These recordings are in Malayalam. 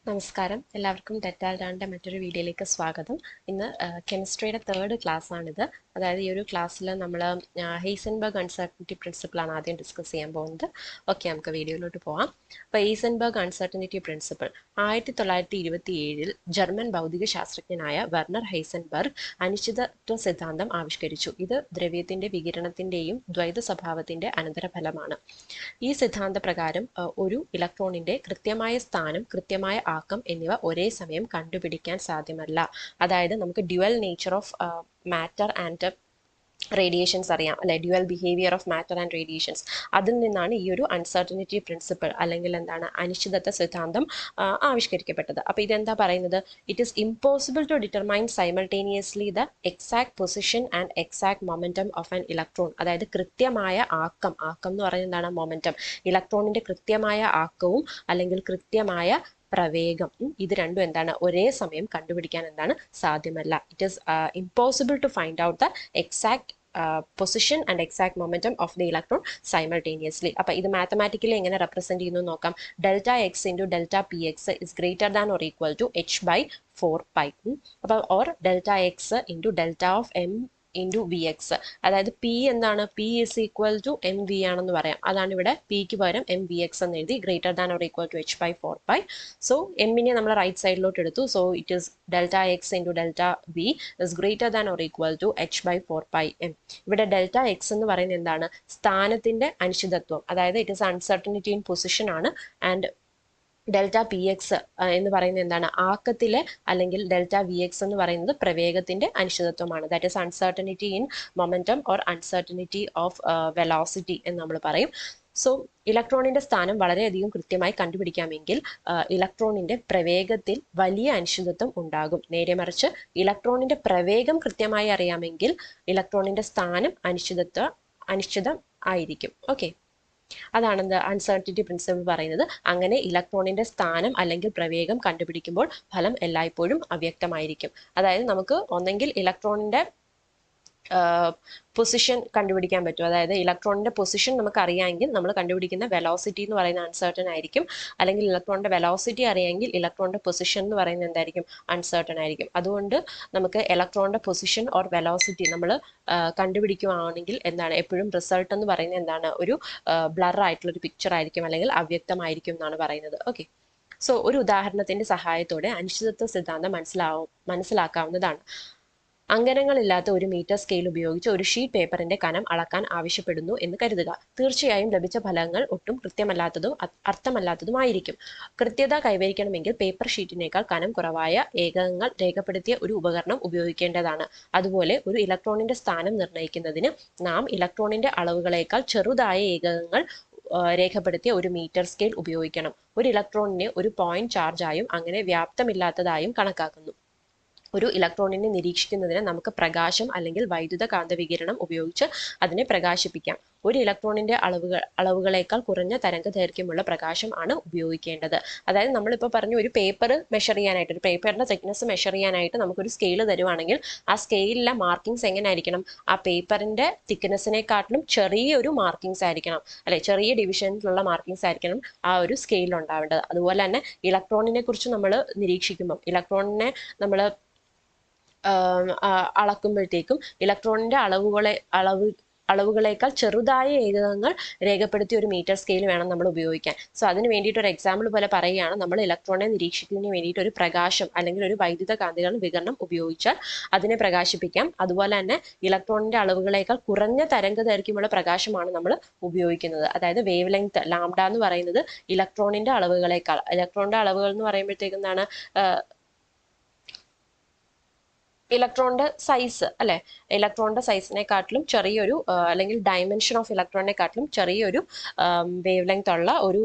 നമസ്കാരം, എല്ലാവർക്കും ടെറ്റാൽഡാൻ്റെ മറ്റൊരു വീഡിയോയിലേക്ക് സ്വാഗതം. ഇന്ന് കെമിസ്ട്രിയുടെ തേർഡ് ക്ലാസ്സാണിത്. അതായത് ഈ ഒരു ക്ലാസ്സിൽ നമ്മൾ ഹെയ്സൻബർഗ് അൺസർട്ടനിറ്റി പ്രിൻസിപ്പിളാണ് ആദ്യം ഡിസ്കസ് ചെയ്യാൻ പോകുന്നത്. ഓക്കെ, നമുക്ക് വീഡിയോയിലോട്ട് പോകാം. അപ്പോൾ ഹെയ്സൻബർഗ് അൺസർട്ടനിറ്റി പ്രിൻസിപ്പിൾ 1927 ജർമ്മൻ ഭൗതിക ശാസ്ത്രജ്ഞനായ വെർണർ ഹെയ്സൻബർഗ് അനിശ്ചിതത്വ സിദ്ധാന്തം ആവിഷ്കരിച്ചു. ഇത് ദ്രവ്യത്തിൻ്റെ വികിരണത്തിൻ്റെയും ദ്വൈത സ്വഭാവത്തിൻ്റെ അനന്തരഫലമാണ്. ഈ സിദ്ധാന്ത പ്രകാരം ഒരു ഇലക്ട്രോണിൻ്റെ കൃത്യമായ സ്ഥാനം, കൃത്യമായ ആക്കം എന്നിവ ഒരേ സമയം കണ്ടുപിടിക്കാൻ സാധ്യമല്ല. അതായത് നമുക്ക് dual nature of matter and radiations അറിയാം അല്ലെ, dual behaviour of matter and radiations. അതിൽ നിന്നാണ് ഈ ഒരു അൺസർട്ടനിറ്റി പ്രിൻസിപ്പിൾ അല്ലെങ്കിൽ എന്താണ് അനിശ്ചിതത്വ സിദ്ധാന്തം ആവിഷ്കരിക്കപ്പെട്ടത്. അപ്പോൾ ഇതെന്താ പറയുന്നത്? It is impossible to determine simultaneously the exact position and exact momentum of an electron. അതായത് കൃത്യമായ ആക്കം എന്ന് പറയുന്നത് എന്താണ്? മൊമെന്റം. ഇലക്ട്രോണിന്റെ കൃത്യമായ ആക്കവും അല്ലെങ്കിൽ കൃത്യമായ പ്രവേഗം, ഇത് രണ്ടും എന്താണ്? ഒരേ സമയം കണ്ടുപിടിക്കാൻ എന്താണ്? സാധ്യമല്ല. It is impossible to find out the exact position and exact momentum of the electron simultaneously. അപ്പോൾ ഇത് മാത്തമാറ്റിക്കലി എങ്ങനെ റെപ്രസെന്റ് ചെയ്യുന്നു നോക്കാം. Delta X into delta P X is greater than or equal to h/4π. അപ്പോൾ or delta X into delta of M into V X. അതായത് പി എന്താണ്? P is equal to M V ആണെന്ന് പറയാം. അതാണ് ഇവിടെ പിക്ക് പകരം എം വി എക്സ് എന്ന് എഴുതി. Greater than or equal to h/4π. So എമ്മിനെ നമ്മൾ റൈറ്റ് സൈഡിലോട്ട് എടുത്തു. So it is delta X into delta V is greater than or equal to h/4π m. ഇവിടെ ഡെൽറ്റ എക്സ് എന്ന് പറയുന്നത് എന്താണ്? സ്ഥാനത്തിന്റെ അനിശ്ചിതത്വം. അതായത് it is uncertainty in position ആണ്. ആൻഡ് ഡെൽറ്റ പി എക്സ് എന്ന് പറയുന്നത് എന്താണ്? ആക്കത്തിലെ അല്ലെങ്കിൽ ഡെൽറ്റ വി എക്സ് എന്ന് പറയുന്നത് പ്രവേഗത്തിന്റെ അനിശ്ചിതത്വമാണ്. That is uncertainty in momentum or uncertainty of velocity എന്ന് നമ്മൾ പറയും. സോ ഇലക്ട്രോണിന്റെ സ്ഥാനം വളരെയധികം കൃത്യമായി കണ്ടുപിടിക്കാമെങ്കിൽ ഇലക്ട്രോണിന്റെ പ്രവേഗത്തിൽ വലിയ അനിശ്ചിതത്വം ഉണ്ടാകും. നേരെ മറിച്ച് ഇലക്ട്രോണിന്റെ പ്രവേഗം കൃത്യമായി അറിയാമെങ്കിൽ ഇലക്ട്രോണിന്റെ സ്ഥാനം അനിശ്ചിതം ആയിരിക്കും. ഓക്കെ, അതാണ് അൺസർട്ടനിറ്റി പ്രിൻസിപ്പിൾ പറയുന്നത്. അങ്ങനെ ഇലക്ട്രോണിന്റെ സ്ഥാനം അല്ലെങ്കിൽ പ്രവേഗം കണ്ടുപിടിക്കുമ്പോൾ ഫലം എല്ലായ്പ്പോഴും അവ്യക്തമായിരിക്കും. അതായത് നമുക്ക് ഒന്നെങ്കിൽ ഇലക്ട്രോണിന്റെ പൊസിഷൻ കണ്ടുപിടിക്കാൻ പറ്റും. അതായത് ഇലക്ട്രോണിന്റെ പൊസിഷൻ നമുക്ക് അറിയാമെങ്കിൽ നമ്മൾ കണ്ടുപിടിക്കുന്ന വെലോസിറ്റി എന്ന് പറയുന്നത് അൺസർട്ടൺ ആയിരിക്കും. അല്ലെങ്കിൽ ഇലക്ട്രോണിന്റെ വെലോസിറ്റി അറിയാമെങ്കിൽ ഇലക്ട്രോണിന്റെ പൊസിഷൻ എന്ന് പറയുന്നത് എന്തായിരിക്കും? അൺസർട്ടൺ ആയിരിക്കും. അതുകൊണ്ട് നമുക്ക് ഇലക്ട്രോണിന്റെ പൊസിഷൻ ഓർ വെലോസിറ്റി നമ്മൾ കണ്ടുപിടിക്കുകയാണെങ്കിൽ എന്താണ്? എപ്പോഴും റിസൾട്ട് എന്ന് പറയുന്നത് എന്താണ്? ഒരു ബ്ലർ ആയിട്ടുള്ള ഒരു പിക്ചർ ആയിരിക്കും അല്ലെങ്കിൽ അവ്യക്തമായിരിക്കും എന്നാണ് പറയുന്നത്. ഓക്കെ, സോ ഒരു ഉദാഹരണത്തിന്റെ സഹായത്തോടെ അനിശ്ചിതത്വ സിദ്ധാന്തം മനസ്സിലാക്കാവുന്നതാണ്. അങ്കനങ്ങളില്ലാത്ത ഒരു മീറ്റർ സ്കെയിൽ ഉപയോഗിച്ച് ഒരു ഷീറ്റ് പേപ്പറിന്റെ കനം അളക്കാൻ ആവശ്യപ്പെടുന്നു എന്ന് കരുതുക. തീർച്ചയായും ലഭിച്ച ഫലങ്ങൾ ഒട്ടും കൃത്യമല്ലാത്തതും അർത്ഥമല്ലാത്തതുമായിരിക്കും. കൃത്യത കൈവരിക്കണമെങ്കിൽ പേപ്പർ ഷീറ്റിനേക്കാൾ കനം കുറവായ ഏകകങ്ങൾ രേഖപ്പെടുത്തിയ ഒരു ഉപകരണം ഉപയോഗിക്കേണ്ടതാണ്. അതുപോലെ ഒരു ഇലക്ട്രോണിന്റെ സ്ഥാനം നിർണ്ണയിക്കുന്നതിന് നാം ഇലക്ട്രോണിന്റെ അളവുകളേക്കാൾ ചെറുതായ ഏകകങ്ങൾ രേഖപ്പെടുത്തിയ ഒരു മീറ്റർ സ്കെയിൽ ഉപയോഗിക്കണം. ഒരു ഇലക്ട്രോണിനെ ഒരു പോയിന്റ് ചാർജായും അങ്ങനെ വ്യാപ്തമില്ലാത്തതായും കണക്കാക്കുന്നു. ഒരു ഇലക്ട്രോണിനെ നിരീക്ഷിക്കുന്നതിന് നമുക്ക് പ്രകാശം അല്ലെങ്കിൽ വൈദ്യുത കാന്തവികിരണം ഉപയോഗിച്ച് അതിനെ പ്രകാശിപ്പിക്കാം. ഒരു ഇലക്ട്രോണിന്റെ അളവുകളേക്കാൾ കുറഞ്ഞ തരംഗദൈർഘ്യമുള്ള പ്രകാശം ആണ് ഉപയോഗിക്കേണ്ടത്. അതായത് നമ്മളിപ്പോൾ പറഞ്ഞു, ഒരു പേപ്പർ മെഷർ ചെയ്യാനായിട്ട്, ഒരു പേപ്പറിന്റെ തിക്നെസ് മെഷർ ചെയ്യാനായിട്ട് നമുക്കൊരു സ്കെയിൽ തരുവാണെങ്കിൽ ആ സ്കെയിലിലെ മാർക്കിങ്സ് എങ്ങനെ ആയിരിക്കണം? ആ പേപ്പറിന്റെ തിക്നെസ്സിനെക്കാട്ടിലും ചെറിയൊരു മാർക്കിങ്സ് ആയിരിക്കണം അല്ലെ, ചെറിയ ഡിവിഷനിലുള്ള മാർക്കിങ്സ് ആയിരിക്കണം ആ ഒരു സ്കെയിലിൽ ഉണ്ടാവേണ്ടത്. അതുപോലെ തന്നെ ഇലക്ട്രോണിനെ കുറിച്ച് നമ്മൾ നിരീക്ഷിക്കുമ്പം ഇലക്ട്രോണിനെ നമ്മൾ അളക്കുമ്പോഴത്തേക്കും ഇലക്ട്രോണിന്റെ അളവുകളേക്കാൾ ചെറുതായ ഏകകങ്ങൾ രേഖപ്പെടുത്തിയ ഒരു മീറ്റർ സ്കെയിൽ വേണം നമ്മൾ ഉപയോഗിക്കാൻ. സോ അതിന് വേണ്ടിയിട്ട് ഒരു എക്സാമ്പിൾ പോലെ പറയുകയാണ്, നമ്മൾ ഇലക്ട്രോണിനെ നിരീക്ഷിക്കുന്നതിന് വേണ്ടിയിട്ട് ഒരു പ്രകാശം അല്ലെങ്കിൽ ഒരു വൈദ്യുത കാന്തിക വികിരണം ഉപയോഗിച്ചാൽ അതിനെ പ്രകാശിപ്പിക്കാം. അതുപോലെ തന്നെ ഇലക്ട്രോണിന്റെ അളവുകളേക്കാൾ കുറഞ്ഞ തരംഗദൈർഘ്യമുള്ള പ്രകാശമാണ് നമ്മൾ ഉപയോഗിക്കുന്നത്. അതായത് വേവ് ലെങ്ത് ലാംഡ എന്ന് പറയുന്നത് ഇലക്ട്രോണിന്റെ അളവുകൾ എന്ന് പറയുമ്പോഴത്തേക്കും എന്താണ്? ഇലക്ട്രോണിന്റെ സൈസ് അല്ലെ, ഇലക്ട്രോണിന്റെ സൈസിനെക്കാട്ടിലും ചെറിയൊരു അല്ലെങ്കിൽ ഡയമെൻഷൻ ഓഫ് ഇലക്ട്രോണിനെക്കാട്ടിലും ചെറിയൊരു വേവ് ലെങ്ത് ഉള്ള ഒരു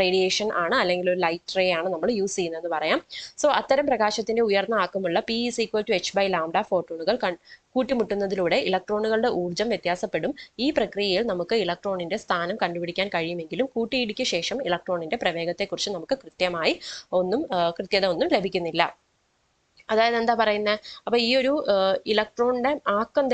റേഡിയേഷൻ ആണ് അല്ലെങ്കിൽ ഒരു ലൈറ്റ് റേ ആണ് നമ്മൾ യൂസ് ചെയ്യുന്നതെന്ന് പറയാം. സോ അത്തരം പ്രകാശത്തിന്റെ ഉയർന്ന ആക്കമുള്ള P is equal to h/λ ഫോട്ടോണുകൾ കൂട്ടിമുട്ടുന്നതിലൂടെ ഇലക്ട്രോണുകളുടെ ഊർജ്ജം വ്യത്യാസപ്പെടും. ഈ പ്രക്രിയയിൽ നമുക്ക് ഇലക്ട്രോണിന്റെ സ്ഥാനം കണ്ടുപിടിക്കാൻ കഴിയുമെങ്കിലും കൂട്ടിയിടിക്ക് ശേഷം ഇലക്ട്രോണിന്റെ പ്രവേഗത്തെക്കുറിച്ച് നമുക്ക് കൃത്യത ഒന്നും ലഭിക്കുന്നില്ല. അതായത് എന്താ പറയുന്നത്? അപ്പൊ ഈ ഒരു ഇലക്ട്രോണിന്റെ ആക്കം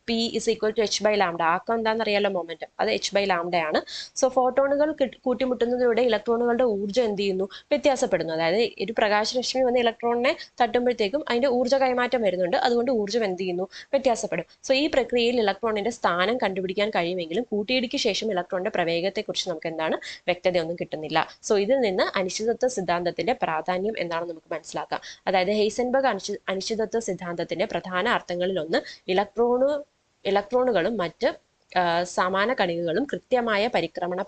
P is equal to H by lambda. ആക്കം എന്താണെന്നറിയാലോ, മൊമെന്റം, അത് എച്ച് ബൈ ലാംഡയാണ്. സോ ഫോട്ടോണുകൾ കൂട്ടിമുട്ടുന്നതിലൂടെ ഇലക്ട്രോണുകളുടെ ഊർജ്ജം എന്ത് ചെയ്യുന്നു, വ്യത്യാസപ്പെടുന്നു. അതായത് ഒരു പ്രകാശരശ്മി വന്ന് ഇലക്ട്രോണിനെ തട്ടുമ്പോഴത്തേക്കും അതിന്റെ ഊർജ്ജ കൈമാറ്റം വരുന്നുണ്ട്, അതുകൊണ്ട് ഊർജ്ജം എന്ത് ചെയ്യുന്നു, വ്യത്യാസപ്പെടും. സോ ഈ പ്രക്രിയയിൽ ഇലക്ട്രോണിന്റെ സ്ഥാനം കണ്ടുപിടിക്കാൻ കഴിയുമെങ്കിലും കൂട്ടിയിടിക്ക് ശേഷം ഇലക്ട്രോണിന്റെ പ്രവേഗത്തെക്കുറിച്ച് നമുക്ക് എന്താണ് വ്യക്തതയൊന്നും കിട്ടുന്നില്ല. സോ ഇതിൽ നിന്ന് അനിശ്ചിതത്വ സിദ്ധാന്തത്തിന്റെ പ്രാധാന്യം എന്താണെന്ന് നമുക്ക് മനസ്സിലാക്കാം. അതായത് ഹെയ്സൻബർഗ് അനിശ്ചിതത്വ സിദ്ധാന്തത്തിന്റെ പ്രധാന അർത്ഥങ്ങളിൽ ഒന്ന് ഇലക്ട്രോണുകളും മറ്റ് സമാന കണികകളും കൃത്യമായ പരിക്രമണ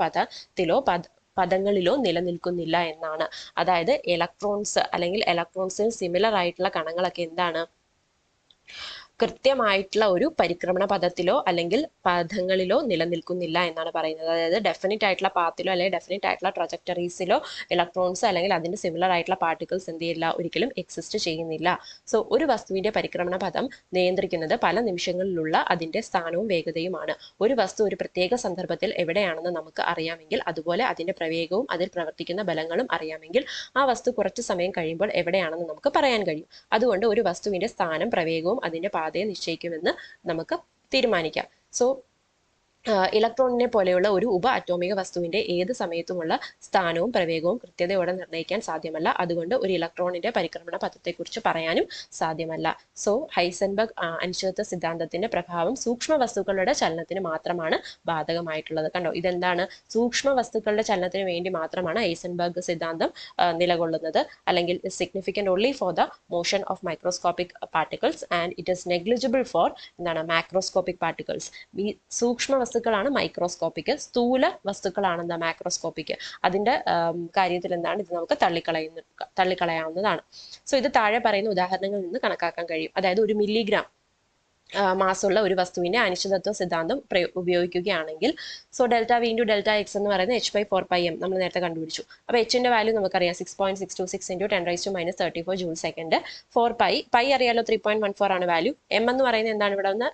പദങ്ങളിലോ നിലനിൽക്കുന്നില്ല എന്നാണ്. അതായത് ഇലക്ട്രോൺസ് അല്ലെങ്കിൽ ഇലക്ട്രോൺസിന് സിമിലർ ആയിട്ടുള്ള കണങ്ങളൊക്കെ എന്താണ്, കൃത്യമായിട്ടുള്ള ഒരു പരിക്രമണ പദത്തിലോ അല്ലെങ്കിൽ പദങ്ങളിലോ നിലനിൽക്കുന്നില്ല എന്നാണ് പറയുന്നത്. അതായത് ഡെഫിനിറ്റ് ആയിട്ടുള്ള പാത്തിലോ അല്ലെങ്കിൽ ഡെഫിനിറ്റ് ആയിട്ടുള്ള ട്രജക്ടറീസിലോ ഇലക്ട്രോൺസ് അല്ലെങ്കിൽ അതിന്റെ സിമിലർ ആയിട്ടുള്ള പാർട്ടിക്കിൾസ് എന്ത് ചെയ്യില്ല, ഒരിക്കലും എക്സിസ്റ്റ് ചെയ്യുന്നില്ല. സോ ഒരു വസ്തുവിന്റെ പരിക്രമണ പദം നിയന്ത്രിക്കുന്നത് പല നിമിഷങ്ങളിലുള്ള അതിന്റെ സ്ഥാനവും വേഗതയുമാണ്. ഒരു വസ്തു ഒരു പ്രത്യേക സന്ദർഭത്തിൽ എവിടെയാണെന്ന് നമുക്ക് അറിയാമെങ്കിൽ, അതുപോലെ അതിന്റെ പ്രവേഗവും അതിൽ പ്രവർത്തിക്കുന്ന ബലങ്ങളും അറിയാമെങ്കിൽ ആ വസ്തു കുറച്ചു സമയം കഴിയുമ്പോൾ എവിടെയാണെന്ന് നമുക്ക് പറയാൻ കഴിയും. അതുകൊണ്ട് ഒരു വസ്തുവിന്റെ സ്ഥാനം, പ്രവേഗവും അതിന്റെ പാതയെ നിശ്ചയിക്കുമെന്ന് നമുക്ക് തീരുമാനിക്കാം. സോ ഇലക്ട്രോണിനെ പോലെയുള്ള ഒരു ഉപ അറ്റോമിക വസ്തുവിന്റെ ഏത് സമയത്തുമുള്ള സ്ഥാനവും പ്രവേഗവും കൃത്യതയോടെ നിർണ്ണയിക്കാൻ സാധ്യമല്ല. അതുകൊണ്ട് ഒരു ഇലക്ട്രോണിന്റെ പരിക്രമണ പഥത്തെക്കുറിച്ച് പറയാനും സാധ്യമല്ല. സോ ഹൈസൻബർഗ് അനിശ്ചിതത്വ സിദ്ധാന്തത്തിന്റെ പ്രഭാവം സൂക്ഷ്മ വസ്തുക്കളുടെ ചലനത്തിന് മാത്രമാണ് ബാധകമായിട്ടുള്ളത്. കണ്ടോ, ഇതെന്താണ്, സൂക്ഷ്മ വസ്തുക്കളുടെ ചലനത്തിന് വേണ്ടി മാത്രമാണ് ഹൈസൻബർഗ് സിദ്ധാന്തം നിലകൊള്ളുന്നത്. അല്ലെങ്കിൽ significant only for the motion of microscopic particles and it is negligible for എന്താണ് മാക്രോസ്കോപ്പിക് പാർട്ടിക്കിൾസ്. ഈ സൂക്ഷ്മ വസ്തുക്കളാണ് മൈക്രോസ്കോപ്പിക്, സ്ഥൂല വസ്തുക്കളാണ് എന്താ മാക്രോസ്കോപ്പിക്. അതിന്റെ കാര്യത്തിൽ എന്താണ്, ഇത് നമുക്ക് തള്ളിക്കളയാവുന്നതാണ്. സോ ഇത് താഴെ പറയുന്ന ഉദാഹരണങ്ങളിൽ നിന്ന് കണക്കാക്കാൻ കഴിയും. അതായത് 1 മില്ലിഗ്രാം മാസമുള്ള ഒരു വസ്തുവിന്റെ അനിശ്ചിതത്വ സിദ്ധാന്തം ഉപയോഗിക്കുകയാണെങ്കിൽ, so delta V into delta X എന്ന് പറയുന്നത് h/4πm നമ്മൾ നേരത്തെ കണ്ടുപിടിച്ചു. അപ്പോൾ എച്ചിന്റെ വാല്യൂ നമുക്കറിയാം 6.626 ഇൻറ്റു 10⁻³ ജൂൾ സെക്കൻഡ്. 4π അറിയാലോ 3.14 ആണ് വാല്യൂ. എം എന്ന് പറയുന്നത് എന്താണ്, ഇവിടെ ഒന്ന്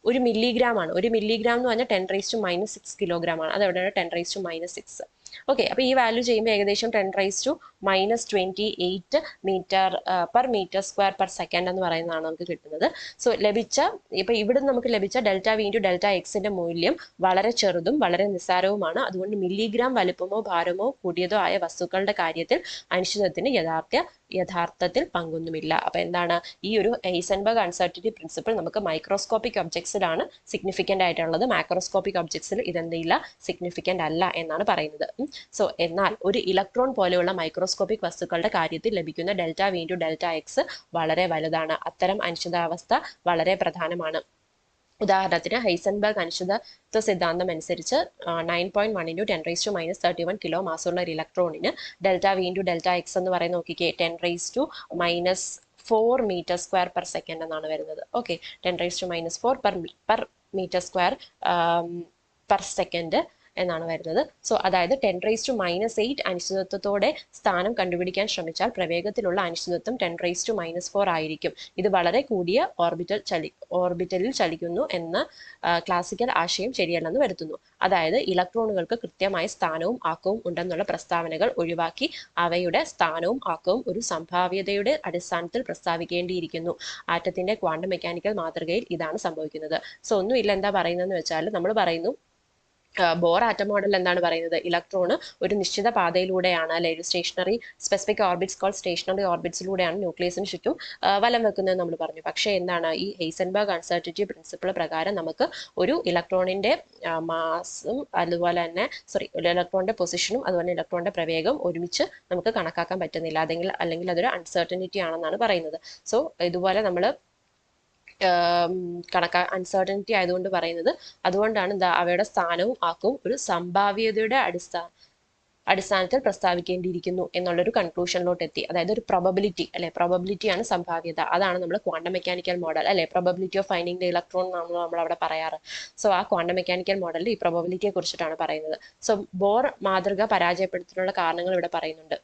1 മില്ലിഗ്രാം ആണ്. 1 മില്ലിഗ്രാം എന്ന് പറഞ്ഞാൽ 10⁻⁻6 കിലോഗ്രാം ആണ്. അത് എവിടെയാണ് 10⁻⁻6. ഓക്കെ, അപ്പൊ ഈ വാല്യൂ ചെയ്യുമ്പോൾ ഏകദേശം 10⁻28 metre per metre square per second എന്ന് പറയുന്നതാണ് നമുക്ക് കിട്ടുന്നത്. സോ ഇപ്പൊ ഇവിടെ നമുക്ക് ലഭിച്ച ഡെൽറ്റ വി ഇൻറ്റു ഡെൽറ്റ എക്സിന്റെ മൂല്യം വളരെ ചെറുതും വളരെ നിസ്സാരവുമാണ്. അതുകൊണ്ട് മില്ലിഗ്രാം വലുപ്പമോ ഭാരമോ കൂടിയതോ ആയ വസ്തുക്കളുടെ കാര്യത്തിൽ അനിശ്ചിതത്വത്തിന് യഥാർത്ഥത്തിൽ പങ്കൊന്നുമില്ല. അപ്പൊ എന്താണ്, ഈ ഒരു ഹൈസൻബർഗ് അൺസർട്ടിനിറ്റി പ്രിൻസിപ്പിൾ നമുക്ക് മൈക്രോസ്കോപ്പിക് ഒബ്ജക്ട്സിലാണ് സിഗ്നിഫിക്കന്റ് ആയിട്ടുള്ളത്. മാക്രോസ്കോപ്പിക് ഒബ്ജക്ട്സിൽ ഇതെന്തില്ല, സിഗ്നിഫിക്കന്റ് അല്ല എന്നാണ് പറയുന്നത്. സോ എന്നാൽ ഒരു ഇലക്ട്രോൺ പോലെയുള്ള മൈക്രോസ്കോപ്പിക് വസ്തുക്കളുടെ കാര്യത്തിൽ ലഭിക്കുന്ന delta V into delta X വളരെ വലുതാണ്. അത്തരം അനിശ്ചിതാവസ്ഥ വളരെ പ്രധാനമാണ്. ഉദാഹരണത്തിന് ഹൈസൻബർഗ് അനിശ്ചിതത്വ സിദ്ധാന്തം അനുസരിച്ച് 9.1 ഇൻറ്റു 10⁻31 കിലോ മാസമുള്ള ഒരു ഇലക്ട്രോണിന് delta V into delta X എന്ന് പറയുന്നത് നോക്കിക്കേ 10⁻⁻4 മീറ്റർ സ്ക്വയർ പെർ സെക്കൻഡ് എന്നാണ് വരുന്നത്. Okay, 10⁻⁻4 per metre square per second എന്നാണ് വരുന്നത്. സോ അതായത് 10⁻⁻8 അനിശ്ചിതത്വത്തോടെ സ്ഥാനം കണ്ടുപിടിക്കാൻ ശ്രമിച്ചാൽ പ്രവേഗത്തിലുള്ള അനിശ്ചിതത്വം 10⁻⁻4 ആയിരിക്കും. ഇത് വളരെ കൂടിയ ഓർബിറ്റലിൽ ചലിക്കുന്നു എന്ന ക്ലാസിക്കൽ ആശയം ശരിയല്ലെന്ന് വരുത്തുന്നു. അതായത് ഇലക്ട്രോണുകൾക്ക് കൃത്യമായ സ്ഥാനവും ആക്കവും ഉണ്ടെന്നുള്ള പ്രസ്താവനകൾ ഒഴിവാക്കി അവയുടെ സ്ഥാനവും ആക്കവും ഒരു സംഭാവ്യതയുടെ അടിസ്ഥാനത്തിൽ പ്രസ്താവിക്കേണ്ടിയിരിക്കുന്നു. ആറ്റത്തിന്റെ ക്വാണ്ടം മെക്കാനിക്കൽ മാതൃകയിൽ ഇതാണ് സംഭവിക്കുന്നത്. സോ ഒന്നുമില്ല, എന്താ പറയുന്നതെന്ന് വെച്ചാൽ നമ്മൾ പറയുന്നു, ബോർ ആറ്റം മോഡൽ എന്താണ് പറയുന്നത്, ഇലക്ട്രോണ് ഒരു നിശ്ചിത പാതയിലൂടെയാണ്, അല്ലെ, ഒരു സ്പെസിഫിക് ഓർബിറ്റ്സ് കോൾ സ്റ്റേഷനറി ഓർബിറ്റ്സിലൂടെയാണ് ന്യൂക്ലിയസിന് ചുറ്റും വലം വെക്കുന്നത് നമ്മൾ പറഞ്ഞു. പക്ഷേ എന്താണ്, ഈ ഹൈസൻബർഗ് അൺസർട്ടിനിറ്റി പ്രിൻസിപ്പിൾ പ്രകാരം നമുക്ക് ഒരു ഇലക്ട്രോണിന്റെ മാസും അതുപോലെ തന്നെ ഇലക്ട്രോണിന്റെ പൊസിഷനും അതുപോലെ ഇലക്ട്രോണിന്റെ പ്രവേഗം ഒരുമിച്ച് നമുക്ക് കണക്കാക്കാൻ പറ്റുന്നില്ല. അല്ലെങ്കിൽ അതൊരു അൺസർട്ടനിറ്റി ആണെന്നാണ് പറയുന്നത്. സോ ഇതുപോലെ നമ്മൾ അൺസർട്ടനിറ്റി ആയതുകൊണ്ട് പറയുന്നത്, അതുകൊണ്ടാണ് അവയുടെ സ്ഥാനവും ആക്കവും ഒരു സംഭാവ്യതയുടെ അടിസ്ഥാനത്തിൽ പ്രസ്താവിക്കേണ്ടിയിരിക്കുന്നു എന്നുള്ളൊരു കൺക്ലൂഷനിലോട്ട് എത്തി. അതായത് ഒരു പ്രോബബിലിറ്റി, അല്ലെ, പ്രോബബിലിറ്റിയാണ് സംഭാവ്യത. അതാണ് നമ്മൾ ക്വാണ്ടം മെക്കാനിക്കൽ മോഡൽ, അല്ലെ, probability of finding the electron എന്നാണ് നമ്മൾ അവിടെ പറയാറ്. സോ ആ ക്വാണ്ടം മെക്കാനിക്കൽ മോഡലിൽ ഈ പ്രോബബിലിറ്റിയെ കുറിച്ചിട്ടാണ് പറയുന്നത്. സോ ബോർ മാതൃക പരാജയപ്പെടുത്താനുള്ള കാരണങ്ങൾ ഇവിടെ പറയുന്നുണ്ട്.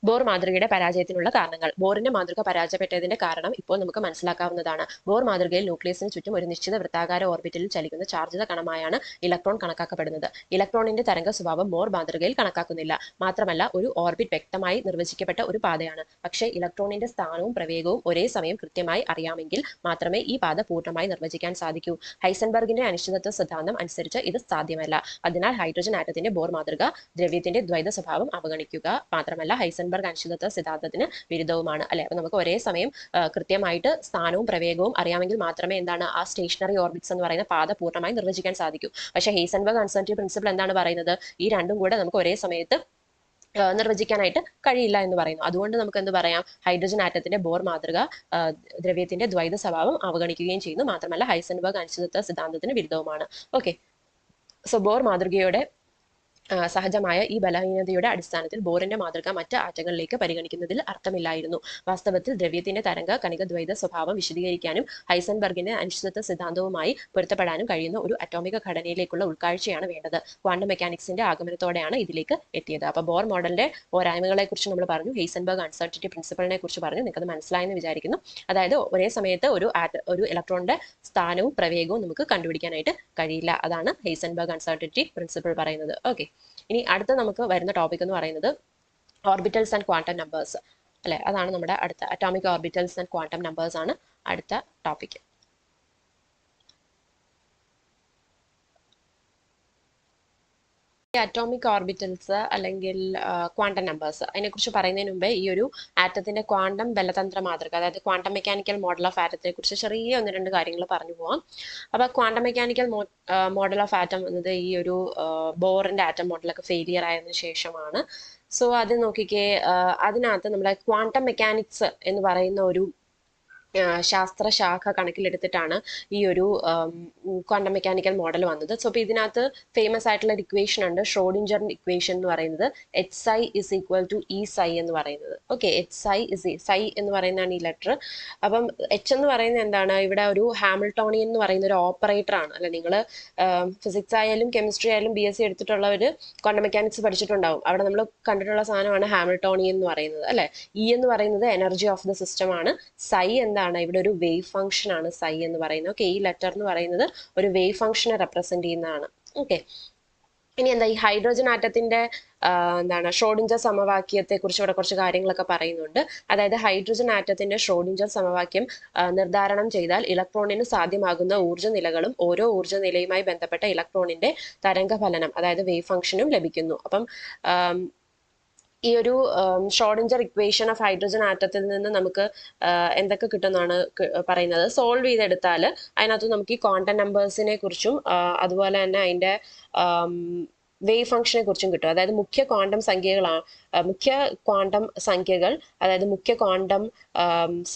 ബോർ മാതൃകയുടെ പരാജയത്തിനുള്ള കാരണങ്ങൾ. ബോറിന്റെ മാതൃക പരാജയപ്പെട്ടതിന്റെ കാരണം ഇപ്പോൾ നമുക്ക് മനസ്സിലാക്കാവുന്നതാണ്. ബോർ മാതൃകയിൽ ന്യൂക്ലിയസിന് ചുറ്റും ഒരു നിശ്ചിത വൃത്താകാര ഓർബിറ്റലിൽ ചലിക്കുന്ന ചാർജിത കണമായാണ് ഇലക്ട്രോൺ കണക്കാക്കപ്പെടുന്നത്. ഇലക്ട്രോണിന്റെ തരംഗ സ്വഭാവം ബോർ മാതൃകയിൽ കണക്കാക്കുന്നില്ല. മാത്രമല്ല, ഒരു ഓർബിറ്റ് വ്യക്തമായി നിർവചിക്കപ്പെട്ട ഒരു പാതയാണ്. പക്ഷേ ഇലക്ട്രോണിന്റെ സ്ഥാനവും പ്രവേഗവും ഒരേ സമയം കൃത്യമായി അറിയാമെങ്കിൽ മാത്രമേ ഈ പാത പൂർണ്ണമായി നിർവചിക്കാൻ സാധിക്കൂ. ഹൈസൻബർഗിന്റെ അനിശ്ചിതത്വ സിദ്ധാന്തം അനുസരിച്ച് ഇത് സാധ്യമല്ല. അതിനാൽ ഹൈഡ്രജൻ ആറ്റത്തിന്റെ ബോർ മാതൃക ദ്രവ്യത്തിന്റെ ദ്വൈത സ്വഭാവം അവഗണിക്കുക. മാത്രമല്ല, ഹൈസൻബർഗ് അനിശ്ചിതത്വ സിദ്ധാന്തത്തിന് വിരുദ്ധവുമാണ് അല്ലെ. അപ്പൊ നമുക്ക് ഒരേ സമയം കൃത്യമായിട്ട് സ്ഥാനവും പ്രവേഗവും അറിയാമെങ്കിൽ മാത്രമേ എന്താണ് ആ സ്റ്റേഷനറി ഓർബിറ്റ്സ് എന്ന് പറയുന്ന പാത പൂർണ്ണമായി നിർവചിക്കാൻ സാധിക്കൂ. പക്ഷേ ഹൈസൻബർഗ് അൺസർട്ടനിറ്റി പ്രിൻസിപ്പിൾ എന്താണ് പറയുന്നത്? ഈ രണ്ടും കൂടെ നമുക്ക് ഒരേ സമയത്ത് നിർവചിക്കാനായിട്ട് കഴിയില്ല എന്ന് പറയുന്നു. അതുകൊണ്ട് നമുക്ക് എന്ത് പറയാം? ഹൈഡ്രജൻ ആറ്റത്തിന്റെ ബോർ മാതൃക ദ്രവ്യത്തിന്റെ ദ്വൈത സ്വഭാവം അവഗണിക്കുകയും ചെയ്യുന്നു. മാത്രമല്ല, ഹൈസൻബർഗ് അനിശ്ചിതത്വ സിദ്ധാന്തത്തിന് വിരുദ്ധവുമാണ്. ഓക്കെ, സോ ബോർ മാതൃകയുടെ സഹജമായ ഈ ബലഹീനതയുടെ അടിസ്ഥാനത്തിൽ ബോറിന്റെ മാതൃക മറ്റ് ആറ്റങ്ങളിലേക്ക് പരിഗണിക്കുന്നതിൽ അർത്ഥമില്ലായിരുന്നു. വാസ്തവത്തിൽ ദ്രവ്യത്തിന്റെ തരംഗ കണിക ദ്വൈത സ്വഭാവം വിശദീകരിക്കാനും ഹൈസൻബർഗിന്റെ അനിശ്ചിതത്വ സിദ്ധാന്തവുമായി പൊരുത്തപ്പെടാനും കഴിയുന്ന ഒരു അറ്റോമിക ഘടനയിലേക്കുള്ള ഉൾക്കാഴ്ചയാണ് വേണ്ടത്. ക്വാണ്ടം മെക്കാനിക്സിന്റെ ആഗമനത്തോടെയാണ് ഇതിലേക്ക് എത്തിയത്. അപ്പോൾ ബോർ മോഡലിന്റെ പോരായ്മകളെ കുറിച്ച് നമ്മൾ പറഞ്ഞു, ഹൈസൻബർഗ് അൺസർട്ടനിറ്റി പ്രിൻസിപ്പളിനെ കുറിച്ച് പറഞ്ഞു. നിങ്ങൾക്കത് മനസ്സിലായെന്ന് വിചാരിക്കുന്നു. അതായത് ഒരേ സമയത്ത് ഒരു ഇലക്ട്രോണിന്റെ സ്ഥാനവും പ്രവേഗവും നമുക്ക് കണ്ടുപിടിക്കാനായിട്ട് കഴിയില്ല. അതാണ് ഹൈസൻബർഗ് അൺസർട്ടനിറ്റി പ്രിൻസിപ്പിൾ പറയുന്നത്. ഓക്കെ, ഇനി അടുത്ത നമുക്ക് വരുന്ന ടോപ്പിക് എന്ന് പറയുന്നത് ഓർബിറ്റൽസ് ആൻഡ് ക്വാണ്ടം നമ്പേഴ്സ് അല്ലെ. അതാണ് നമ്മുടെ അടുത്ത atomic orbitals and quantum numbers ആണ് അടുത്ത ടോപ്പിക്. അറ്റോമിക് ഓർബിറ്റൽസ് അല്ലെങ്കിൽ ക്വാണ്ടം നമ്പേഴ്സ് അതിനെക്കുറിച്ച് പറയുന്നതിന് മുമ്പേ ഈ ഒരു ആറ്റത്തിന്റെ ക്വാണ്ടം ബലതന്ത്ര മാതൃക, അതായത് ക്വാണ്ടം മെക്കാനിക്കൽ മോഡൽ ഓഫ് ആറ്റത്തെ കുറിച്ച് ചെറിയ ഒന്ന് രണ്ട് കാര്യങ്ങൾ പറഞ്ഞു പോവാം. അപ്പൊ quantum mechanical model of atom എന്നത് ഈ ഒരു ബോറിന്റെ ആറ്റം മോഡലൊക്കെ ഫെയിലിയർ ആയതിനു ശേഷമാണ്. സോ അത് നോക്കിക്കേ, അതിനകത്ത് നമ്മുടെ ക്വാണ്ടം മെക്കാനിക്സ് എന്ന് പറയുന്ന ഒരു ശാസ്ത്രശാഖ കണക്കിലെടുത്തിട്ടാണ് ഈ ഒരു ക്വാണ്ടം മെക്കാനിക്കൽ മോഡൽ വന്നത്. സോ അപ്പോൾ ഇതിനകത്ത് ഫേമസ് ആയിട്ടുള്ള ഒരു ഇക്വേഷൻ ഉണ്ട്, ഷ്രോഡിഞ്ചർ ഇക്വേഷൻ എന്ന് പറയുന്നത് Hψ is equal to Eψ എന്ന് പറയുന്നത്. ഓക്കെ, Hψ ഇസ് ψ എന്ന് പറയുന്നതാണ് ഈ ലെറ്റർ. അപ്പം H എന്ന് പറയുന്നത് എന്താണ്? ഇവിടെ ഒരു ഹാമിൽട്ടോണിയൻ എന്ന് പറയുന്ന ഒരു ഓപ്പറേറ്റർ ആണ് അല്ലെ. നിങ്ങൾ ഫിസിക്സ് ആയാലും കെമിസ്ട്രി ആയാലും BSc എടുത്തിട്ടുള്ളവർ ക്വാണ്ടം മെക്കാനിക്സ് പഠിച്ചിട്ടുണ്ടാവും. അവിടെ നമ്മൾ കണ്ടിട്ടുള്ള സാധനമാണ് ഹാമിൽട്ടോണിയൻ എന്ന് പറയുന്നത് അല്ലെ. E എന്ന് പറയുന്നത് എനർജി ഓഫ് ദ സിസ്റ്റം ആണ്. Ψ എന്താണ്? ഇവിടെ ഒരു വേവ് ഫംഗ്ഷൻ ആണ് Ψ എന്ന് പറയുന്നത്. ഓക്കെ, ഈ ലെറ്റർ എന്ന് പറയുന്നത് ഒരു വേവ് ഫംഗ്ഷനെ റെപ്രസെന്റ് ചെയ്യുന്നതാണ്. ഓക്കെ, ഇനി എന്താ ഈ ഹൈഡ്രജൻ ആറ്റത്തിന്റെ എന്താണ് ഷ്രോഡിഞ്ചർ സമവാക്യത്തെ കുറിച്ച് ഇവിടെ കുറച്ച് കാര്യങ്ങളൊക്കെ പറയുന്നുണ്ട്. അതായത് ഹൈഡ്രജൻ ആറ്റത്തിന്റെ ഷ്രോഡിഞ്ചർ സമവാക്യം നിർദ്ധാരണം ചെയ്താൽ ഇലക്ട്രോണിന് സാധ്യമാകുന്ന ഊർജ്ജ നിലകളും ഓരോ ഊർജ്ജ നിലയുമായി ബന്ധപ്പെട്ട ഇലക്ട്രോണിന്റെ തരംഗ ഫലനം അതായത് വേവ് ഫംഗ്ഷനും ലഭിക്കുന്നു. അപ്പം ഈ ഒരു ഷ്രോഡിഞ്ചർ ഇക്വേഷൻ ഓഫ് ഹൈഡ്രജൻ ആറ്റത്തിൽ നിന്ന് നമുക്ക് എന്തൊക്കെ കിട്ടുമെന്നാണ് പറയുന്നത്. സോൾവ് ചെയ്തെടുത്താൽ അതിനകത്ത് നമുക്ക് ഈ ക്വാണ്ടം നമ്പേഴ്സിനെ കുറിച്ചും അതുപോലെ തന്നെ അതിൻ്റെ വേവ് ഫംഗ്ഷനെ കുറിച്ചും കിട്ടും. അതായത് മുഖ്യ ക്വാണ്ടം സംഖ്യകൾ അതായത് മുഖ്യ ക്വാണ്ടം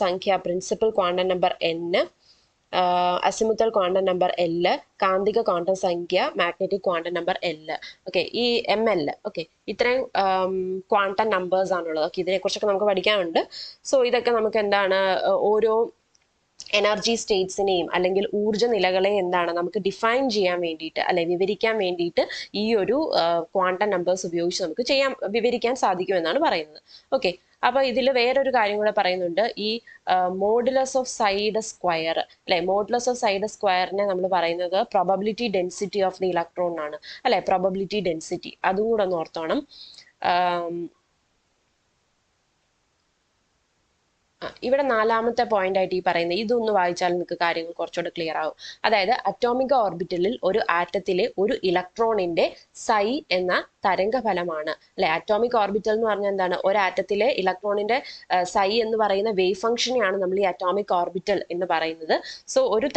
സംഖ്യ principal quantum number N, azimuthal quantum number L, കാന്തിക ക്വാണ്ടം സംഖ്യ magnetic quantum number L. Okay, ഈ ML. ഓക്കെ, ഇത്രയും ക്വാണ്ടം നമ്പേഴ്സ് ആണുള്ളത്. ഓക്കെ, ഇതിനെക്കുറിച്ചൊക്കെ നമുക്ക് പഠിക്കാനുണ്ട്. സോ ഇതൊക്കെ നമുക്ക് എന്താണ് ഓരോ എനർജി സ്റ്റേറ്റ്സിനെയും അല്ലെങ്കിൽ ഊർജ്ജ നിലകളെ എന്താണ് നമുക്ക് ഡിഫൈൻ ചെയ്യാൻ വേണ്ടിയിട്ട് അല്ലെ വിവരിക്കാൻ വേണ്ടിയിട്ട് ഈ ഒരു ക്വാണ്ടം നമ്പേഴ്സ് ഉപയോഗിച്ച് നമുക്ക് വിവരിക്കാൻ സാധിക്കുമെന്നാണ് പറയുന്നത്. ഓക്കെ, അപ്പൊ ഇതിൽ വേറൊരു കാര്യം കൂടെ പറയുന്നുണ്ട്, ഈ മോഡുലസ് ഓഫ് സൈഡ് സ്ക്വയർ അല്ലെ. മോഡുലസ് ഓഫ് സൈഡ് സ്ക്വയറിനെ നമ്മൾ പറയുന്നത് probability density of the electron ആണ് അല്ലെ. പ്രോബബിലിറ്റി ഡെൻസിറ്റി അതും കൂടെ ഒന്ന് ഓർത്തോണം. ഇവിടെ നാലാമത്തെ പോയിന്റ് ആയിട്ട് ഈ പറയുന്നത് ഇതൊന്ന് വായിച്ചാൽ നിങ്ങൾക്ക് കാര്യങ്ങൾ കുറച്ചുകൂടെ ക്ലിയർ ആവും. അതായത് അറ്റോമിക ഓർബിറ്റലിൽ ഒരു ആറ്റത്തിലെ ഒരു ഇലക്ട്രോണിന്റെ Ψ എന്ന തരംഗഫലമാണ് അല്ലെ. അറ്റോമിക് ഓർബിറ്റൽ എന്ന് പറഞ്ഞാൽ എന്താണ്? ഒരു ആറ്റത്തിലെ ഇലക്ട്രോണിന്റെ Ψ എന്ന് പറയുന്ന വേവ് ഫംഗ്ഷനെയാണ് നമ്മൾ ഈ അറ്റോമിക് ഓർബിറ്റൽ എന്ന് പറയുന്നത്. സോ ഒരു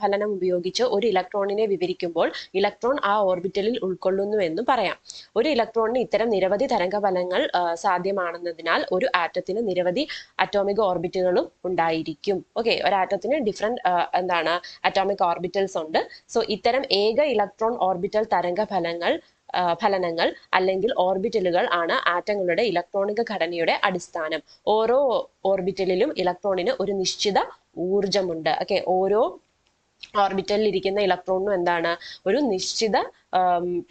ഫലനം ഉപയോഗിച്ച് ഒരു ഇലക്ട്രോണിനെ വിവരിക്കുമ്പോൾ ഇലക്ട്രോൺ ആ ഓർബിറ്റലിൽ ഉൾക്കൊള്ളുന്നു എന്നും പറയാം. ഒരു ഇലക്ട്രോണിന് ഇത്തരം നിരവധി തരംഗഫലങ്ങൾ സാധ്യമാണെന്നതിനാൽ ഒരു ആറ്റത്തിന് നിരവധി അറ്റോമിക് ഓർബിറ്റുകളും ഉണ്ടായിരിക്കും. ഓക്കെ, ഒരു ആറ്റത്തിന് ഡിഫറെന്റ് എന്താണ് അറ്റോമിക് ഓർബിറ്റൽസ് ഉണ്ട്. സോ ഇത്തരം ഏക ഇലക്ട്രോൺ ഓർബിറ്റൽ ഫലനങ്ങൾ അല്ലെങ്കിൽ ഓർബിറ്റലുകൾ ആണ് ആറ്റങ്ങളുടെ ഇലക്ട്രോണിക ഘടനയുടെ അടിസ്ഥാനം. ഓരോ ഓർബിറ്റലിലും ഇലക്ട്രോണിന് ഒരു നിശ്ചിത ഊർജമുണ്ട്. ഓക്കെ, ഓരോ ഓർബിറ്റലിൽ ഇരിക്കുന്ന ഇലക്ട്രോണിനും എന്താണ് ഒരു നിശ്ചിത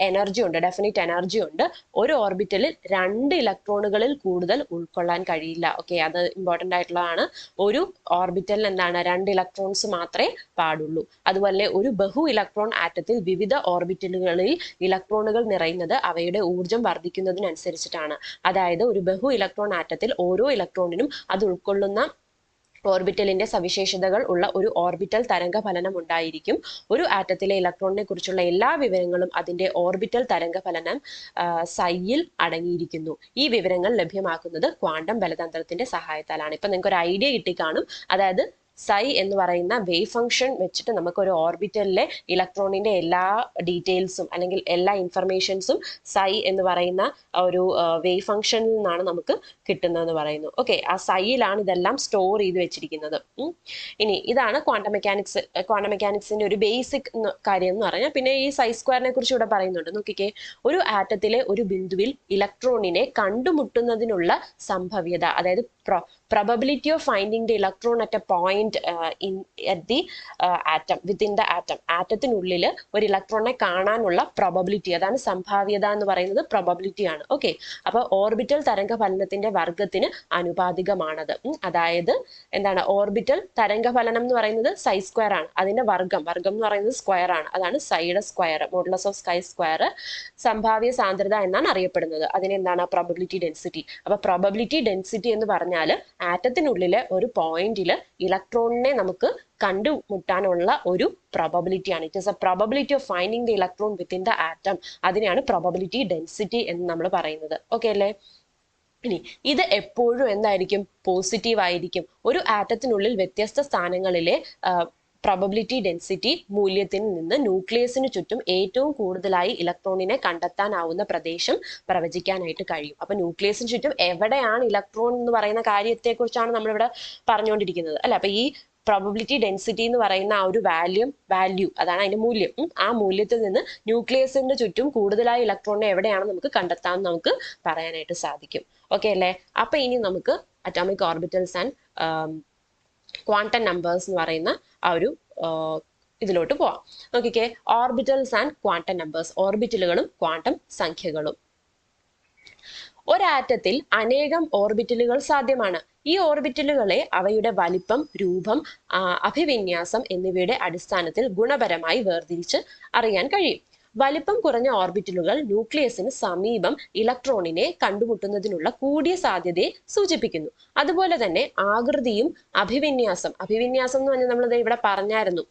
എനർജി ഉണ്ട്, ഡെഫിനിറ്റ് എനർജി ഉണ്ട്. ഒരു ഓർബിറ്റലിൽ 2 ഇലക്ട്രോണുകളിൽ കൂടുതൽ ഉൾക്കൊള്ളാൻ കഴിയില്ല. ഓക്കെ, അത് ഇമ്പോർട്ടൻ്റ് ആയിട്ടുള്ളതാണ്. ഒരു ഓർബിറ്റലിൽ എന്താണ് 2 ഇലക്ട്രോൺസ് മാത്രമേ പാടുള്ളൂ. അതുപോലെ ഒരു ബഹു ഇലക്ട്രോൺ ആറ്റത്തിൽ വിവിധ ഓർബിറ്റലുകളിൽ ഇലക്ട്രോണുകൾ നിറയുന്നത് അവയുടെ ഊർജം വർദ്ധിക്കുന്നതിനനുസരിച്ചിട്ടാണ്. അതായത് ഒരു ബഹു ഇലക്ട്രോൺ ആറ്റത്തിൽ ഓരോ ഇലക്ട്രോണിനും അത് ഉൾക്കൊള്ളുന്ന ഓർബിറ്റലിന്റെ സവിശേഷതകൾ ഉള്ള ഒരു ഓർബിറ്റൽ തരംഗഫലനം ഉണ്ടായിരിക്കും. ഒരു ആറ്റത്തിലെ ഇലക്ട്രോണിനെ കുറിച്ചുള്ള എല്ലാ വിവരങ്ങളും അതിന്റെ ഓർബിറ്റൽ തരംഗഫലനം സൈയിൽ അടങ്ങിയിരിക്കുന്നു. ഈ വിവരങ്ങൾ ലഭ്യമാക്കുന്നത് ക്വാണ്ടം ബലതന്ത്രത്തിന്റെ സഹായത്താലാണ്. ഇപ്പൊ നിങ്ങൾക്ക് ഒരു ഐഡിയ കിട്ടിക്കാണും. അതായത് സൈ എന്ന് പറയുന്ന വേവ് ഫംഗ്ഷൻ വെച്ചിട്ട് നമുക്ക് ഒരു ഓർബിറ്റലിലെ ഇലക്ട്രോണിന്റെ എല്ലാ ഡീറ്റെയിൽസും അല്ലെങ്കിൽ എല്ലാ ഇൻഫർമേഷൻസും സൈ എന്ന് പറയുന്ന ഒരു വേവ് ഫംഗ്ഷനിൽ നിന്നാണ് നമുക്ക് കിട്ടുന്നതെന്ന് പറയുന്നു. ഓക്കെ, ആ സൈയിലാണ് ഇതെല്ലാം സ്റ്റോർ ചെയ്ത് വെച്ചിരിക്കുന്നത്. ഇനി ഇതാണ് ക്വാണ്ടം മെക്കാനിക്സിന്റെ ഒരു ബേസിക് കാര്യം എന്ന് പറഞ്ഞാൽ. പിന്നെ ഈ സൈ സ്ക്വയറിനെ കുറിച്ച് ഇവിടെ പറയുന്നുണ്ട്. നോക്കിക്കേ, ഒരു ആറ്റത്തിലെ ഒരു ബിന്ദുവിൽ ഇലക്ട്രോണിനെ കണ്ടുമുട്ടുന്നതിനുള്ള സംഭവ്യത, അതായത് probability of finding the electron at a point at the atom, within the atom. ആറ്റത്തിനുള്ളിൽ ഒരു ഇലക്ട്രോണിനെ കാണാനുള്ള പ്രോബബിലിറ്റി, അതാണ് സംഭാവ്യത എന്ന് പറയുന്നത്, പ്രോബബിലിറ്റി ആണ്. ഓക്കെ, അപ്പൊ ഓർബിറ്റൽ തരംഗഫലനത്തിന്റെ വർഗത്തിന് അനുപാതികമാണത്. അതായത് എന്താണ് ഓർബിറ്റൽ തരംഗഫലനം എന്ന് പറയുന്നത് സൈ സ്ക്വയർ ആണ്, അതിന്റെ വർഗം എന്ന് പറയുന്നത് സ്ക്വയർ ആണ്, അതാണ് സൈയുടെ square, modulus of psi square. സംഭാവ്യ സാന്ദ്രത എന്നാണ് അറിയപ്പെടുന്നത്. അതിനെന്താണ് പ്രോബബിലിറ്റി ഡെൻസിറ്റി. അപ്പൊ പ്രോബബിലിറ്റി ഡെൻസിറ്റി എന്ന് പറഞ്ഞാൽ ആറ്റത്തിനുള്ളിലെ ഒരു പോയിന്റിൽ ഇലക്ട്രോണിനെ നമുക്ക് കണ്ടുമുട്ടാനുള്ള ഒരു പ്രോബബിലിറ്റി ആണ്. It is A probability of finding the electron within the atom. അതിനെയാണ് പ്രോബബിലിറ്റി ഡെൻസിറ്റി എന്ന് നമ്മൾ പറയുന്നത്. ഓക്കെ അല്ലേ? ഇനി ഇത് എപ്പോഴും എന്തായിരിക്കും? പോസിറ്റീവ് ആയിരിക്കും. ഒരു ആറ്റത്തിനുള്ളിൽ വ്യത്യസ്ത സ്ഥാനങ്ങളിലെ പ്രോബബിലിറ്റി ഡെൻസിറ്റി മൂല്യത്തിൽ നിന്ന് ന്യൂക്ലിയസിന് ചുറ്റും ഏറ്റവും കൂടുതലായി ഇലക്ട്രോണിനെ കണ്ടെത്താനാവുന്ന പ്രദേശം പ്രവചിക്കാനായിട്ട് കഴിയും. അപ്പൊ ന്യൂക്ലിയസിന് ചുറ്റും എവിടെയാണ് ഇലക്ട്രോൺ എന്ന് പറയുന്ന കാര്യത്തെക്കുറിച്ചാണ് നമ്മളിവിടെ പറഞ്ഞുകൊണ്ടിരിക്കുന്നത് അല്ലെ. അപ്പൊ ഈ പ്രോബബിലിറ്റി ഡെൻസിറ്റി എന്ന് പറയുന്ന ആ ഒരു വാല്യൂ അതാണ് അതിന്റെ മൂല്യം. ആ മൂല്യത്തിൽ നിന്ന് ന്യൂക്ലിയസിന്റെ ചുറ്റും കൂടുതലായി ഇലക്ട്രോണിനെ എവിടെയാണ് നമുക്ക് കണ്ടെത്താമെന്ന് നമുക്ക് പറയാനായിട്ട് സാധിക്കും. ഓക്കെ അല്ലേ? അപ്പൊ ഇനി നമുക്ക് atomic orbitals and quantum numbers എന്ന് പറയുന്ന ആ ഒരു ഇതിലോട്ട് പോവാം. നോക്കിക്കേ, ഓർബിറ്റൽസ് ആൻഡ് ക്വാണ്ടം നമ്പേഴ്സ്, ഓർബിറ്റലുകളും ക്വാണ്ടം സംഖ്യകളും. ഒരാറ്റത്തിൽ അനേകം ഓർബിറ്റലുകൾ സാധ്യമാണ്. ഈ ഓർബിറ്റലുകളെ അവയുടെ വലിപ്പം, രൂപം, അഭിവിന്യാസം എന്നിവയുടെ അടിസ്ഥാനത്തിൽ ഗുണപരമായി വേർതിരിച്ച് അറിയാൻ കഴിയും. വലിപ്പം കുറഞ്ഞ ഓർബിറ്റലുകൾ ന്യൂക്ലിയസിന് സമീപം ഇലക്ട്രോണിനെ കണ്ടുമുട്ടുന്നതിനുള്ള കൂടിയ സാധ്യതയെ സൂചിപ്പിക്കുന്നു. അതുപോലെ തന്നെ ആകൃതിയും അഭിവിന്യാസം എന്ന് പറഞ്ഞാൽ നമ്മൾ ഇവിടെ പറഞ്ഞായിരുന്നു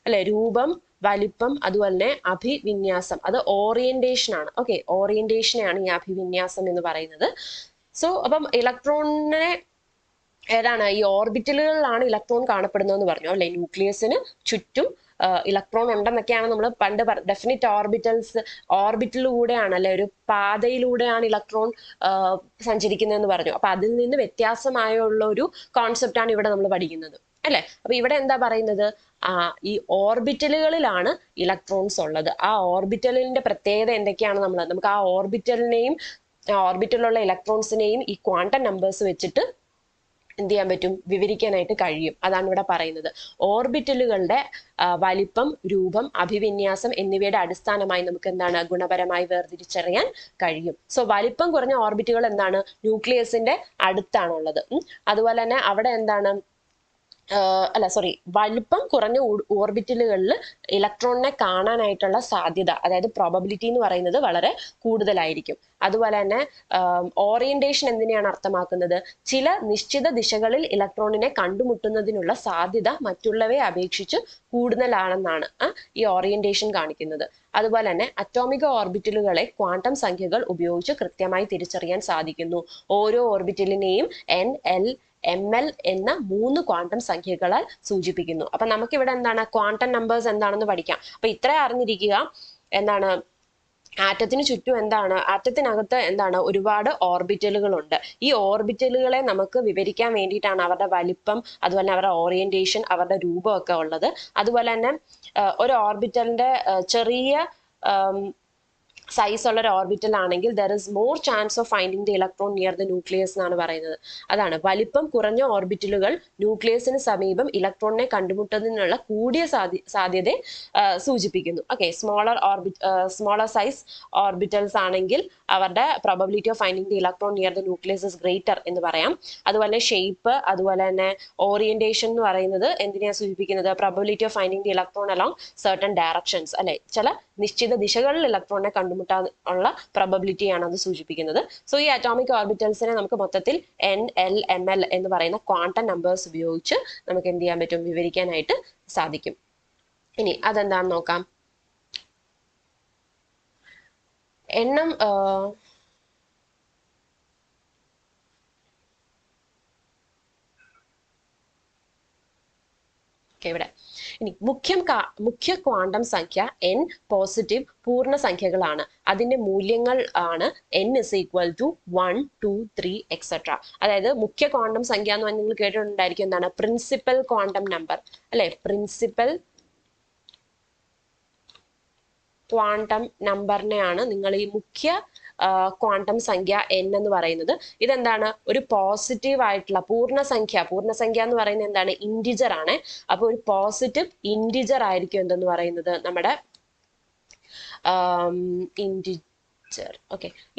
അല്ലെ, രൂപം, വലിപ്പം, അതുപോലെ തന്നെ അഭിവിന്യാസം, അത് ഓറിയന്റേഷൻ ആണ്. ഓക്കെ, ഓറിയന്റേഷനെയാണ് ഈ അഭിവിന്യാസം എന്ന് പറയുന്നത്. സോ അപ്പം ഇലക്ട്രോണിനെ ഏതാണ് ഈ ഓർബിറ്റലുകളിലാണ് ഇലക്ട്രോൺ കാണപ്പെടുന്നതെന്ന് പറഞ്ഞു അല്ലെ. ന്യൂക്ലിയസിന് ചുറ്റും ഇലക്ട്രോൺ ഉണ്ടെന്നൊക്കെയാണ് നമ്മൾ പണ്ട് ഡെഫിനിറ്റ് ഓർബിറ്റിലൂടെയാണ് അല്ലെ, ഒരു പാതയിലൂടെയാണ് ഇലക്ട്രോൺ സഞ്ചരിക്കുന്നതെന്ന് പറഞ്ഞു. അപ്പൊ അതിൽ നിന്ന് വ്യത്യാസമായുള്ള ഒരു കോൺസെപ്റ്റ് ആണ് ഇവിടെ നമ്മൾ പഠിക്കുന്നത് അല്ലെ. അപ്പൊ ഇവിടെ എന്താ പറയുന്നത്? ഈ ഓർബിറ്റലുകളിലാണ് ഇലക്ട്രോൺസ് ഉള്ളത്. ആ ഓർബിറ്റലിന്റെ പ്രത്യേകത എന്തൊക്കെയാണ്? നമുക്ക് ആ ഓർബിറ്റലിലുള്ള ഇലക്ട്രോൺസിനെയും ഈ ക്വാണ്ടം നമ്പേഴ്സ് വെച്ചിട്ട് എന്ത് ചെയ്യാൻ പറ്റും? വിവരിക്കാനായിട്ട് കഴിയും. അതാണ് ഇവിടെ പറയുന്നത്. ഓർബിറ്റലുകളുടെ വലിപ്പം, രൂപം, അഭിവിന്യാസം എന്നിവയുടെ അടിസ്ഥാനമായി നമുക്ക് എന്താണ് ഗുണപരമായി വേർതിരിച്ചറിയാൻ കഴിയും. സോ വലിപ്പം കുറഞ്ഞ ഓർബിറ്റുകൾ എന്താണ്? ന്യൂക്ലിയസിന്റെ അടുത്താണുള്ളത്. അതുപോലെ തന്നെ അവിടെ എന്താണ് വലിപ്പം കുറഞ്ഞ ഓർബിറ്റലുകളിൽ ഇലക്ട്രോണിനെ കാണാനായിട്ടുള്ള സാധ്യത, അതായത് പ്രോബബിലിറ്റി എന്ന് പറയുന്നത് വളരെ കൂടുതലായിരിക്കും. അതുപോലെ തന്നെ ഓറിയന്റേഷൻ എന്തിനെയാണ് അർത്ഥമാക്കുന്നത്? ചില നിശ്ചിത ദിശകളിൽ ഇലക്ട്രോണിനെ കണ്ടുമുട്ടുന്നതിനുള്ള സാധ്യത മറ്റുള്ളവയെ അപേക്ഷിച്ച് കൂടുതലാണെന്നാണ് ഈ ഓറിയന്റേഷൻ കാണിക്കുന്നത്. അതുപോലെ തന്നെ അറ്റോമിക ഓർബിറ്റലുകളെ ക്വാണ്ടം സംഖ്യകൾ ഉപയോഗിച്ച് കൃത്യമായി തിരിച്ചറിയാൻ സാധിക്കുന്നു. ഓരോ ഓർബിറ്റലിനെയും N, L, ML എന്ന 3 ക്വാണ്ടം സംഖ്യകളാൽ സൂചിപ്പിക്കുന്നു. അപ്പൊ നമുക്കിവിടെ എന്താണ് ക്വാണ്ടം നമ്പേഴ്സ് എന്താണെന്ന് പഠിക്കാം. അപ്പൊ ഇത്ര അറിഞ്ഞിരിക്കുക. എന്താണ് ആറ്റത്തിന് ചുറ്റും ആറ്റത്തിനകത്ത് ഒരുപാട് ഓർബിറ്റലുകൾ ഉണ്ട്. ഈ ഓർബിറ്റലുകളെ നമുക്ക് വിവരിക്കാൻ വേണ്ടിയിട്ടാണ് അവരുടെ വലിപ്പം, അതുപോലെ അവരുടെ ഓറിയന്റേഷൻ, അവരുടെ രൂപമൊക്കെ ഉള്ളത്. അതുപോലെ തന്നെ ഒരു ഓർബിറ്റലിന്റെ ചെറിയ സൈസ് ഉള്ള ഒരു ഓർബിറ്റൽ ആണെങ്കിൽ there is more chance of finding the electron near the nucleus എന്നാണ് പറയുന്നത്. അതാണ് വലിപ്പം കുറഞ്ഞ ഓർബിറ്റലുകൾ ന്യൂക്ലിയസിന് സമീപം ഇലക്ട്രോണിനെ കണ്ടുമുട്ടുന്നതിനുള്ള കൂടിയ സാധ്യതയെ സൂചിപ്പിക്കുന്നു. ഓക്കെ, സ്മോളർ സൈസ് ഓർബിറ്റൽസ് ആണെങ്കിൽ അവരുടെ probability of finding the electron near the nucleus is greater എന്ന് പറയാം. അതുപോലെ ഷേപ്പ്, അതുപോലെ തന്നെ ഓറിയന്റേഷൻ എന്ന് പറയുന്നത് എന്തിനെയാണ് സൂചിപ്പിക്കുന്നത്? Probability of finding the electron along certain directions, അല്ലെ, ചില നിശ്ചിത ദിശകളിൽ ഇലക്ട്രോണിനെ കണ്ടുമുട്ടാൻ ഉള്ള പ്രോബബിലിറ്റിയാണ് അത് സൂചിപ്പിക്കുന്നത്. സോ ഈ അറ്റോമിക് ഓർബിറ്റൽസിനെ നമുക്ക് മൊത്തത്തിൽ NL, ML എന്ന് പറയുന്ന ക്വാണ്ടം നമ്പേഴ്സ് ഉപയോഗിച്ച് നമുക്ക് എന്ത് ചെയ്യാൻ പറ്റും? വിവരിക്കാനായിട്ട് സാധിക്കും. ഇനി അതെന്താണെന്ന് നോക്കാം. എണ്ണം ഇവിടെ ഇനി മുഖ്യ ക്വാണ്ടം സംഖ്യ n പോസിറ്റീവ് പൂർണ്ണസംഖ്യകളാണ്. അതിന്റെ മൂല്യങ്ങൾ ആണ് n is equal to 1, 2, 3 etc. അതായത് മുഖ്യ ക്വാണ്ടം സംഖ്യ എന്ന് പറഞ്ഞാൽ നിങ്ങൾ കേട്ടിട്ടുണ്ടായിരിക്കും, എന്താണ്? പ്രിൻസിപ്പൽ ക്വാണ്ടം നമ്പർ, അല്ലെ? പ്രിൻസിപ്പൽ ക്വാണ്ടം നമ്പറിനെയാണ് നിങ്ങൾ ഈ മുഖ്യ ക്വാണ്ടം സംഖ്യ n എന്ന് പറയുന്നത്. ഇതെന്താണ്? ഒരു പോസിറ്റീവ് ആയിട്ടുള്ള പൂർണ്ണസംഖ്യ എന്ന് പറയുന്നത് എന്താണ്? ഇൻറ്റിജർ ആണ്. അപ്പൊ ഒരു പോസിറ്റീവ് ഇൻറ്റിജർ ആയിരിക്കും എന്തെന്ന് പറയുന്നത്? നമ്മുടെ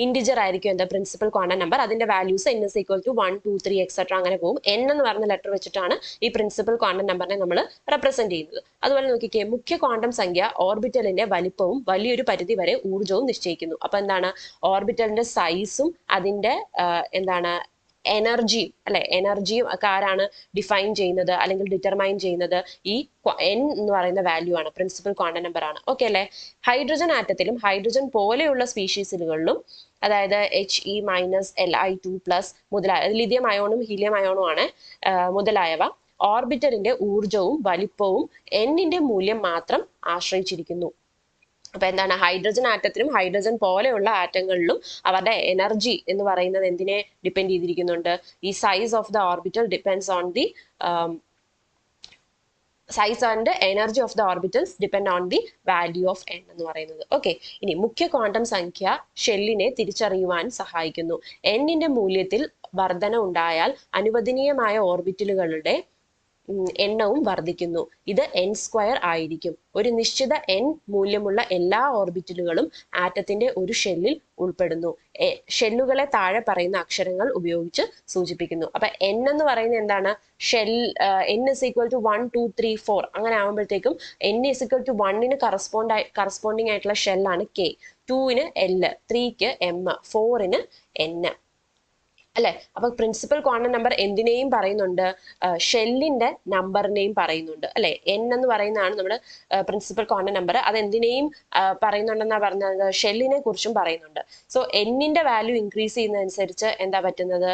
ഇൻറ്റിജർ ആയിരിക്കും എന്താ? Principal quantum number. അതിന്റെ values n is equal to 1, 2, 3 etc. അങ്ങനെ പോകും. n എന്ന് പറയുന്ന ലെറ്റർ വെച്ചിട്ടാണ് ഈ പ്രിൻസിപ്പൽ ക്വാണ്ടം നമ്പറിനെ നമ്മൾ റെപ്രസെന്റ് ചെയ്യുന്നത്. അതുപോലെ നോക്കിക്കേ, മുഖ്യ ക്വാണ്ടം സംഖ്യ ഓർബിറ്റലിന്റെ വലിപ്പവും വലിയൊരു പരിധി വരെ ഊർജവും നിശ്ചയിക്കുന്നു. അപ്പൊ എന്താണ്? ഓർബിറ്റലിന്റെ സൈസും അതിന്റെ എന്താണ് എനർജിയും, അല്ലെ, എനർജിയും ഒക്കെ ആരാണ് ഡിഫൈൻ ചെയ്യുന്നത് അല്ലെങ്കിൽ ഡിറ്റർമൈൻ ചെയ്യുന്നത്? ഈ n എന്ന് പറയുന്ന വാല്യൂ ആണ്, പ്രിൻസിപ്പൽ ക്വാണ്ടം നമ്പർ ആണ്. ഓക്കെ അല്ലെ? ഹൈഡ്രജൻ ആറ്റത്തിലും ഹൈഡ്രജൻ പോലെയുള്ള സ്പീഷീസുകളിലും, അതായത് He-Li2+ മുതലായ ലിഥിയം അയോണും ഹീലിയം അയോണും ആണ് മുതലായവ, ഓർബിറ്റലിന്റെ ഊർജവും വലിപ്പവും n-ന്റെ മൂല്യം മാത്രം ആശ്രയിച്ചിരിക്കുന്നു. അപ്പൊ എന്താണ്? ഹൈഡ്രജൻ ആറ്റത്തിലും ഹൈഡ്രജൻ പോലെയുള്ള ആറ്റങ്ങളിലും അവരുടെ എനർജി എന്ന് പറയുന്നത് എന്തിനെ ഡിപ്പെൻഡ് ചെയ്തിരിക്കുന്നുണ്ട്? ഈ size of the orbital depends on the size and energy of the orbitals depend on the value of n എന്ന് പറയുന്നത്. ഓക്കെ, ഇനി മുഖ്യ ക്വാണ്ടം സംഖ്യ ഷെല്ലിനെ തിരിച്ചറിയുവാൻ സഹായിക്കുന്നു. n-ന്റെ മൂല്യത്തിൽ വർധന ഉണ്ടായാൽ അനുവദനീയമായ ഓർബിറ്റലുകളുടെ എണ്ണവും വർദ്ധിക്കുന്നു. ഇത് n² ആയിരിക്കും. ഒരു നിശ്ചിത n മൂല്യമുള്ള എല്ലാ ഓർബിറ്റലുകളും ആറ്റത്തിന്റെ ഒരു ഷെല്ലിൽ ഉൾപ്പെടുന്നു. ഷെല്ലുകളെ താഴെ പറയുന്ന അക്ഷരങ്ങൾ ഉപയോഗിച്ച് സൂചിപ്പിക്കുന്നു. അപ്പൊ n എന്ന് പറയുന്നത് എന്താണ്? Shell n is equal to 1, 2, 3, 4 അങ്ങനെ ആകുമ്പോഴത്തേക്കും n is equal to 1-ന് കറസ്പോണ്ടിങ് ആയിട്ടുള്ള ഷെല്ലാണ് K, 2-ന് L, 3-ക്ക് M, 4-ന് N, അല്ലെ? അപ്പൊ പ്രിൻസിപ്പൽ ക്വാണ്ടം നമ്പർ എന്തിനേയും പറയുന്നുണ്ട്? ഷെല്ലിന്റെ നമ്പറിനെയും പറയുന്നുണ്ട്, അല്ലെ? n എന്ന് പറയുന്നതാണ് നമ്മുടെ പ്രിൻസിപ്പൽ ക്വാണ്ടം നമ്പർ. അത് എന്തിനേയും പറയുന്നുണ്ടെന്നാ പറഞ്ഞത്? ഷെല്ലിനെ കുറിച്ചും പറയുന്നുണ്ട്. സോ n-ന്റെ വാല്യൂ ഇൻക്രീസ് ചെയ്യുന്നതനുസരിച്ച് എന്താ പറ്റുന്നത്?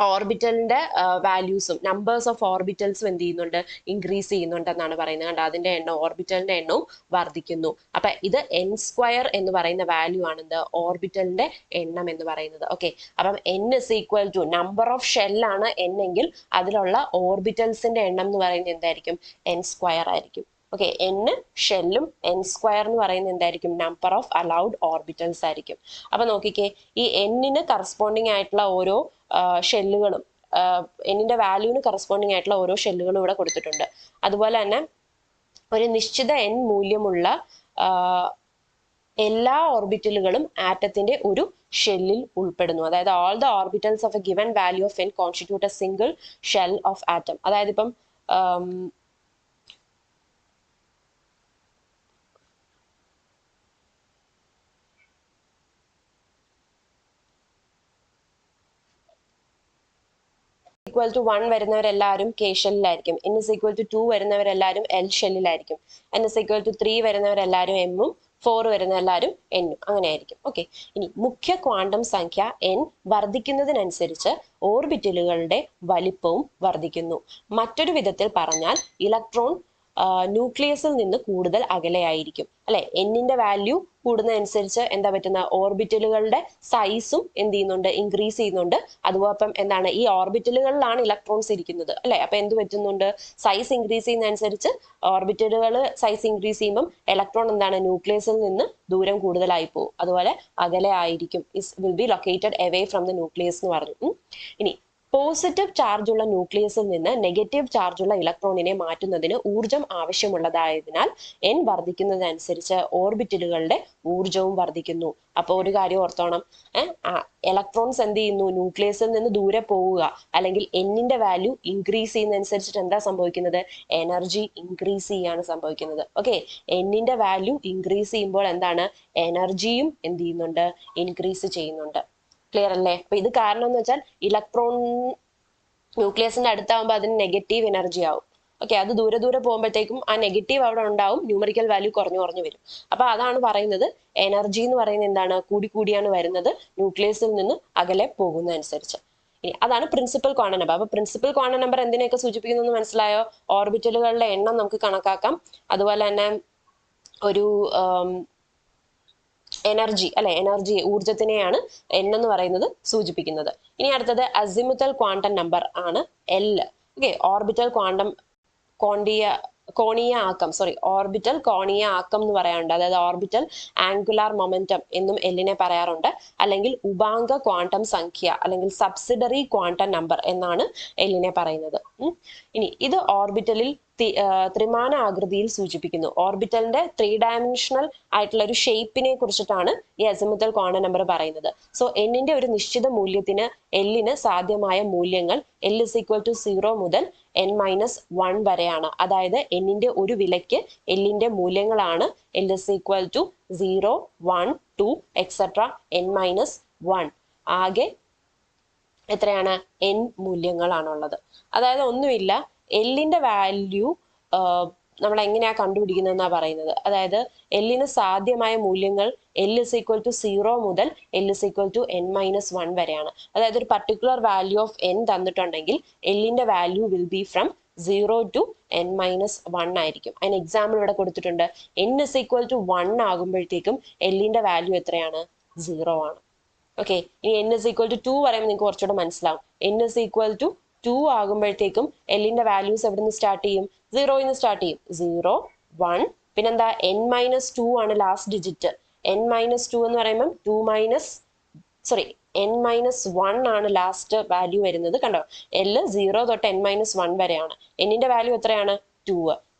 ഓർബിറ്റലിന്റെ വാല്യൂസും നമ്പേഴ്സ് ഓഫ് ഓർബിറ്റൽസും എന്ത് ചെയ്യുന്നുണ്ട്? ഇൻക്രീസ് ചെയ്യുന്നുണ്ടെന്നാണ് പറയുന്നത്. കണ്ടോ? അതിന്റെ എണ്ണം, ഓർബിറ്റലിന്റെ എണ്ണവും വർദ്ധിക്കുന്നു. അപ്പൊ ഇത് n² എന്ന് പറയുന്ന വാല്യൂ ആണ് എന്ത്? ഓർബിറ്റലിന്റെ എണ്ണം എന്ന് പറയുന്നത്. ഓക്കെ, അപ്പം n is equal to number of shell ആണ് n എങ്കിൽ അതിലുള്ള ഓർബിറ്റൽസിന്റെ എണ്ണം എന്ന് പറയുന്നത് എന്തായിരിക്കും? n² ആയിരിക്കും. ഓക്കെ, n ഷെല്ലും n² എന്ന് പറയുന്നത് എന്തായിരിക്കും? നമ്പർ ഓഫ് അലൗഡ് ഓർബിറ്റൽസ് ആയിരിക്കും. അപ്പൊ നോക്കിക്കേ, ഈ n-ന് കറസ്പോണ്ടിങ് ആയിട്ടുള്ള ഓരോ ഷെല്ലുകളും, n-ന്റെ വാല്യൂവിന് കറസ്പോണ്ടിങ് ആയിട്ടുള്ള ഓരോ ഷെല്ലുകളും ഇവിടെ കൊടുത്തിട്ടുണ്ട്. അതുപോലെ തന്നെ ഒരു നിശ്ചിത n മൂല്യമുള്ള എല്ലാ ഓർബിറ്റലുകളും ആറ്റത്തിന്റെ ഒരു ഷെല്ലിൽ ഉൾപ്പെടുന്നു. അതായത് all the orbitals of a given value of n constitute a single shell of atom. അതായത് ഇപ്പം equal to 1 വരുന്നവരെല്ലാവരും K ഷെല്ലിലായിരിക്കും. n is equal to 2 വരുന്നവരെല്ലാവരും L ഷെല്ലിലായിരിക്കും. n is equal to 3 വരുന്നവരെല്ലാവരും M-ഉം 4 വരുന്ന എല്ലാവരും n-ഉം അങ്ങനെ ആയിരിക്കും. ഓക്കെ, ഇനി മുഖ്യ ക്വാണ്ടം സംഖ്യ n വർദ്ധിക്കുന്നതിനനുസരിച്ച് ഓർബിറ്റലുകളുടെ വലിപ്പവും വർദ്ധിക്കുന്നു. മറ്റൊരു വിധത്തിൽ പറഞ്ഞാൽ ഇലക്ട്രോൺ ന്യൂക്ലിയസിൽ നിന്ന് കൂടുതൽ അകലെയായിരിക്കും അല്ലെ. എന്നിന്റെ വാല്യൂ കൂടുന്നതനുസരിച്ച് എന്താ പറ്റുന്ന ഓർബിറ്റലുകളുടെ സൈസും എന്ത് ചെയ്യുന്നുണ്ട്, ഇൻക്രീസ് ചെയ്യുന്നുണ്ട്. അതുപോലെ എന്താണ്, ഈ ഓർബിറ്റലുകളിലാണ് ഇലക്ട്രോൺസ് ഇരിക്കുന്നത് അല്ലെ. അപ്പൊ എന്ത് പറ്റുന്നുണ്ട്, സൈസ് ഇൻക്രീസ് ചെയ്യുന്നതനുസരിച്ച് ഓർബിറ്റലുകൾ സൈസ് ഇൻക്രീസ് ചെയ്യുമ്പോൾ ഇലക്ട്രോൺ എന്താണ്, ന്യൂക്ലിയസിൽ നിന്ന് ദൂരം കൂടുതലായി പോകും. അതുപോലെ അകലെ ആയിരിക്കും, will be located away from the nucleus എന്ന് പറഞ്ഞു. ഇനി പോസിറ്റീവ് ചാർജ് ഉള്ള ന്യൂക്ലിയസിൽ നിന്ന് നെഗറ്റീവ് ചാർജ് ഉള്ള ഇലക്ട്രോണിനെ മാറ്റുന്നതിന് ഊർജം ആവശ്യമുള്ളതായതിനാൽ n വർദ്ധിക്കുന്നതനുസരിച്ച് ഓർബിറ്റലുകളുടെ ഊർജവും വർദ്ധിക്കുന്നു. അപ്പോൾ ഒരു കാര്യം ഓർത്തോണം, ഇലക്ട്രോൺസ് എന്ത് ചെയ്യുന്നു, ന്യൂക്ലിയസിൽ നിന്ന് ദൂരെ പോവുക അല്ലെങ്കിൽ എന്നിന്റെ വാല്യൂ ഇൻക്രീസ് ചെയ്യുന്നതനുസരിച്ചിട്ട് എന്താ സംഭവിക്കുന്നത്, എനർജി ഇൻക്രീസ് ചെയ്യാണ് സംഭവിക്കുന്നത്. ഓക്കെ, എന്നിന്റെ വാല്യൂ ഇൻക്രീസ് ചെയ്യുമ്പോൾ എന്താണ്, എനർജിയും എന്ത് ചെയ്യുന്നുണ്ട്, ഇൻക്രീസ് ചെയ്യുന്നുണ്ട്. ക്ലിയർ അല്ലേ. അപ്പൊ ഇത് കാരണം എന്ന് വെച്ചാൽ ഇലക്ട്രോൺ ന്യൂക്ലിയസിന്റെ അടുത്താവുമ്പോൾ അതിന് നെഗറ്റീവ് എനർജി ആവും. ഓക്കെ, അത് ദൂരെ ദൂരെ പോകുമ്പോഴത്തേക്കും ആ നെഗറ്റീവ് അവിടെ ഉണ്ടാവും, ന്യൂമറിക്കൽ വാല്യൂ കുറഞ്ഞു കുറഞ്ഞു വരും. അപ്പൊ അതാണ് പറയുന്നത്, എനർജി എന്ന് പറയുന്നത് എന്താണ്, കൂടി കൂടിയാണ് വരുന്നത് ന്യൂക്ലിയസിൽ നിന്ന് അകലെ പോകുന്നതനുസരിച്ച്. ഇനി അതാണ് പ്രിൻസിപ്പൽ ക്വാണ്ടം നമ്പർ. അപ്പൊ പ്രിൻസിപ്പൽ ക്വാണ്ടം നമ്പർ എന്തിനെയൊക്കെ സൂചിപ്പിക്കുന്നു എന്ന് മനസ്സിലായോ. ഓർബിറ്റലുകളുടെ എണ്ണം നമുക്ക് കണക്കാക്കാം. അതുപോലെ തന്നെ ഒരു എനർജി അല്ലെ, എനർജി ഊർജത്തിനെയാണ് n എന്ന് പറയുന്നത് സൂചിപ്പിക്കുന്നത്. ഇനി അടുത്തത് അസിമുത്തൽ ക്വാണ്ടം നമ്പർ ആണ് L. ഓക്കെ, ഓർബിറ്റൽ കോണീയ ആക്കം ഓർബിറ്റൽ കോണീയ ആക്കം എന്ന് പറയാറുണ്ട്. അതായത് ഓർബിറ്റൽ ആംഗുലാർ മൊമെന്റം എന്നും എല്ലിനെ പറയാറുണ്ട്. അല്ലെങ്കിൽ ഉപാംഗ ക്വാണ്ടം സംഖ്യ അല്ലെങ്കിൽ സബ്സിഡറി ക്വാണ്ടം നമ്പർ എന്നാണ് എല്ലിനെ പറയുന്നത്. ഇനി ഇത് ഓർബിറ്റലിൽ ത്രിമാന ആകൃതിയിൽ സൂചിപ്പിക്കുന്നു. ഓർബിറ്റലിന്റെ 3 ഡയമെൻഷണൽ ആയിട്ടുള്ള ഒരു ഷേപ്പിനെ കുറിച്ചിട്ടാണ് ഈ അസിമുത്തൽ ക്വാണ്ടം നമ്പർ പറയുന്നത്. സോ എന്നിന്റെ ഒരു നിശ്ചിത മൂല്യത്തിന് എല്ലിന് സാധ്യമായ മൂല്യങ്ങൾ L = 0 മുതൽ n-1 വരെയാണ്. അതായത് എന്നിന്റെ ഒരു വിലയ്ക്ക് എല്ലിന്റെ മൂല്യങ്ങളാണ് L = 0, 1, 2 etc. n-1. ആകെ എത്രയാണ്, n മൂല്യങ്ങളാണുള്ളത്. അതായത് ഒന്നുമില്ല, എല്ലിന്റെ വാല്യൂ നമ്മൾ എങ്ങനെയാ കണ്ടുപിടിക്കുന്നതെന്നാ പറയുന്നത്. അതായത് എല്ലിന് സാധ്യമായ മൂല്യങ്ങൾ L = 0 മുതൽ L = n-1 വരെയാണ്. അതായത് ഒരു പർട്ടിക്കുലർ വാല്യൂ ഓഫ് n തന്നിട്ടുണ്ടെങ്കിൽ എല്ലിന്റെ value will be from 0 to n-1 ആയിരിക്കും. അതിന് എക്സാമ്പിൾ ഇവിടെ കൊടുത്തിട്ടുണ്ട്. n = 1 ആകുമ്പോഴത്തേക്കും എല്ലിന്റെ വാല്യൂ എത്രയാണ്, 0 ആണ്. ഓക്കെ, ഇനി n = 2 പറയുമ്പോൾ നിങ്ങൾക്ക് കുറച്ചുകൂടെ മനസ്സിലാവും. n = 2 ആകുമ്പോഴത്തേക്കും എല്ലിന്റെ വാല്യൂസ് എവിടെ നിന്ന് സ്റ്റാർട്ട് ചെയ്യും, 0 സ്റ്റാർട്ട് ചെയ്യും. 0, 1, പിന്നെന്താ, n-2 ആണ് ലാസ്റ്റ് ഡിജിറ്റ്. n-2 എന്ന് പറയുമ്പോൾ n-1 ആണ് ലാസ്റ്റ് വാല്യൂ വരുന്നത്. കണ്ടോ, L 0 തൊട്ട് n-1 വരെയാണ്. എന്നിന്റെ വാല്യൂ എത്രയാണ്, 2.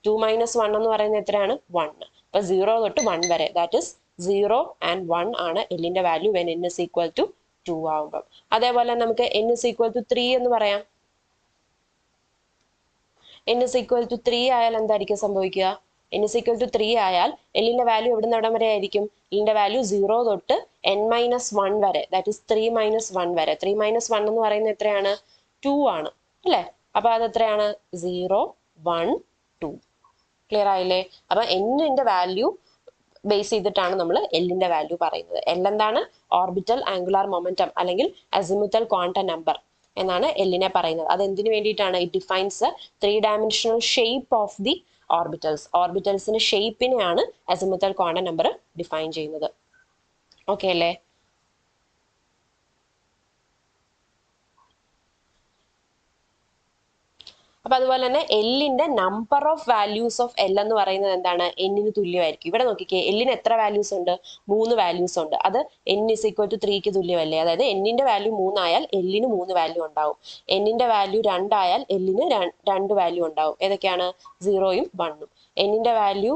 2-1 എന്ന് പറയുന്നത് എത്രയാണ്, 1. അപ്പൊ 0 തൊട്ട് 1 വരെ, ദാറ്റ് ഇസ് 0 and 1 ആണ് എല്ലിന്റെ വാല്യൂ when n = 2 ആവുമ്പോൾ. അതേപോലെ നമുക്ക് n = 3 എന്ന് പറയാം. n = 3 ആയാൽ എന്തായിരിക്കും സംഭവിക്കുക, n = 3 ആയാൽ എല്ലിന്റെ വാല്യൂ എവിടുന്ന് എവിടം വരെ ആയിരിക്കും, എല്ലിന്റെ വാല്യൂ 0 തൊട്ട് n-1 വരെ, ദാറ്റ് ഇസ് 3-1 വരെ. 3-1 എന്ന് പറയുന്നത് എത്രയാണ്, 2 ആണ് അല്ലെ. അപ്പൊ അത് എത്രയാണ്, 0, 1, 2. ക്ലിയർ ആയില്ലേ. അപ്പൊ എന്നിന്റെ വാല്യൂ ബേസ് ചെയ്തിട്ടാണ് നമ്മൾ എല്ലിന്റെ വാല്യൂ പറയുന്നത്. L എന്താണ്, ഓർബിറ്റൽ ആംഗുലാർ മൊമെന്റം അല്ലെങ്കിൽ അസിമുത്തൽ ക്വാണ്ടം നമ്പർ എന്നാണ് എല്ലിനെ പറയുന്നത്. അത് എന്തിനു വേണ്ടിയിട്ടാണ്, it defines 3 dimensional shape of the orbitals. ഓർബിറ്റൽസിന്റെ ഷേപ്പിനെയാണ് അസിമുത്തൽ ക്വാണ്ടം നമ്പർ ഡിഫൈൻ ചെയ്യുന്നത്. ഓക്കെ അല്ലേ. അപ്പൊ അതുപോലെ തന്നെ എല്ലിന്റെ number of values of L എന്ന് പറയുന്നത് എന്താണ്, എന്നിന് തുല്യമായിരിക്കും. ഇവിടെ നോക്കിക്കേ, എല്ലിന് എത്ര വാല്യൂസ് ഉണ്ട്, 3 വാല്യൂസ് ഉണ്ട്. അത് n = 3 തുല്യമല്ലേ. അതായത് എന്നിന്റെ വാല്യൂ 3 ആയാൽ എല്ലിന് 3 വാല്യൂ ഉണ്ടാവും. എന്നിന്റെ വാല്യൂ 2 ആയാൽ എല്ലിന് 2 വാല്യൂ ഉണ്ടാവും. ഏതൊക്കെയാണ്, 0ഉം 1ഉം. എന്നിന്റെ വാല്യൂ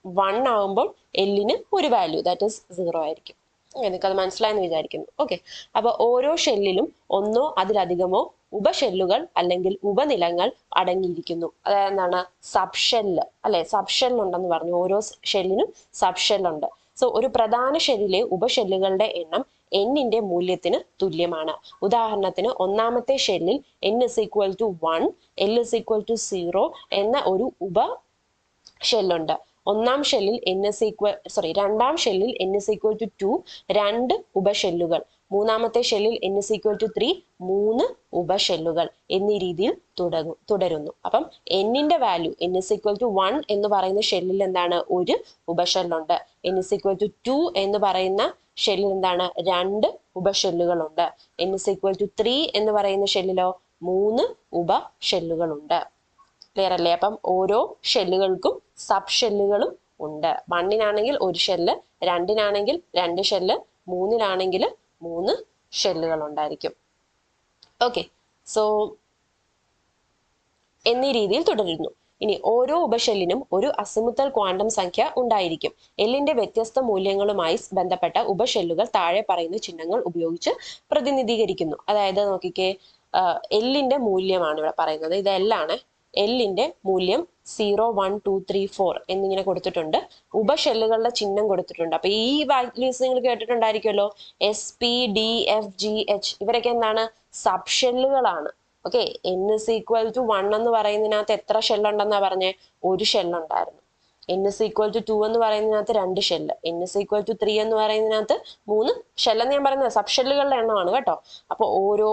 1 ആവുമ്പോൾ എല്ലിന് 1 വാല്യൂ, ദാറ്റ് ഇസ് 0 ആയിരിക്കും. നിങ്ങൾക്കത് മനസ്സിലായെന്ന് വിചാരിക്കുന്നു. ഓക്കെ, അപ്പൊ ഓരോ ഷെല്ലിലും ഒന്നോ അതിലധികമോ ഉപഷെല്ലുകൾ അല്ലെങ്കിൽ ഉപനിലങ്ങൾ അടങ്ങിയിരിക്കുന്നു. അതായത് എന്താണ്, സബ് ഷെല്ല് അല്ലെ. സബ് ഷെല്ല് ഉണ്ടെന്ന് പറഞ്ഞു, ഓരോ ഷെല്ലിനും സബ് ഷെല്ലുണ്ട്. സോ ഒരു പ്രധാന ഷെല്ലിലെ ഉപഷെല്ലുകളുടെ എണ്ണം എന്നിന്റെ മൂല്യത്തിന് തുല്യമാണ്. ഉദാഹരണത്തിന് ഒന്നാമത്തെ ഷെല്ലിൽ n = 1, L = 0 എന്ന ഒരു ഉപ ഷെല്ലുണ്ട്. രണ്ടാം ഷെല്ലിൽ n = 2, 2 ഉപഷെല്ലുകൾ. മൂന്നാമത്തെ ഷെല്ലിൽ n is equal to 3 3 ഉപഷെല്ലുകൾ എന്നീ രീതിയിൽ തുടരുന്നു. അപ്പം എന്നിന്റെ value n is equal to 1 എന്ന് പറയുന്ന ഷെല്ലിൽ എന്താണ് ഒരു ഉപഷെല്ലുണ്ട്. n is equal to 2 എന്ന് പറയുന്ന ഷെല്ലിൽ എന്താണ് രണ്ട് ഉപഷെല്ലുകളുണ്ട്. n is equal to 3 എന്ന് പറയുന്ന ഷെല്ലിലോ 3 ഉപഷെല്ലുകളുണ്ട്. ക്ലിയർ അല്ലേ? അപ്പം ഓരോ ഷെല്ലുകൾക്കും സബ് ഷെല്ലുകളും ഉണ്ട്. 1-നാണെങ്കിൽ ഒരു ഷെല്ല്, 2-നാണെങ്കിൽ 2 ഷെല്ല്, 3-നാണെങ്കിൽ 3 ഷെല്ലുകൾ ഉണ്ടായിരിക്കും. ഓക്കെ, സോ എന്നീ രീതിയിൽ തുടരുന്നു. ഇനി ഓരോ ഉപഷെല്ലിനും ഒരു അസിമുത്തൽ ക്വാണ്ടം സംഖ്യ ഉണ്ടായിരിക്കും. എല്ലിന്റെ വ്യത്യസ്ത മൂല്യങ്ങളുമായി ബന്ധപ്പെട്ട ഉപഷെല്ലുകൾ താഴെ പറയുന്ന ചിഹ്നങ്ങൾ ഉപയോഗിച്ച് പ്രതിനിധീകരിക്കുന്നു. അതായത് നോക്കിക്കേ, എല്ലിന്റെ മൂല്യമാണ് ഇവിടെ പറയുന്നത്. ഇത് എല്ലാണ്. എല്ലിന്റെ മൂല്യം 0, 1, 2, 3, 4 എന്നിങ്ങനെ കൊടുത്തിട്ടുണ്ട്. ഉപഷെല്ലുകളുടെ ചിഹ്നം കൊടുത്തിട്ടുണ്ട്. അപ്പൊ ഈ വാല്യൂസ് നിങ്ങൾ കേട്ടിട്ടുണ്ടായിരിക്കുമല്ലോ. SP, D, F, G, H ഇവരൊക്കെ എന്താണ്? സബ് ഷെല്ലുകളാണ്. Okay, n is equal to 1 എന്ന് പറയുന്നതിനകത്ത് എത്ര ഷെല്ലുണ്ടെന്നാ പറഞ്ഞേ? ഒരു ഷെല്ലുണ്ടായിരുന്നു. n is equal to 2 എന്ന് പറയുന്നതിനകത്ത് 2 shell, n is equal to 3 എന്ന് പറയുന്നതിനകത്ത് 3 ഷെല്ലെന്ന് ഞാൻ പറയുന്നത് സബ് ഷെല്ലുകളുടെ എണ്ണമാണ് കേട്ടോ. അപ്പൊ ഓരോ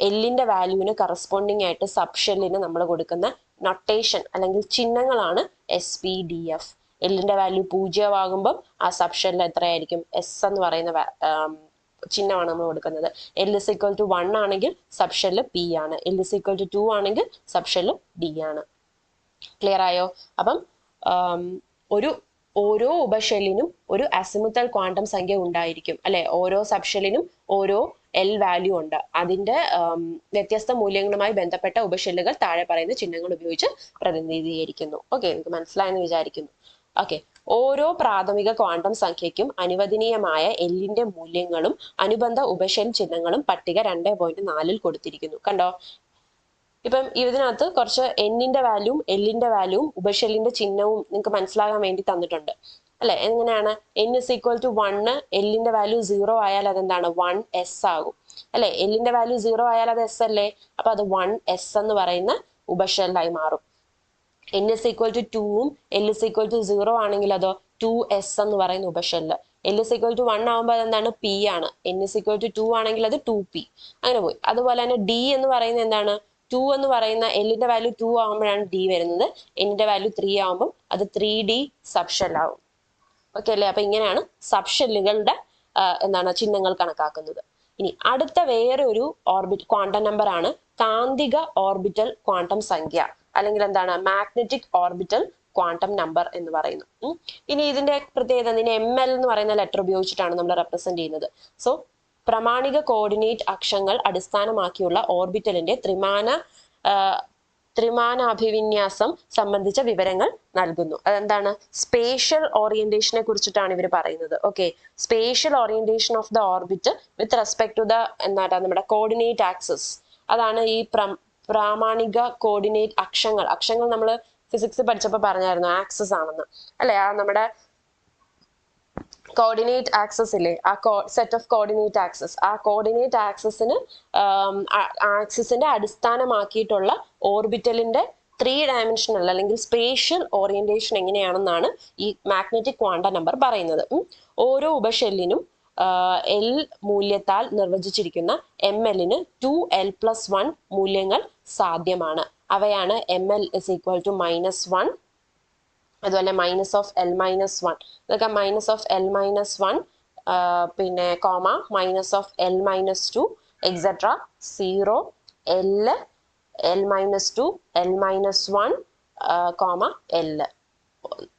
എല്ലിന്റെ വാല്യൂവിന് കറസ്പോണ്ടിങ് ആയിട്ട് സബ് ഷെല്ലിന് നമ്മൾ കൊടുക്കുന്ന നൊട്ടേഷൻ അല്ലെങ്കിൽ ചിഹ്നങ്ങളാണ് SP, D, F. എല്ലിന്റെ വാല്യൂ 0 ആകുമ്പോൾ ആ സബ് ഷെല്ലിൽ എത്രയായിരിക്കും? S എന്ന് പറയുന്ന ചിഹ്നമാണ് നമ്മൾ കൊടുക്കുന്നത്. L is equal to 1 ആണെങ്കിൽ സബ് ഷെല്ല് P ആണ്. L is equal to 2 ആണെങ്കിൽ സബ് ഷെല്ല് D ആണ്. ക്ലിയർ ആയോ? അപ്പം ഓരോ ഉപഷെല്ലിനും ഒരു അസിമുത്തൽ ക്വാണ്ടം സംഖ്യ ഉണ്ടായിരിക്കും അല്ലെ. ഓരോ സബ് ഷെല്ലിനും ഓരോ L വാല്യൂ ഉണ്ട്. അതിന്റെ വ്യത്യസ്ത മൂല്യങ്ങളുമായി ബന്ധപ്പെട്ട ഉപഷെല്ലുകൾ താഴെ പറയുന്ന ചിഹ്നങ്ങൾ ഉപയോഗിച്ച് പ്രതിനിധീകരിക്കുന്നു. ഓക്കെ, നിങ്ങൾക്ക് മനസ്സിലായെന്ന് വിചാരിക്കുന്നു. ഓക്കെ, ഓരോ പ്രാഥമിക ക്വാണ്ടം സംഖ്യയ്ക്കും അനുവദനീയമായ എല്ലിന്റെ മൂല്യങ്ങളും അനുബന്ധ ഉപഷെൽ ചിഹ്നങ്ങളും പട്ടിക 2.4 കൊടുത്തിരിക്കുന്നു. കണ്ടോ? ഇപ്പം ഇതിനകത്ത് കുറച്ച് എന്നിന്റെ വാല്യൂവും എല്ലിന്റെ വാല്യൂവും ഉപഷെല്ലിന്റെ ചിഹ്നവും നിങ്ങൾക്ക് മനസ്സിലാകാൻ വേണ്ടി തന്നിട്ടുണ്ട് അല്ലെ. എങ്ങനെയാണ്? n is equal to 1, എല്ലിന്റെ വാല്യൂ 0 ആയാൽ അതെന്താണ്? 1s ആകും അല്ലെ. എല്ലിന്റെ വാല്യൂ 0 ആയാൽ അത് s അല്ലേ. അപ്പൊ അത് 1s എന്ന് പറയുന്ന ഉപഷെല്ലായി മാറും. n is equal to 2ഉം l is equal to 0 ആണെങ്കിൽ അതോ 2s എന്ന് പറയുന്ന ഉപഷെല്ല്. l is equal to 1 ആകുമ്പോൾ അതെന്താണ്? p ആണ്. n is equal to 2 ആണെങ്കിൽ അത് 2p. അങ്ങനെ പോയി. അതുപോലെ തന്നെ d എന്ന് പറയുന്നത് എന്താണ്? 2 എന്ന് പറയുന്ന എല്ലിന്റെ വാല്യൂ 2 ആകുമ്പോഴാണ് d വരുന്നത്. എന്നിന്റെ വാല്യൂ 3 ആകുമ്പോൾ അത് 3d സബ് ഷെൽ ആവും. ഓക്കെ അല്ലേ? അപ്പൊ ഇങ്ങനെയാണ് സബ് ഷെല്ലുകളുടെ ചിഹ്നങ്ങൾ കണക്കാക്കുന്നത്. ഇനി അടുത്ത വേറെ ഒരു ക്വാണ്ടം നമ്പർ ആണ് കാന്തിക ഓർബിറ്റൽ ക്വാണ്ടം സംഖ്യ, അല്ലെങ്കിൽ എന്താണ്? മാഗ്നറ്റിക് ഓർബിറ്റൽ ക്വാണ്ടം നമ്പർ എന്ന് പറയുന്നു. ഇനി ഇതിന്റെ പ്രത്യേകത, ഇതിനെ ML എന്ന് പറയുന്ന ലെറ്റർ ഉപയോഗിച്ചിട്ടാണ് നമ്മൾ റെപ്രസെന്റ് ചെയ്യുന്നത്. സോ പ്രാമാണിക കോർഡിനേറ്റ് അക്ഷങ്ങൾ അടിസ്ഥാനമാക്കിയുള്ള ഓർബിറ്റലിന്റെ ത്രിമാനാഭിവിന്യാസം സംബന്ധിച്ച വിവരങ്ങൾ നൽകുന്നു. അതെന്താണ്? സ്പേഷ്യൽ ഓറിയന്റേഷനെ കുറിച്ചിട്ടാണ് ഇവർ പറയുന്നത്. Okay, spatial orientation of the orbit with respect to the നമ്മുടെ കോർഡിനേറ്റ് ആക്സിസ്. അതാണ് ഈ പ്രാമാണിക കോർഡിനേറ്റ് അക്ഷങ്ങൾ നമ്മൾ ഫിസിക്സ് പഠിച്ചപ്പോൾ പറഞ്ഞായിരുന്നു ആക്സിസ് ആണെന്ന് അല്ലെ. ആ നമ്മുടെ കോർഡിനേറ്റ് ആക്സസ് ഇല്ലേ, ആ സെറ്റ് ഓഫ് കോർഡിനേറ്റ് ആക്സസ്, ആ കോർഡിനേറ്റ് ആക്സിസിന്റെ അടിസ്ഥാനമാക്കിയിട്ടുള്ള ഓർബിറ്റലിന്റെ 3 ഡയമെൻഷണൽ അല്ലെങ്കിൽ സ്പേഷ്യൽ ഓറിയന്റേഷൻ എങ്ങനെയാണെന്നാണ് ഈ മാഗ്നറ്റിക് ക്വാണ്ടം നമ്പർ പറയുന്നത്. ഓരോ ഉപഷെല്ലിനും L മൂല്യത്താൽ നിർവചിച്ചിരിക്കുന്ന MLന് 2l+1 മൂല്യങ്ങൾ സാധ്യമാണ്. അവയാണ് ML is equal to -1, അതുപോലെ മൈനസ് ഓഫ് L-1, ഇതൊക്കെ മൈനസ് ഓഫ് L-1, പിന്നെ comma minus of L-2 etcetera 0, L, L-2, L-1, comma L.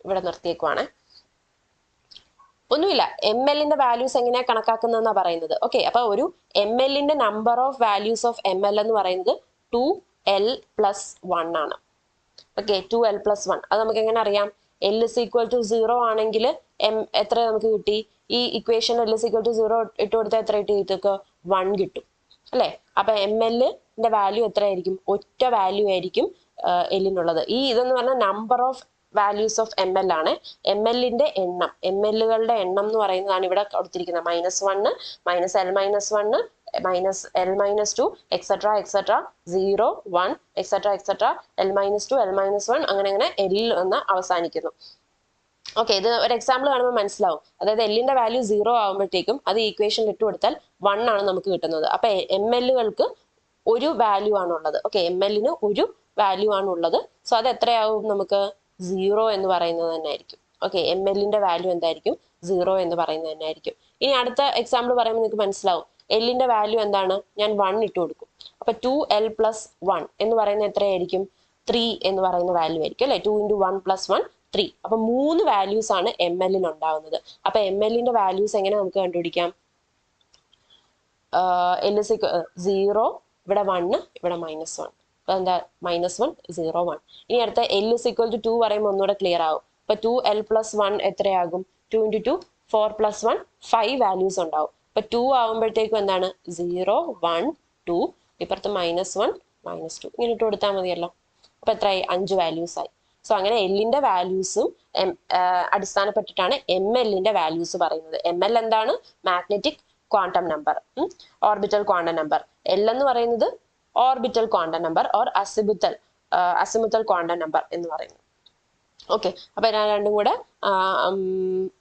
ഇവിടെ നിർത്തിയേക്കുവാണ്. ഒന്നുമില്ല, MLന്റെ വാല്യൂസ് എങ്ങനെയാ കണക്കാക്കുന്നതെന്നാ പറയുന്നത്. ഓക്കെ, അപ്പൊ ഒരു MLന്റെ number of values of ML എന്ന് പറയുന്നത് 2l+1 ആണ്. Okay, 2l+1. അത് നമുക്ക് എങ്ങനെ അറിയാം? L is equal to 0 ആണെങ്കിൽ എത്ര നമുക്ക് കിട്ടി? ഈ equation L is equal to 0 ഇട്ട് കൊടുത്താൽ എത്ര കിട്ടി? ഇതൊക്കെ 1 കിട്ടും അല്ലെ. അപ്പൊ MLന്റെ വാല്യൂ എത്രയായിരിക്കും? ഒറ്റ വാല്യൂ ആയിരിക്കും എല്ലിനുള്ളത്. ഇതെന്ന് പറഞ്ഞാൽ number of values of ML ആണ്. MLന്റെ എണ്ണം, MLകളുടെ എണ്ണം എന്ന് പറയുന്നതാണ് ഇവിടെ കൊടുത്തിരിക്കുന്നത്. -1, -L-1, -L-2, etcetera 0, 1, etcetera L-2, L-1, അങ്ങനെ L എന്ന് അവസാനിക്കുന്നു. ഓക്കെ, ഇത് ഒരു എക്സാമ്പിൾ കാണുമ്പോൾ മനസ്സിലാവും. അതായത് എല്ലിന്റെ വാല്യൂ 0 ആകുമ്പോഴത്തേക്കും അത് ഈക്വേഷനിൽ ഇട്ട് കൊടുത്താൽ 1 ആണ് നമുക്ക് കിട്ടുന്നത്. അപ്പൊ എം എല്ലുകൾക്ക് ഒരു വാല്യൂ ആണുള്ളത്. ഓക്കെ, എം എല്ലിന് ഒരു വാല്യൂ ആണുള്ളത്. സോ അത് എത്രയാവും? നമുക്ക് 0 എന്ന് പറയുന്നത് തന്നെ ആയിരിക്കും. ഓക്കെ, എം എല്ലിന്റെ വാല്യൂ എന്തായിരിക്കും? 0 എന്ന് പറയുന്നത് തന്നെ ആയിരിക്കും. ഇനി അടുത്ത എക്സാമ്പിൾ പറയുമ്പോൾ നിങ്ങൾക്ക് മനസ്സിലാവും. എല്ലിന്റെ വാല്യൂ എന്താണ്? ഞാൻ 1 ഇട്ട് കൊടുക്കും. അപ്പൊ 2l+1 എന്ന് പറയുന്നത് എത്രയായിരിക്കും? 3 എന്ന് പറയുന്ന വാല്യൂ ആയിരിക്കും അല്ലെ. 2 × 1 + 1 3. അപ്പൊ 3 വാല്യൂസ് ആണ് എം എല്ലിൽ ഉണ്ടാവുന്നത്. അപ്പൊ എം എല്ലിന്റെ വാല്യൂസ് എങ്ങനെ നമുക്ക് കണ്ടുപിടിക്കാം? എൽ 0, ഇവിടെ 1, ഇവിടെ -1. അപ്പൊ എന്താ? -1 0 1. ഇനി അടുത്ത l = 2 പറയുമ്പോൾ ഒന്നുകൂടെ ക്ലിയർ ആവും. അപ്പൊ 2l+1 എത്രയാകും? 2 × 2 4 + 1 5 വാല്യൂസ് ഉണ്ടാവും. അപ്പൊ 2 ആവുമ്പോഴത്തേക്കും എന്താണ്? 0 1 2, ഇപ്പുറത്ത് -1 -2 ഇങ്ങനെ ഇട്ട് കൊടുത്താൽ മതിയല്ലോ. അപ്പൊ എത്രയായി? 5 വാല്യൂസ് ആയി. സോ അങ്ങനെ എല്ലിന്റെ വാല്യൂസും അടിസ്ഥാനപ്പെട്ടിട്ടാണ് എം എല്ലിന്റെ വാല്യൂസ് പറയുന്നത്. എം എൽ എന്താണ്? Magnetic quantum number, orbital quantum number. L എന്ന് പറയുന്നത് orbital quantum number or azimuthal quantum number എന്ന് പറയുന്നത്. ഓക്കെ, അപ്പൊ രണ്ടും കൂടെ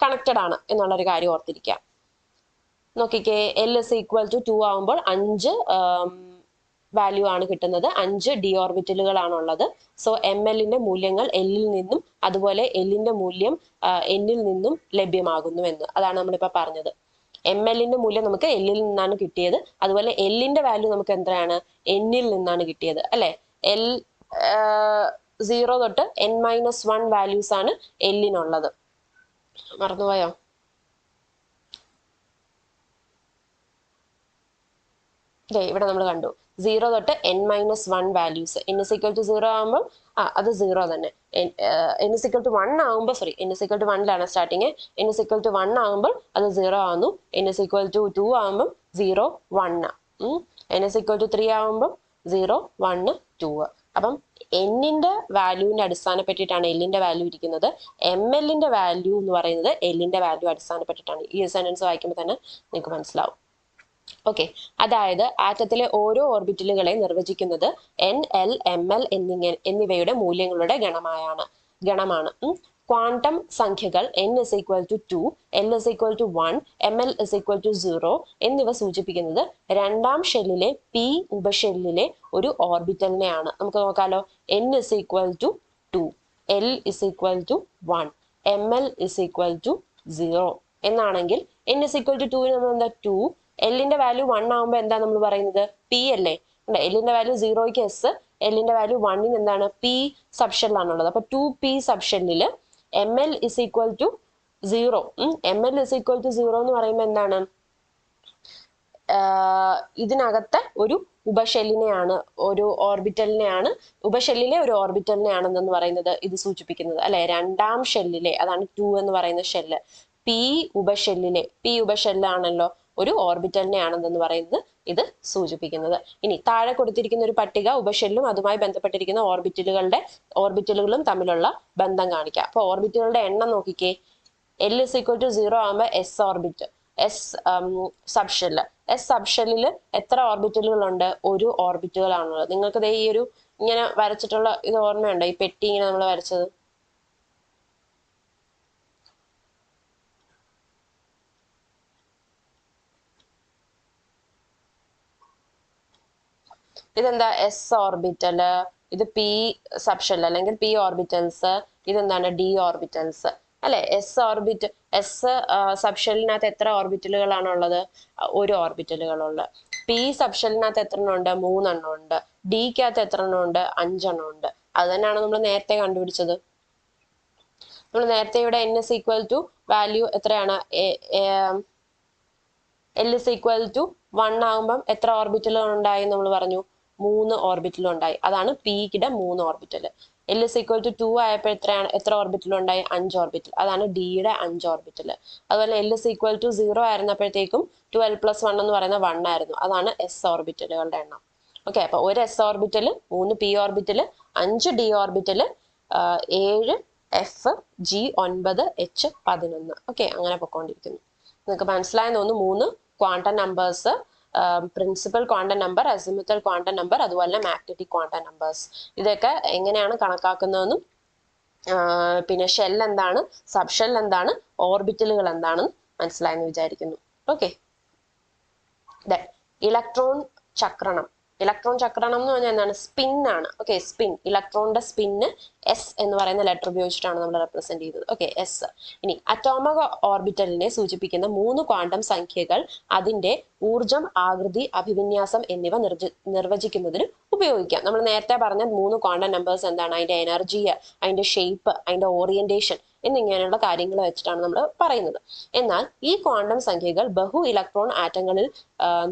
കണക്റ്റഡ് ആണ് എന്നുള്ളൊരു കാര്യം ഓർത്തിരിക്കാം. നോക്കിക്കേ, എൽ = 2 ആവുമ്പോൾ 5 വാല്യൂ ആണ് കിട്ടുന്നത്. 5 ഡി ഓർബിറ്റലുകളാണുള്ളത്. സോ എം എല്ലിന്റെ മൂല്യങ്ങൾ എല്ലിൽ നിന്നും അതുപോലെ എല്ലിന്റെ മൂല്യം എന്നിൽ നിന്നും ലഭ്യമാകുന്നു എന്ന്. അതാണ് നമ്മളിപ്പോ പറഞ്ഞത്. എം എല്ലിന്റെ മൂല്യം നമുക്ക് എല്ലിൽ നിന്നാണ് കിട്ടിയത്. അതുപോലെ എല്ലിന്റെ വാല്യൂ നമുക്ക് എത്രയാണ്? എന്നിൽ നിന്നാണ് കിട്ടിയത് അല്ലെ. എൽ 0 തൊട്ട് n-1 വാല്യൂസ് ആണ് എല്ലിനുള്ളത്. മറന്നുപോയോ? ഇവിടെ നമ്മൾ കണ്ടു 0 തൊട്ട് n-1 വാല്യൂസ്. n = 0 ആകുമ്പോൾ അത് 0 തന്നെ. n = 1 ആകുമ്പോൾ n = 1 സ്റ്റാർട്ടിങ്. n = 1 ആകുമ്പോൾ അത് 0 ആകുന്നു. n = 2 ആകുമ്പോൾ 0 1. n = 3 ആകുമ്പോൾ 0 1 2. അപ്പം എന്നിന്റെ വാല്യൂവിന്റെ അടിസ്ഥാനപ്പെട്ടിട്ടാണ് എല്ലിന്റെ വാല്യൂ ഇരിക്കുന്നത്. എം എല്ലിന്റെ വാല്യൂ എന്ന് പറയുന്നത് എല്ലിന്റെ വാല്യൂ അടിസ്ഥാനപ്പെട്ടിട്ടാണ്. ഈ സെന്റൻസ് വായിക്കുമ്പോൾ തന്നെ നിങ്ങൾക്ക് മനസ്സിലാവും. ഓക്കെ, അതായത് ആറ്റത്തിലെ ഓരോ ഓർബിറ്റലുകളെ നിർവചിക്കുന്നത് എൻ എൽ എം എൽ എന്നിവയുടെ മൂല്യങ്ങളുടെ ഗണമാണ്. ക്വാണ്ടം സംഖ്യകൾ n = 2, l = 1, ml = 0 എന്നിവ സൂചിപ്പിക്കുന്നത് രണ്ടാം ഷെല്ലിലെ p ഉപഷെല്ലിലെ ഒരു ഓർബിറ്റലിനെയാണ്. നമുക്ക് നോക്കാലോ. n = 2, l = 1, ml = 0 എന്നാണെങ്കിൽ n = 2 നമ്മൾ എന്താ? 2. എല്ലിന്റെ വാല്യൂ 1 ആകുമ്പോൾ എന്താ നമ്മൾ പറയുന്നത്? പി അല്ലേ. എല്ലിന്റെ വാല്യൂ 0ക്ക് എസ്, എല്ലിന്റെ വാല്യൂ 1ന് എന്താണ്? പി സബ്ഷെല്ലാണുള്ളത്. അപ്പൊ 2p സബ്ഷെല്ലില് ml = 0. ml = 0 എന്ന് പറയുമ്പോൾ എന്താണ്? ഇതിനകത്തെ ഒരു ഉപഷെല്ലിനെയാണ്, ഒരു ഓർബിറ്റലിനെയാണ്, ഉപഷെല്ലിലെ ഒരു ഓർബിറ്റലിനെയാണെന്ന് പറയുന്നത് ഇത് സൂചിപ്പിക്കുന്നത് അല്ലെ. രണ്ടാം ഷെല്ലിലെ, അതാണ് 2 എന്ന് പറയുന്ന ഷെല്ല്. പി ഉപഷെല്ലാണല്ലോ ഒരു ഓർബിറ്റലിനെയാണെന്ന് പറയുന്നത് ഇത് സൂചിപ്പിക്കുന്നത്. ഇനി താഴെ കൊടുത്തിരിക്കുന്ന ഒരു പട്ടിക ഉപഷെല്ലും അതുമായി ബന്ധപ്പെട്ടിരിക്കുന്ന ഓർബിറ്റലുകളും തമ്മിലുള്ള ബന്ധം കാണിക്കാം. അപ്പൊ ഓർബിറ്റലുകളുടെ എണ്ണം നോക്കിക്കേ. l = 0 ആകുമ്പോൾ എസ് ഓർബിറ്റ്, സബ്ഷെല്ലിൽ എത്ര ഓർബിറ്റലുകളുണ്ട്? ഒരു ഓർബിറ്റുകളാണുള്ളത്. നിങ്ങൾക്ക് ഈ ഒരു ഇങ്ങനെ വരച്ചിട്ടുള്ള ഇത് ഓർമ്മയുണ്ടോ? ഈ പെട്ടി ഇങ്ങനെ നമ്മൾ വരച്ചത്. ഇതെന്താ? എസ് ഓർബിറ്റല്, ഇത് പി സബ്ഷെൽ അല്ലെങ്കിൽ പി ഓർബിറ്റൽസ്, ഇതെന്താണ്? ഡി ഓർബിറ്റൽസ് അല്ലെ. എസ് സബ്ഷെല്ലിനകത്ത് എത്ര ഓർബിറ്റലുകളാണ് ഉള്ളത്? ഒരു ഓർബിറ്റലുകളുള്ളത്. പി സബ്ഷെല്ലിനകത്ത് എത്ര എണ്ണം ഉണ്ട്? 3 എണ്ണം ഉണ്ട്. ഡിക്കകത്ത് എത്ര എണ്ണം ഉണ്ട്? 5 എണ്ണം ഉണ്ട്. അത് തന്നെയാണ് നമ്മൾ നേരത്തെ കണ്ടുപിടിച്ചത്. നമ്മൾ നേരത്തെ ഇവിടെ n = വാല്യൂ എത്രയാണ്? l = 1 ആകുമ്പം എത്ര ഓർബിറ്റലുകൾ ഉണ്ടായി നമ്മൾ പറഞ്ഞു? 3 ഓർബിറ്റൽ ഉണ്ടായി. അതാണ് പിയുടെ 3 ഓർബിറ്റൽ. l = 2 ആയപ്പോൾ എത്ര ഓർബിറ്റൽ ഉണ്ടായി? 5 ഓർബിറ്റൽ. അതാണ് ഡിയുടെ 5 ഓർബിറ്റൽ. അതുപോലെ l = 0 ആയിരുന്നപ്പോഴത്തേക്കും 2l+1 എന്ന് പറയുന്ന 1 ആയിരുന്നു. അതാണ് എസ് ഓർബിറ്റലുകളുടെ എണ്ണം. ഓക്കെ, അപ്പൊ ഒരു S orbital, 3 P orbital, 5 D orbital, 7 F, G 9, H 11. Okay, അങ്ങനെ പൊക്കോണ്ടിരിക്കുന്നു. നിങ്ങൾക്ക് മനസ്സിലായെന്ന് തോന്നുന്നു. 3 quantum numbers, principal quantum number, azimuthal quantum number, അതുപോലെ മാഗ്നറ്റിക് ക്വാണ്ടം നമ്പേഴ്സ്. ഇതൊക്കെ എങ്ങനെയാണ് കണക്കാക്കുന്നതെന്നും പിന്നെ ഷെൽ എന്താണ്, സബ് ഷെൽ എന്താണ്, ഓർബിറ്റലുകൾ എന്താണെന്ന് മനസ്സിലായെന്ന് വിചാരിക്കുന്നു. ഓക്കെ, ഇലക്ട്രോൺ ചക്രണം. ഇലക്ട്രോൺ ചക്രണം എന്ന് പറഞ്ഞാൽ എന്താണ്? സ്പിൻ ആണ്. ഓക്കെ, സ്പിൻ, ഇലക്ട്രോണിന്റെ സ്പിന്ന് എസ് എന്ന് പറയുന്ന ലെറ്റർ ഉപയോഗിച്ചിട്ടാണ് നമ്മൾ റെപ്രസെന്റ് ചെയ്തത്. Okay, S. ഇനി അറ്റോമിക് ഓർബിറ്റലിനെ സൂചിപ്പിക്കുന്ന 3 ക്വാണ്ടം സംഖ്യകൾ അതിന്റെ ഊർജം, ആകൃതി, അഭിവിന്യാസം എന്നിവ നിർവചിക്കുന്നതിന് ഉപയോഗിക്കാം. നമ്മൾ നേരത്തെ പറഞ്ഞ 3 ക്വാണ്ടം നമ്പേഴ്സ് എന്താണ്? അതിന്റെ എനർജി, അതിന്റെ ഷേപ്പ്, അതിന്റെ ഓറിയന്റേഷൻ എന്നിങ്ങനെയുള്ള കാര്യങ്ങൾ വെച്ചിട്ടാണ് നമ്മൾ പറയുന്നത്. എന്നാൽ ഈ ക്വാണ്ടം സംഖ്യകൾ ബഹു ഇലക്ട്രോൺ ആറ്റങ്ങളിൽ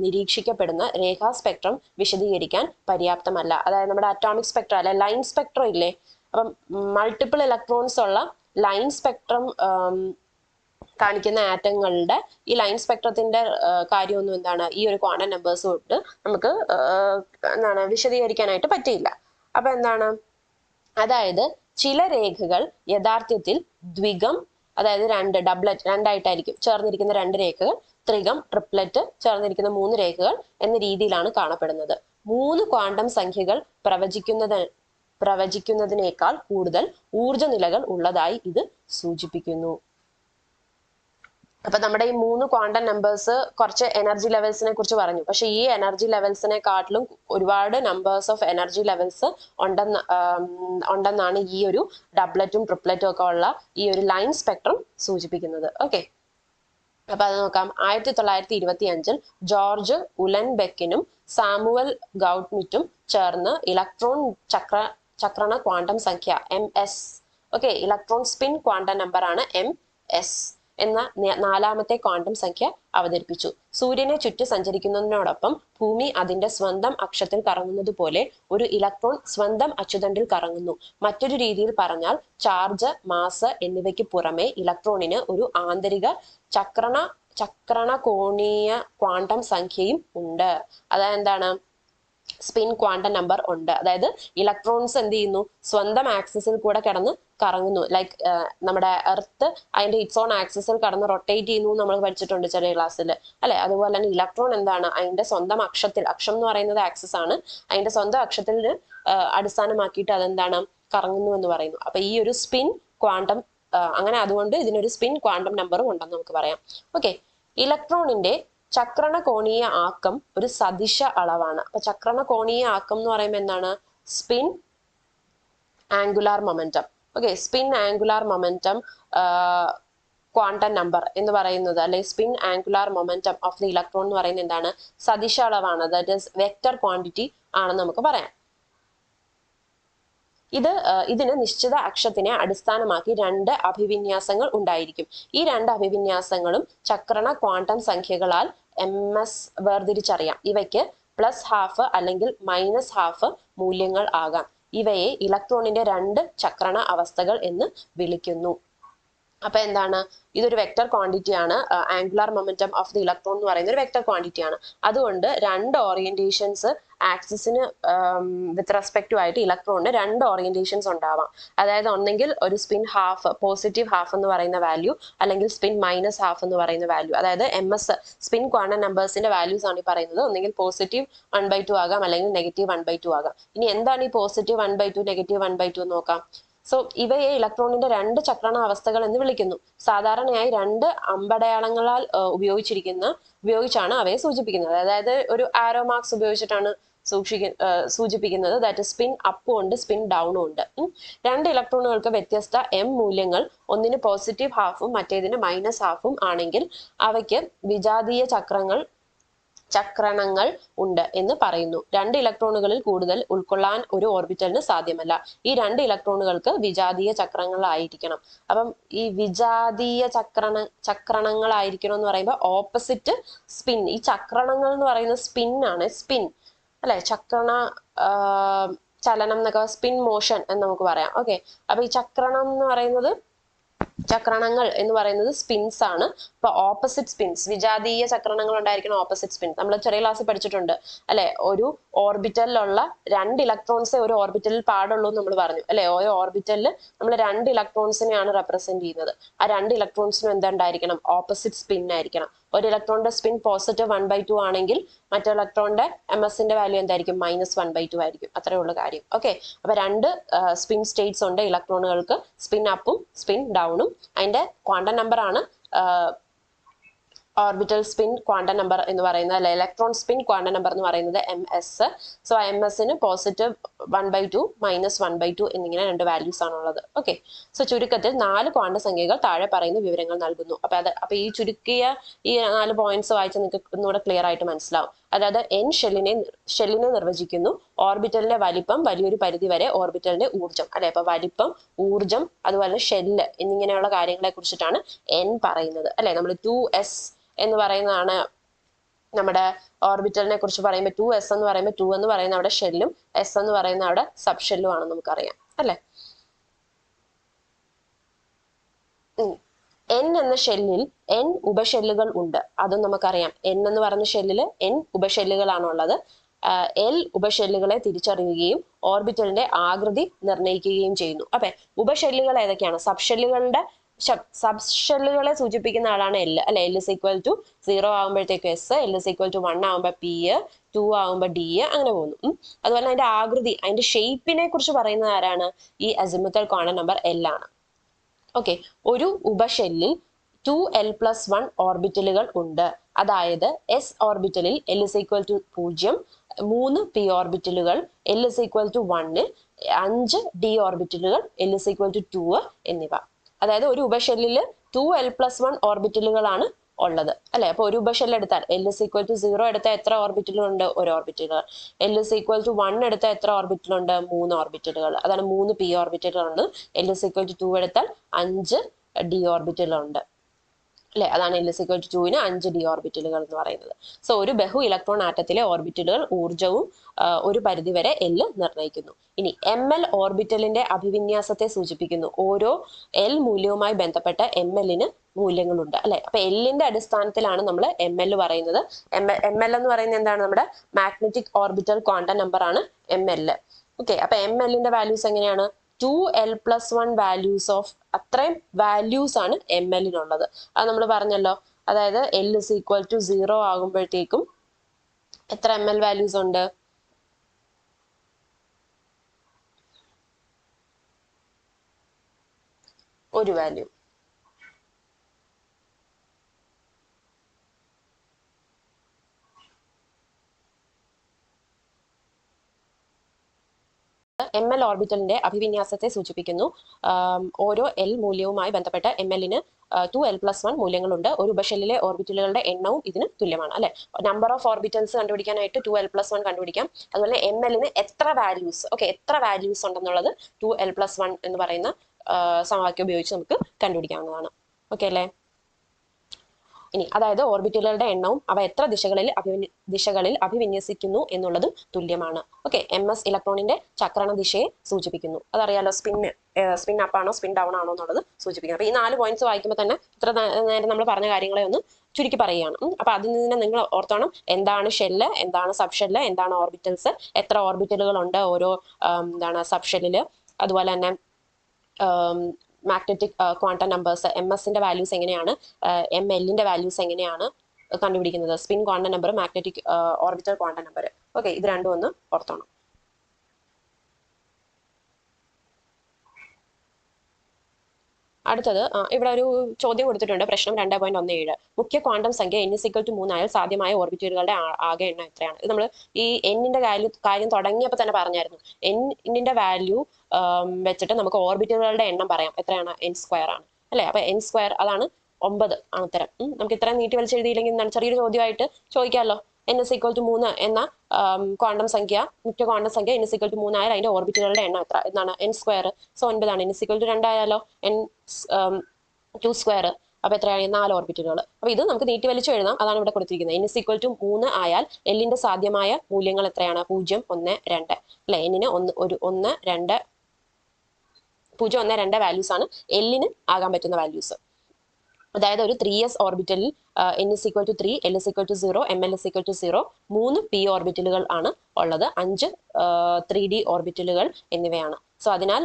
നിരീക്ഷിക്കപ്പെടുന്ന രേഖാ സ്പെക്ട്രം വിശദീകരിക്കാൻ പര്യാപ്തമല്ല. അതായത് നമ്മുടെ അറ്റോമിക് സ്പെക്ട്രം അല്ലെ, ലൈൻ സ്പെക്ട്രം ഇല്ലേ, അപ്പം മൾട്ടിപ്പിൾ ഇലക്ട്രോൺസ് ഉള്ള ലൈൻ സ്പെക്ട്രം കാണിക്കുന്ന ആറ്റങ്ങളുടെ ഈ ലൈൻ സ്പെക്ട്രത്തിന്റെ കാര്യമൊന്നും എന്താണ് ഈ ഒരു ക്വാണ്ടം നമ്പേഴ്സ് തൊട്ട് നമുക്ക് എന്താണ് വിശദീകരിക്കാനായിട്ട് പറ്റിയില്ല. അപ്പൊ എന്താണ്, അതായത് ചില രേഖകൾ യഥാർത്ഥത്തിൽ ദ്വികം, അതായത് ഡബ്ലറ്റ്, രണ്ടായിട്ടായിരിക്കും ചേർന്നിരിക്കുന്ന 2 രേഖകൾ, ത്രികം, ട്രിപ്ലറ്റ് ചേർന്നിരിക്കുന്ന 3 രേഖകൾ എന്ന രീതിയിലാണ് കാണപ്പെടുന്നത്. 3 ക്വാണ്ടം സംഖ്യകൾ പ്രവചിക്കുന്നതിനേക്കാൾ കൂടുതൽ ഊർജ നിലകൾ ഉള്ളതായി ഇത് സൂചിപ്പിക്കുന്നു. അപ്പൊ നമ്മുടെ ഈ 3 ക്വാണ്ടം നമ്പേഴ്സ് കുറച്ച് എനർജി ലെവൽസിനെ കുറിച്ച് പറഞ്ഞു. പക്ഷെ ഈ എനർജി ലെവൽസിനെക്കാട്ടിലും ഒരുപാട് നമ്പേഴ്സ് ഓഫ് എനർജി ലെവൽസ് ഉണ്ടെന്നാണ് ഈ ഒരു ഡബ്ലറ്റും ട്രിപ്ലറ്റും ഒക്കെ ഉള്ള ഈ ഒരു ലൈൻ സ്പെക്ട്രം സൂചിപ്പിക്കുന്നത്. ഓക്കെ, അപ്പൊ അത് നോക്കാം. 1925 ജോർജ് ഉലൻബെക്കിനും സാമുവൽ ഗൗഡ്മിറ്റും ചേർന്ന് ഇലക്ട്രോൺ ചക്രണ ക്വാണ്ടം സംഖ്യ MS, okay, electron spin quantum number ആണ് MS എന്ന 4ാമത്തെ ക്വാണ്ടം സംഖ്യ അവതരിപ്പിച്ചു. സൂര്യനെ ചുറ്റി സഞ്ചരിക്കുന്നതിനോടൊപ്പം ഭൂമി അതിന്റെ സ്വന്തം അക്ഷത്തിൽ കറങ്ങുന്നത് പോലെ ഒരു ഇലക്ട്രോൺ സ്വന്തം അച്ചുതണ്ടിൽ കറങ്ങുന്നു. മറ്റൊരു രീതിയിൽ പറഞ്ഞാൽ ചാർജ്, മാസ് എന്നിവയ്ക്ക് പുറമെ ഇലക്ട്രോണിന് ഒരു ആന്തരിക ചക്രണ കോണീയ ക്വാണ്ടം സംഖ്യയും ഉണ്ട്. അതായത് എന്താണ്? സ്പിൻ ക്വാണ്ടം നമ്പർ ഉണ്ട്. അതായത് ഇലക്ട്രോൺസ് എന്ത് ചെയ്യുന്നു? സ്വന്തം ആക്സിസിൽ കൂടെ കിടന്ന് കറങ്ങുന്നു. ലൈക്ക് നമ്മുടെ എർത്ത് അതിന്റെ ഇറ്റ്സ് ഓൺ ആക്സിസിൽ കടന്ന് റൊട്ടേറ്റ് ചെയ്യുന്നു നമ്മൾ പഠിച്ചിട്ടുണ്ട് ചെറിയ ക്ലാസ്സിൽ അല്ലെ. അതുപോലെ തന്നെ ഇലക്ട്രോൺ എന്താണ്? അതിന്റെ സ്വന്തം അക്ഷം എന്ന് പറയുന്നത് ആക്സിസ് ആണ്. അതിന്റെ സ്വന്തം അക്ഷത്തിൽ അടിസ്ഥാനമാക്കിയിട്ട് അതെന്താണ്? കറങ്ങുന്നു എന്ന് പറയുന്നു. അപ്പൊ ഈ ഒരു സ്പിൻ ക്വാണ്ടം അങ്ങനെ, അതുകൊണ്ട് ഇതിനൊരു സ്പിൻ ക്വാണ്ടം നമ്പറും ഉണ്ടെന്ന് നമുക്ക് പറയാം. ഓക്കെ, ഇലക്ട്രോണിന്റെ ചക്രണ കോണീയ ആക്കം ഒരു സദിശ അളവാണ്. അപ്പൊ ചക്രണ കോണീയ ആക്കം എന്ന് പറയുമ്പോൾ എന്താണ്? Spin angular momentum. Okay, spin angular momentum quantum number എന്ന് പറയുന്നത്, അല്ലെ spin angular momentum of the electron എന്ന് പറയുന്നത് എന്താണ്? സദിശ അളവാണ്. ദാറ്റ് ഈസ് വെക്റ്റർ ക്വാണ്ടിറ്റി ആണെന്ന് നമുക്ക് പറയാം. ഇതിന് നിശ്ചിത അക്ഷത്തിനെ അടിസ്ഥാനമാക്കി 2 അഭിവിന്യാസങ്ങൾ ഉണ്ടായിരിക്കും. ഈ 2 അഭിവിന്യാസങ്ങളും ചക്രണ ക്വാണ്ടം സംഖ്യകളാൽ MS വേർതിരിച്ചറിയാം. ഇവയ്ക്ക് +½ അല്ലെങ്കിൽ -½ മൂല്യങ്ങൾ ആകാം. ഇവയെ ഇലക്ട്രോണിന്റെ 2 ചക്രണ അവസ്ഥകൾ എന്ന് വിളിക്കുന്നു. അപ്പൊ എന്താണ്? ഇതൊരു വെക്റ്റർ ക്വാണ്ടിറ്റി ആണ്. Angular momentum of the electron എന്ന് പറയുന്ന ഒരു വെക്റ്റർ ക്വാണ്ടിറ്റി ആണ്. അതുകൊണ്ട് 2 ഓറിയന്റേഷൻസ് ആക്സിസിന് വിത്ത് റെസ്പെക്റ്റീവ് ആയിട്ട് ഇലക്ട്രോണിന് 2 ഓറിയന്റേഷൻസ് ഉണ്ടാവാം. അതായത് ഒന്നെങ്കിൽ ഒരു സ്പിൻ ഹാഫ്, പോസിറ്റീവ് ഹാഫ് എന്ന് പറയുന്ന വാല്യൂ, അല്ലെങ്കിൽ സ്പിൻ -½ എന്ന് പറയുന്ന വാല്യൂ. അതായത് MS സ്പിൻ ക്വാണ്ടം നമ്പേഴ്സിന്റെ വാല്യൂസ് ആണ് ഈ പറയുന്നത്. ഒന്നെങ്കിൽ പോസിറ്റീവ് 1/2 ആകാം, അല്ലെങ്കിൽ നെഗറ്റീവ് 1/2 ആകാം. ഇനി എന്താണ് ഈ പോസിറ്റീവ് 1/2, നെഗറ്റീവ് 1/2 എന്ന് നോക്കാം. സോ ഇവയെ ഇലക്ട്രോണിന്റെ 2 ചക്രണ അവസ്ഥകൾ എന്ന് വിളിക്കുന്നു. സാധാരണയായി 2 അമ്പടയാളങ്ങളാൽ ഉപയോഗിച്ചാണ് അവയെ സൂചിപ്പിക്കുന്നത്. അതായത് ഒരു ആരോ മാർക്സ് ഉപയോഗിച്ചിട്ടാണ് സൂചിപ്പിക്കുന്നത്. ദാറ്റ് സ്പിൻ അപ്പും ഉണ്ട്, സ്പിൻ ഡൗണും ഉണ്ട്. 2 ഇലക്ട്രോണുകൾക്ക് വ്യത്യസ്ത M മൂല്യങ്ങൾ, ഒന്നിന് പോസിറ്റീവ് ഹാഫും മറ്റേതിന് -½ ആണെങ്കിൽ അവയ്ക്ക് വിജാതീയ ചക്രണങ്ങൾ ഉണ്ട് എന്ന് പറയുന്നു. 2 ഇലക്ട്രോണുകളിൽ കൂടുതൽ ഉൾക്കൊള്ളാൻ ഒരു ഓർബിറ്റലിന് സാധ്യമല്ല. ഈ 2 ഇലക്ട്രോണുകൾക്ക് വിജാതീയ ചക്രങ്ങളായിരിക്കണം. അപ്പം ഈ വിജാതീയ ചക്രണങ്ങളായിരിക്കണം എന്ന് പറയുമ്പോൾ ഓപ്പോസിറ്റ് സ്പിൻ. ഈ ചക്രണങ്ങൾ എന്ന് പറയുന്നത് സ്പിൻ ആണ്. സ്പിൻ അല്ലെ, ചക്രണ ചലനം എന്നൊക്കെ, സ്പിൻ മോഷൻ എന്ന് നമുക്ക് പറയാം. ഓക്കെ, അപ്പൊ ഈ ചക്രണം എന്ന് പറയുന്നത് ചക്രണങ്ങൾ എന്ന് പറയുന്നത് സ്പിൻസ് ആണ്. ഇപ്പൊ ഓപ്പോസിറ്റ് സ്പിൻസ്, വിജാതീയ ചക്രണങ്ങൾ ഉണ്ടായിരിക്കണം ഓപ്പോസിറ്റ് സ്പിൻ. നമ്മൾ ചെറിയ ക്ലാസ്സിൽ പഠിച്ചിട്ടുണ്ട് അല്ലെ, ഒരു ഓർബിറ്റലിലുള്ള 2 ഇലക്ട്രോൺസേ ഒരു ഓർബിറ്റലിൽ പാടുള്ളൂ എന്ന് നമ്മൾ പറഞ്ഞു അല്ലെ. ഓരോ ഓർബിറ്റലിൽ നമ്മൾ 2 ഇലക്ട്രോൺസിനെയാണ് റെപ്രസെന്റ് ചെയ്യുന്നത്. ആ 2 ഇലക്ട്രോൺസിനും എന്തുണ്ടായിരിക്കണം? ഓപ്പോസിറ്റ് സ്പിൻ ആയിരിക്കണം. ഒരു ഇലക്ട്രോണിന്റെ സ്പിൻ പോസിറ്റീവ് 1/2 ആണെങ്കിൽ മറ്റേ ഇലക്ട്രോണിന്റെ ന്റെ വാല്യൂ എന്തായിരിക്കും? -1/2 ആയിരിക്കും. അത്രേ ഉള്ളൂ കാര്യം. ഓക്കെ, അപ്പൊ 2 സ്പിൻ സ്റ്റേറ്റ്സ് ഉണ്ട് ഇലക്ട്രോണുകൾക്ക്, സ്പിൻ അപ്പും സ്പിൻ ഡൗണും. അതിന്റെ ക്വാണ്ടം നമ്പർ ആണ് ഓർബിറ്റൽ സ്പിൻ ക്വാണ്ടം നമ്പർ എന്ന് പറയുന്നത്, അല്ലെ ഇലക്ട്രോൺ സ്പിൻ ക്വാണ്ടം നമ്പർ എന്ന് പറയുന്നത് MS. സോ MS-ന് പോസിറ്റീവ് 1/2 -1/2 എന്നിങ്ങനെ 2 വാല്യൂസ് ആണുള്ളത്. ഓക്കെ, സോ ചുരുക്കത്തിൽ 4 ക്വാണ്ടം സംഖ്യകൾ താഴെ പറയുന്ന വിവരങ്ങൾ നൽകുന്നു. അപ്പൊ ഈ ചുരുക്കിയ ഈ 4 പോയിന്റ്സ് വായിച്ച് നിങ്ങൾക്ക് ഒന്നുകൂടെ ക്ലിയർ ആയിട്ട് മനസ്സിലാവും. അതായത് N ഷെല്ലിനെ നിർവചിക്കുന്നു. ഓർബിറ്റലിന്റെ വലിപ്പം, വലിയൊരു പരിധി വരെ ഓർബിറ്റലിന്റെ ഊർജ്ജം, അല്ലെ. അപ്പൊ വലിപ്പം, ഊർജ്ജം, അതുപോലെ ഷെല്ല് എന്നിങ്ങനെയുള്ള കാര്യങ്ങളെ കുറിച്ചിട്ടാണ് N പറയുന്നത്, അല്ലെ. നമ്മൾ 2s എന്ന് പറയുന്നതാണ് നമ്മുടെ ഓർബിറ്റലിനെ കുറിച്ച് പറയുമ്പോൾ. 2s എന്ന് പറയുമ്പോൾ 2 എന്ന് പറയുന്ന അവിടെ ഷെല്ലും s എന്ന് പറയുന്ന അവിടെ സബ് ഷെല്ലും ആണെന്ന് നമുക്കറിയാം, അല്ലെ. N എന്ന ഷെല്ലിൽ N ഉപഷെല്ലുകൾ ഉണ്ട്, അതും നമുക്കറിയാം. N എന്ന് പറയുന്ന ഷെല്ലിൽ N ഉപഷെല്ലുകളാണുള്ളത്. L ഉപഷെല്ലുകളെ തിരിച്ചറിയുകയും ഓർബിറ്റലിന്റെ ആകൃതി നിർണ്ണയിക്കുകയും ചെയ്യുന്നു. അപ്പൊ ഉപഷെല്ലുകൾ ഏതൊക്കെയാണ്? സബ്ഷെല്ലുകളെ സൂചിപ്പിക്കുന്ന ആളാണ് L, അല്ലെ. L is equal to 0 ആകുമ്പോഴത്തേക്ക് S, L is equal to 1 ആകുമ്പോൾ P, 2 ആകുമ്പോൾ D, അങ്ങനെ പോകുന്നു. അതുപോലെ അതിന്റെ ആകൃതി, അതിന്റെ ഷേപ്പിനെ കുറിച്ച് പറയുന്നത് ആരാണ്? ഈ അസിമുത്തൽ ക്വാണ്ടം നമ്പർ L ആണ്. ഓക്കെ, ഒരു ഉപഷെല്ലിൽ 2l+1 ഓർബിറ്റലുകൾ ഉണ്ട്. അതായത് S ഓർബിറ്റലിൽ L is equal to 0, 3 p ഓർബിറ്റലുകൾ, L is equal to 1, 5 d ഓർബിറ്റലുകൾ, L is equal to 2 എന്നിവ. അതായത് ഒരു ഉപഷെല്ലിൽ 2l+1 ഓർബിറ്റലുകളാണ് ഉള്ളത്, അല്ലെ. അപ്പൊ ഒരു ഉപഷെല്ല് എടുത്താൽ L is equal to 0 എടുത്താൽ എത്ര ഓർബിറ്റലുകളുണ്ട്? 1 ഓർബിറ്റലുകൾ. L is equal to 1 എടുത്താൽ എത്ര ഓർബിറ്റലുണ്ട്? 3 ഓർബിറ്റലുകൾ. അതാണ് 3 p ഓർബിറ്റലുകളുണ്ട്. L is equal to 2 എടുത്താൽ 5 d ഓർബിറ്റലുകളുണ്ട്, അല്ലെ. അതാണ് L is equal to 2-ന് 5 d ഓർബിറ്റലുകൾ എന്ന് പറയുന്നത്. സോ ഒരു ബഹു ഇലക്ട്രോൺ ആറ്റത്തിലെ ഓർബിറ്റലുകൾ ഊർജ്ജവും ഒരു പരിധിവരെ L നിർണ്ണയിക്കുന്നു. ഇനി ML ഓർബിറ്റലിന്റെ അഭിവിന്യാസത്തെ സൂചിപ്പിക്കുന്നു. ഓരോ L മൂല്യവുമായി ബന്ധപ്പെട്ട ML-ന് മൂല്യങ്ങളുണ്ട്, അല്ലെ. അപ്പൊ L-ന്റെ അടിസ്ഥാനത്തിലാണ് നമ്മൾ ML പറയുന്നത്. ML എന്ന് പറയുന്നത് എന്താണ്? നമ്മുടെ മാഗ്നറ്റിക് ഓർബിറ്റൽ ക്വാണ്ടം നമ്പർ ആണ് ML. ഓക്കെ, അപ്പൊ ML-ന്റെ വാല്യൂസ് എങ്ങനെയാണ്? 2l+1 വാല്യൂസ് ഓഫ് അത്രയും വാല്യൂസ് ആണ് ML-നുള്ളത്. അത് നമ്മൾ പറഞ്ഞല്ലോ. അതായത് L is equal to 0 ആകുമ്പോഴത്തേക്കും എത്ര ML വാല്യൂസ് ഉണ്ട്? ഒരു വാല്യൂ. ML ഓർബിറ്റലിന്റെ അഭിവിന്യാസത്തെ സൂചിപ്പിക്കുന്നു. ഓരോ L മൂല്യവുമായി ബന്ധപ്പെട്ട ML-ന് 2l+1 മൂല്യങ്ങളുണ്ട്. ഒരു ഉപഷെല്ലിലെ ഓർബിറ്റലുകളുടെ എണ്ണവും ഇതിന് തുല്യമാണ്, അല്ലെ. നമ്പർ ഓഫ് ഓർബിറ്റൽസ് കണ്ടുപിടിക്കാനായിട്ട് 2l+1 കണ്ടുപിടിക്കാം. അതുപോലെ ML-ന് എത്ര വാല്യൂസ്, എത്ര വാല്യൂസ് ഉണ്ടെന്നുള്ളത് 2l+1 എന്ന് പറയുന്ന സമവാക്യം ഉപയോഗിച്ച് നമുക്ക് കണ്ടുപിടിക്കാവുന്നതാണ്. ഓക്കെ അല്ലേ. ഇനി അതായത് ഓർബിറ്റലുകളുടെ എണ്ണവും അവ എത്ര ദിശകളിൽ അഭിവിന്യസിക്കുന്നു എന്നുള്ളതും തുല്യമാണ്. ഓക്കെ, MS ഇലക്ട്രോണിന്റെ ചക്രണ ദിശയെ സൂചിപ്പിക്കുന്നു. അതറിയാലോ, സ്പിൻ അപ്പ് ആണോ സ്പിൻ ഡൗൺ ആണോ എന്നുള്ളത് സൂചിപ്പിക്കുന്നത്. അപ്പൊ ഈ 4 പോയിന്റ്സ് വായിക്കുമ്പോൾ തന്നെ ഇത്ര നേരം നമ്മൾ പറഞ്ഞ കാര്യങ്ങളെ ഒന്ന് ചുരുക്കി പറയുകയാണ്. അപ്പൊ അതിൽ നിന്ന് നിങ്ങൾ ഓർത്തോണം, എന്താണ് ഷെല്ല്, എന്താണ് സബ് ഷെല്ല്, എന്താണ് ഓർബിറ്റൽസ്, എത്ര ഓർബിറ്റലുകൾ ഉണ്ട് ഓരോ സബ് ഷെല്ലില്. അതുപോലെ തന്നെ മാഗ്നറ്റിക് ക്വാണ്ടം നമ്പേഴ്സ്, MS-ന്റെ വാല്യൂസ് എങ്ങനെയാണ്, ML-ന്റെ വാല്യൂസ് എങ്ങനെയാണ് കണ്ടുപിടിക്കുന്നത്, spin quantum number, magnetic orbital quantum number. Okay, ഇത് രണ്ടും ഒന്ന് ഓർത്തോണം. അടുത്തത് ഇവിടെ ഒരു ചോദ്യം കൊടുത്തിട്ടുണ്ട്. പ്രശ്നം 2.17. മുഖ്യ ക്വാണ്ടം സംഖ്യ n = 3 ആയാൽ സാധ്യമായ ഓർബിറ്റലുകളുടെ ആകെ എണ്ണം എത്രയാണ്? ഇത് നമ്മൾ ഈ n-ന്റെ കാര്യം തുടങ്ങിയപ്പോൾ തന്നെ പറഞ്ഞായിരുന്നു. n-ന്റെ വാല്യൂ വെച്ചിട്ട് നമുക്ക് ഓർബിറ്റലുകളുടെ എണ്ണം പറയാം. എത്രയാണ്? n² ആണ്, അല്ലെ. അപ്പൊ n² അതാണ് 9 ആണ് ഉത്തരം. നമുക്ക് ഇത്രയും നീട്ടി വലിച്ചെഴുതിയില്ലെങ്കിൽ എന്താണ്, ചെറിയൊരു ചോദ്യമായിട്ട് ചോദിക്കാമല്ലോ. n is equal to 3 എന്ന ക്വാണ്ടം സംഖ്യ, മുഖ്യ ക്വാണ്ടം സംഖ്യ n is equal to 3 ആയാൽ അതിന്റെ ഓർബിറ്റലുകളുടെ എണ്ണം എത്ര? എന്നാണ് n². സോ 9 ആണ്. n is equal to 2 ആയാലോ n². അപ്പൊ എത്രയാണ്? 4 ഓർബിറ്റലുകൾ. അപ്പൊ ഇത് നമുക്ക് നീട്ടി വലിച്ചു എഴുതാം. അതാണ് ഇവിടെ കൊടുത്തിരിക്കുന്നത്. n is equal to 3 ആയാൽ L-ന്റെ സാധ്യമായ മൂല്യങ്ങൾ എത്രയാണ്? 0, 1, 2, അല്ലെ. n-ന് 1, 2, 0, 1, 2 വാല്യൂസ് ആണ് എല്ലിന് ആകാൻ പറ്റുന്ന വാല്യൂസ്. അതായത് ഒരു 3s ഓർബിറ്റലിൽ n is equal to 3, l is equal to 0, ml is equal to 0, 3 p ഓർബിറ്റലുകൾ ആണ് ഉള്ളത്, 5 3d ഓർബിറ്റലുകൾ എന്നിവയാണ്. സോ അതിനാൽ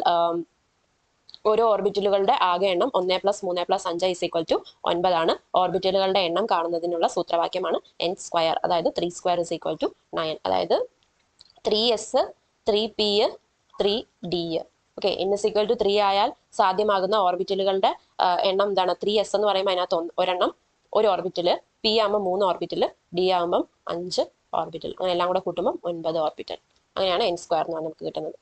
ഓരോ ഓർബിറ്റലുകളുടെ ആകെ എണ്ണം 1 + 3 + 5 is equal to 9 ആണ്. ഓർബിറ്റലുകളുടെ എണ്ണം കാണുന്നതിനുള്ള സൂത്രവാക്യമാണ് n², അതായത് 3² is equal to 9, അതായത് 3s 3p 3d. Okay, n is equal to 3 ആയാൽ സാധ്യമാകുന്ന ഓർബിറ്റലുകളുടെ എണ്ണം എന്താണ്? 3s എന്ന് പറയുമ്പോൾ അതിനകത്ത് ഒരെണ്ണം ഒരു ഓർബിറ്റല്, p ആകുമ്പോൾ 3 ഓർബിറ്റല്, d ആകുമ്പോൾ 5 ഓർബിറ്റൽ, അങ്ങനെ എല്ലാം കൂടെ കൂട്ടുമ്പോൾ 9 ഓർബിറ്റൽ. അങ്ങനെയാണ് n² എന്ന് പറഞ്ഞാൽ നമുക്ക് കിട്ടുന്നത്.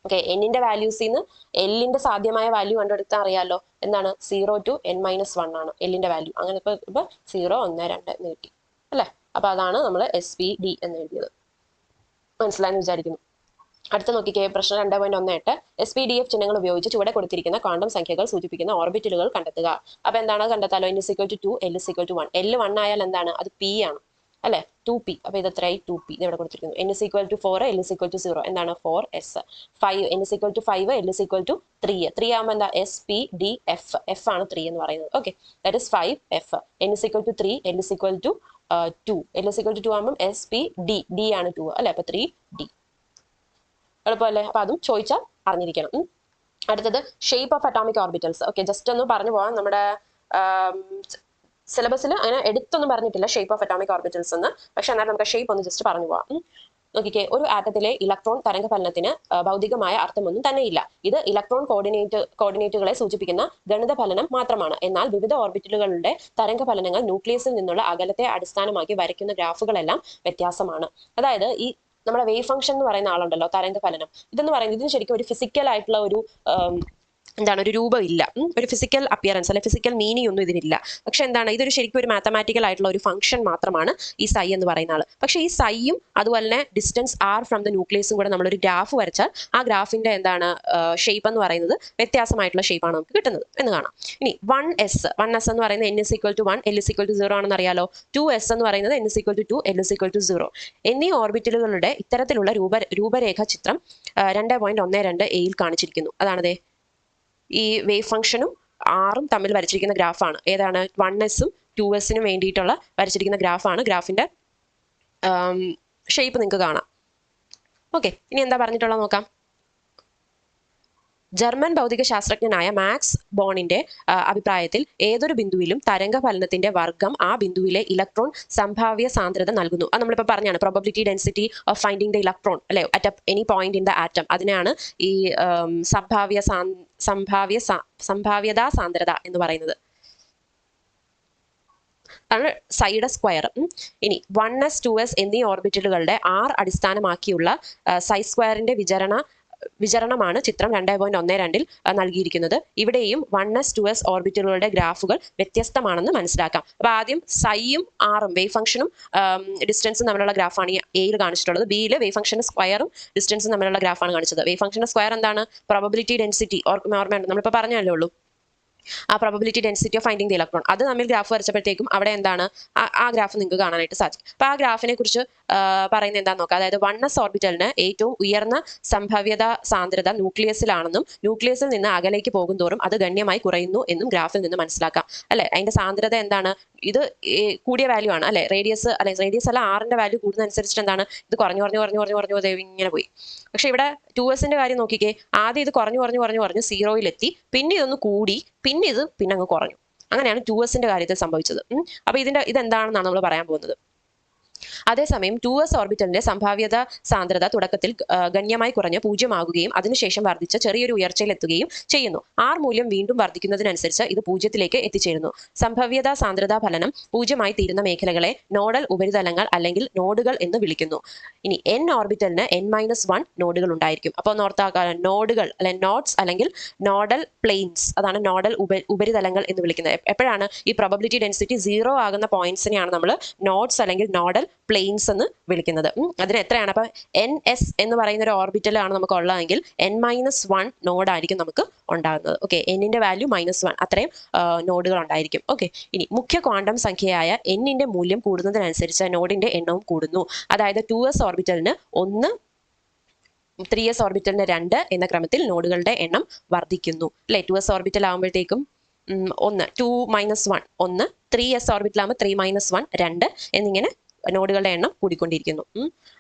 ഓക്കെ, എന്നിന്റെ വാല്യൂസിൽ നിന്ന് എല്ലിന്റെ സാധ്യമായ വാല്യൂ കണ്ടെടുത്താൽ അറിയാലോ, എന്താണ്? 0 to n-1 ആണ് എല്ലിന്റെ വാല്യൂ. അങ്ങനെ ഇപ്പൊ 0, 1, 2 എന്ന് കിട്ടി അല്ലെ? അപ്പൊ അതാണ് നമ്മൾ SPD എന്ന് എഴുതിയത്. മനസ്സിലായെന്ന് വിചാരിക്കുന്നു. അടുത്ത നോക്കിക്കേ, പ്രശ്നം 2.18. SPDF ചിഹ്നങ്ങൾ ഉപയോഗിച്ച് ചുവടെ കൊടുത്തിരിക്കുന്ന ക്വാണ്ടം സംഖ്യകൾ സൂചിപ്പിക്കുന്ന ഓർബിറ്റലുകൾ കണ്ടെത്തുക. അപ്പൊ എന്താണ് കണ്ടെത്താലോ? n is equal to 2, l is equal to 1. l 1 ആയാൽ എന്താണ്? അത് p ആണ് അല്ലെ? 2p. അപ്പൊ ഇത് എത്രയായി? 2p. ഇത് ഇവിടെ കൊടുത്തിരിക്കുന്നു. n is equal to 4, l is equal to 0. എന്താണ്? 4s. 5, n is equal to 5, l is equal to 3. 3 ആകുമ്പോൾ എന്താ? SPDF. f ആണ് 3 എന്ന് പറയുന്നത്. Okay, that is 5f. n is equal to 3, l is equal to 2. l is equal to 2 ആകുമ്പോൾ SPD. d ആണ് 2 അല്ലെ? അപ്പൊ 3d. എളുപ്പമല്ലേ? അപ്പൊ അതും ചോദിച്ചാൽ അറിഞ്ഞിരിക്കണം. അടുത്തത് shape of atomic orbitals. Okay, just ഒന്ന് പറഞ്ഞു പോവാം. നമ്മുടെ സിലബസിൽ അങ്ങനെ എടുത്തൊന്നും പറഞ്ഞിട്ടില്ല ഷേപ്പ് ഓഫ് അറ്റോമിക് ഓർബിറ്റൽസ് എന്ന്, പക്ഷെ എന്നാൽ നമുക്ക് ഷേപ്പ് ഒന്ന് ജസ്റ്റ് പറഞ്ഞു പോവാം. നോക്കിക്കേ, ഒരു ആറ്റത്തിലെ ഇലക്ട്രോൺ തരംഗഫലനത്തിന് ഭൗതികമായ അർത്ഥമൊന്നും തന്നെയില്ല. ഇത് ഇലക്ട്രോൺ കോർഡിനേറ്റുകളെ സൂചിപ്പിക്കുന്ന ഗണിത ഫലനം മാത്രമാണ്. എന്നാൽ വിവിധ ഓർബിറ്റലുകളുടെ തരംഗഫലനങ്ങൾ ന്യൂക്ലിയസിൽ നിന്നുള്ള അകലത്തെ അടിസ്ഥാനമാക്കി വരയ്ക്കുന്ന ഗ്രാഫുകളെല്ലാം വ്യത്യാസമാണ്. അതായത് ഈ നമ്മുടെ വേവ് ഫംഗ്ഷൻ എന്ന് പറയുന്ന ആളുണ്ടല്ലോ, തരംഗഫലനം, ഇതെന്ന് പറയുന്നത് ഇതിന് ശരിക്കും ഒരു ഫിസിക്കൽ ആയിട്ടുള്ള ഒരു എന്താണ്, ഒരു രൂപമില്ല, ഒരു ഫിസിക്കൽ അപ്പിയറൻസ് അല്ലെ ഫിസിക്കൽ മീനിങ് ഒന്നും ഇതിനില്ല. പക്ഷെ എന്താണ്, ഇതൊരു ശരിക്കും ഒരു മാത്തമാറ്റിക്കൽ ആയിട്ടുള്ള ഒരു ഫംഗ്ഷൻ മാത്രമാണ് ഈ സൈ എന്ന് പറയുന്ന ആൾ. പക്ഷെ ഈ സൈയും അതുപോലെ തന്നെ ഡിസ്റ്റൻസ് r ഫ്രം ദ ന്യൂക്ലിയസും കൂടെ നമ്മളൊരു ഗ്രാഫ് വരച്ചാൽ ആ ഗ്രാഫിന്റെ എന്താണ് ഷേപ്പ് എന്ന് പറയുന്നത് വ്യത്യാസമായിട്ടുള്ള ഷേപ്പാണ് നമുക്ക് കിട്ടുന്നത് എന്ന് കാണാം. ഇനി 1s എന്ന് പറയുന്നത് n is equal to 1, l is equal to 0 ആണെന്ന് അറിയാലോ. 2s എന്ന് പറയുന്നത് n is equal to 2, l is equal to 0. എന്നീ ഓർബിറ്റലുകളുടെ ഇത്തരത്തിലുള്ള രൂപരേഖ ചിത്രം 2.12 എയിൽ കാണിച്ചിരിക്കുന്നു. അതാണതേ ഈ വേവ് ഫംഗ്ഷനും ആറും തമ്മിൽ വരച്ചിരിക്കുന്ന ഗ്രാഫാണ്. ഏതാണ്? 1s-ഉം 2s-നും വേണ്ടിയിട്ടുള്ള വരച്ചിരിക്കുന്ന ഗ്രാഫാണ്. ഗ്രാഫിന്റെ ഷേപ്പ് നിങ്ങൾക്ക് കാണാം. ഓക്കെ, ഇനി എന്താ പറഞ്ഞിട്ടുള്ളത് നോക്കാം. ജർമ്മൻ ഭൗതിക ശാസ്ത്രജ്ഞനായ മാക്സ് ബോണിന്റെ അഭിപ്രായത്തിൽ ഏതൊരു ബിന്ദുവിലും തരംഗഫലനത്തിന്റെ വർഗം ആ ബിന്ദുവിലെ ഇലക്ട്രോൺ സംഭാവ്യ സാന്ദ്രത നൽകുന്നു. അത് നമ്മളിപ്പോൾ പറഞ്ഞാണ് probability density of finding the electron അല്ലെ at any point in the atom. അതിനെയാണ് ഈ സംഭാവ്യതാ സാന്ദ്രത എന്ന് പറയുന്നത്. ആണ് സൈയുടെ സ്ക്വയർ. ഇനി 1s 2s എന്നീ ഓർബിറ്റലുകളുടെ r അടിസ്ഥാനമാക്കിയുള്ള സൈ സ്ക്വയറിന്റെ വിചരണമാണ് ചിത്രം 2.12-ൽ നൽകിയിരിക്കുന്നത്. ഇവിടെയും 1s 2s ഓർബിറ്റലുകളുടെ ഗ്രാഫുകൾ വ്യത്യസ്തമാണെന്ന് മനസ്സിലാക്കാം. അപ്പൊ ആദ്യം സൈയും ആറും വേവ് ഫംഗ്ഷനും ഡിസ്റ്റൻസും തമ്മിലുള്ള ഗ്രാഫാണ് എയിൽ കാണിച്ചിട്ടുള്ളത്. ബിയിൽ വേവ് ഫംഗ്ഷന്റെ സ്ക്വയറും ഡിസ്റ്റൻസും തമ്മിലുള്ള ഗ്രാഫാണ് കാണിച്ചത്. വേവ് ഫംഗ്ഷന്റെ സ്ക്വയർ എന്താണ്? Probability density. ഓർമ്മയുണ്ട്, നമ്മളിപ്പോൾ പറഞ്ഞല്ലേ ഉള്ളൂ ആ probability density of finding the electron. അത് തമ്മിൽ ഗ്രാഫ് വരച്ചപ്പോഴത്തേക്കും അവിടെ എന്താണ് ആ ഗ്രാഫ് നിങ്ങൾക്ക് കാണാനായിട്ട് സാധിക്കും. അപ്പൊ ആ ഗ്രാഫിനെ കുറിച്ച് പറയുന്നത് എന്താണെന്ന് നോക്കാം. അതായത് 1s ഓർബിറ്റലിന് ഏറ്റവും ഉയർന്ന സംഭാവ്യത സാന്ദ്രത ന്യൂക്ലിയസിലാണെന്നും ന്യൂക്ലിയസിൽ നിന്ന് അകലേക്ക് പോകും തോറും അത് ഗണ്യമായി കുറയുന്നു എന്നും ഗ്രാഫിൽ നിന്ന് മനസ്സിലാക്കാം അല്ലെ. അതിന്റെ സാന്ദ്രത എന്താണ്? ഇത് കൂടിയ വാല്യൂ ആണ് അല്ലെ. റേഡിയസ് അല്ല ആറിന്റെ വാല്യൂ കൂടുന്നതനുസരിച്ചിട്ട് എന്താണ് ഇത് കുറഞ്ഞു ഇങ്ങനെ പോയി. പക്ഷെ ഇവിടെ 2s-ന്റെ കാര്യം നോക്കിക്കേ, ആദ്യം ഇത് കുറഞ്ഞു 0-ലെത്തി, പിന്നെ ഇതൊന്ന് കൂടി, പിന്നെ അങ്ങ് കുറഞ്ഞു. അങ്ങനെയാണ് 2s-ന്റെ കാര്യത്തിൽ സംഭവിച്ചത്. അപ്പൊ ഇതെന്താണെന്നാണ് നമ്മൾ പറയാൻ പോകുന്നത്. അതേസമയം 2s ഓർബിറ്റലിന്റെ സംഭാവ്യത സാന്ദ്രത തുടക്കത്തിൽ ഗണ്യമായി കുറഞ്ഞ് 0 ആകുകയും അതിനുശേഷം വർദ്ധിച്ച് ചെറിയൊരു ഉയർച്ചയിലെത്തുകയും ചെയ്യുന്നു. r മൂല്യം വീണ്ടും വർദ്ധിക്കുന്നതിനനുസരിച്ച് ഇത് 0-ലേക്ക് എത്തിച്ചേരുന്നു. സംഭാവ്യത സാന്ദ്രതാ ഫലനം 0-ആയി തീരുന്ന മേഖലകളെ നോഡൽ ഉപരിതലങ്ങൾ അല്ലെങ്കിൽ നോഡുകൾ എന്ന് വിളിക്കുന്നു. ഇനി n ഓർബിറ്റലിന് n-1 നോഡുകൾ ഉണ്ടായിരിക്കും. അപ്പോൾ നോഡുകൾ നോഡ്സ് അല്ലെങ്കിൽ നോഡൽ പ്ലെയിൻസ്, അതാണ് നോഡൽ ഉപരിതലങ്ങൾ എന്ന് വിളിക്കുന്നത്. എപ്പോഴാണ് ഈ പ്രോബബിലിറ്റി ഡെൻസിറ്റി 0 ആകുന്ന പോയിന്റ്സിനെയാണ് നമ്മൾ നോഡ്സ് അല്ലെങ്കിൽ നോഡൽ പ്ലെയിൻസ് എന്ന് വിളിക്കുന്നത്. അതിന് എത്രയാണ്? അപ്പൊ ns എന്ന് പറയുന്ന ഒരു ഓർബിറ്റലാണ് നമുക്ക് ഉള്ളതെങ്കിൽ n-1 നോഡായിരിക്കും നമുക്ക് ഉണ്ടാകുന്നത്. ഓക്കെ, n-ന്റെ വാല്യൂ -1, അത്രയും നോഡുകൾ ഉണ്ടായിരിക്കും. ഓക്കെ, ഇനി മുഖ്യ ക്വാണ്ടം സംഖ്യയായ n-ന്റെ മൂല്യം കൂടുന്നതിനനുസരിച്ച് നോഡിന്റെ എണ്ണവും കൂടുന്നു. അതായത് 2s ഓർബിറ്റലിന് 1 3s ഓർബിറ്റലിന് 2 എന്ന ക്രമത്തിൽ നോഡുകളുടെ എണ്ണം വർദ്ധിക്കുന്നു അല്ലെ. 2s ഓർബിറ്റൽ ആകുമ്പോഴത്തേക്കും 1 2 മൈനസ് 1 1, 3s ഓർബിറ്റൽ ആകുമ്പോൾ 3 മൈനസ് 1 2 എന്നിങ്ങനെ നോഡുകളുടെ എണ്ണം കൂടിക്കൊണ്ടിരിക്കുന്നു.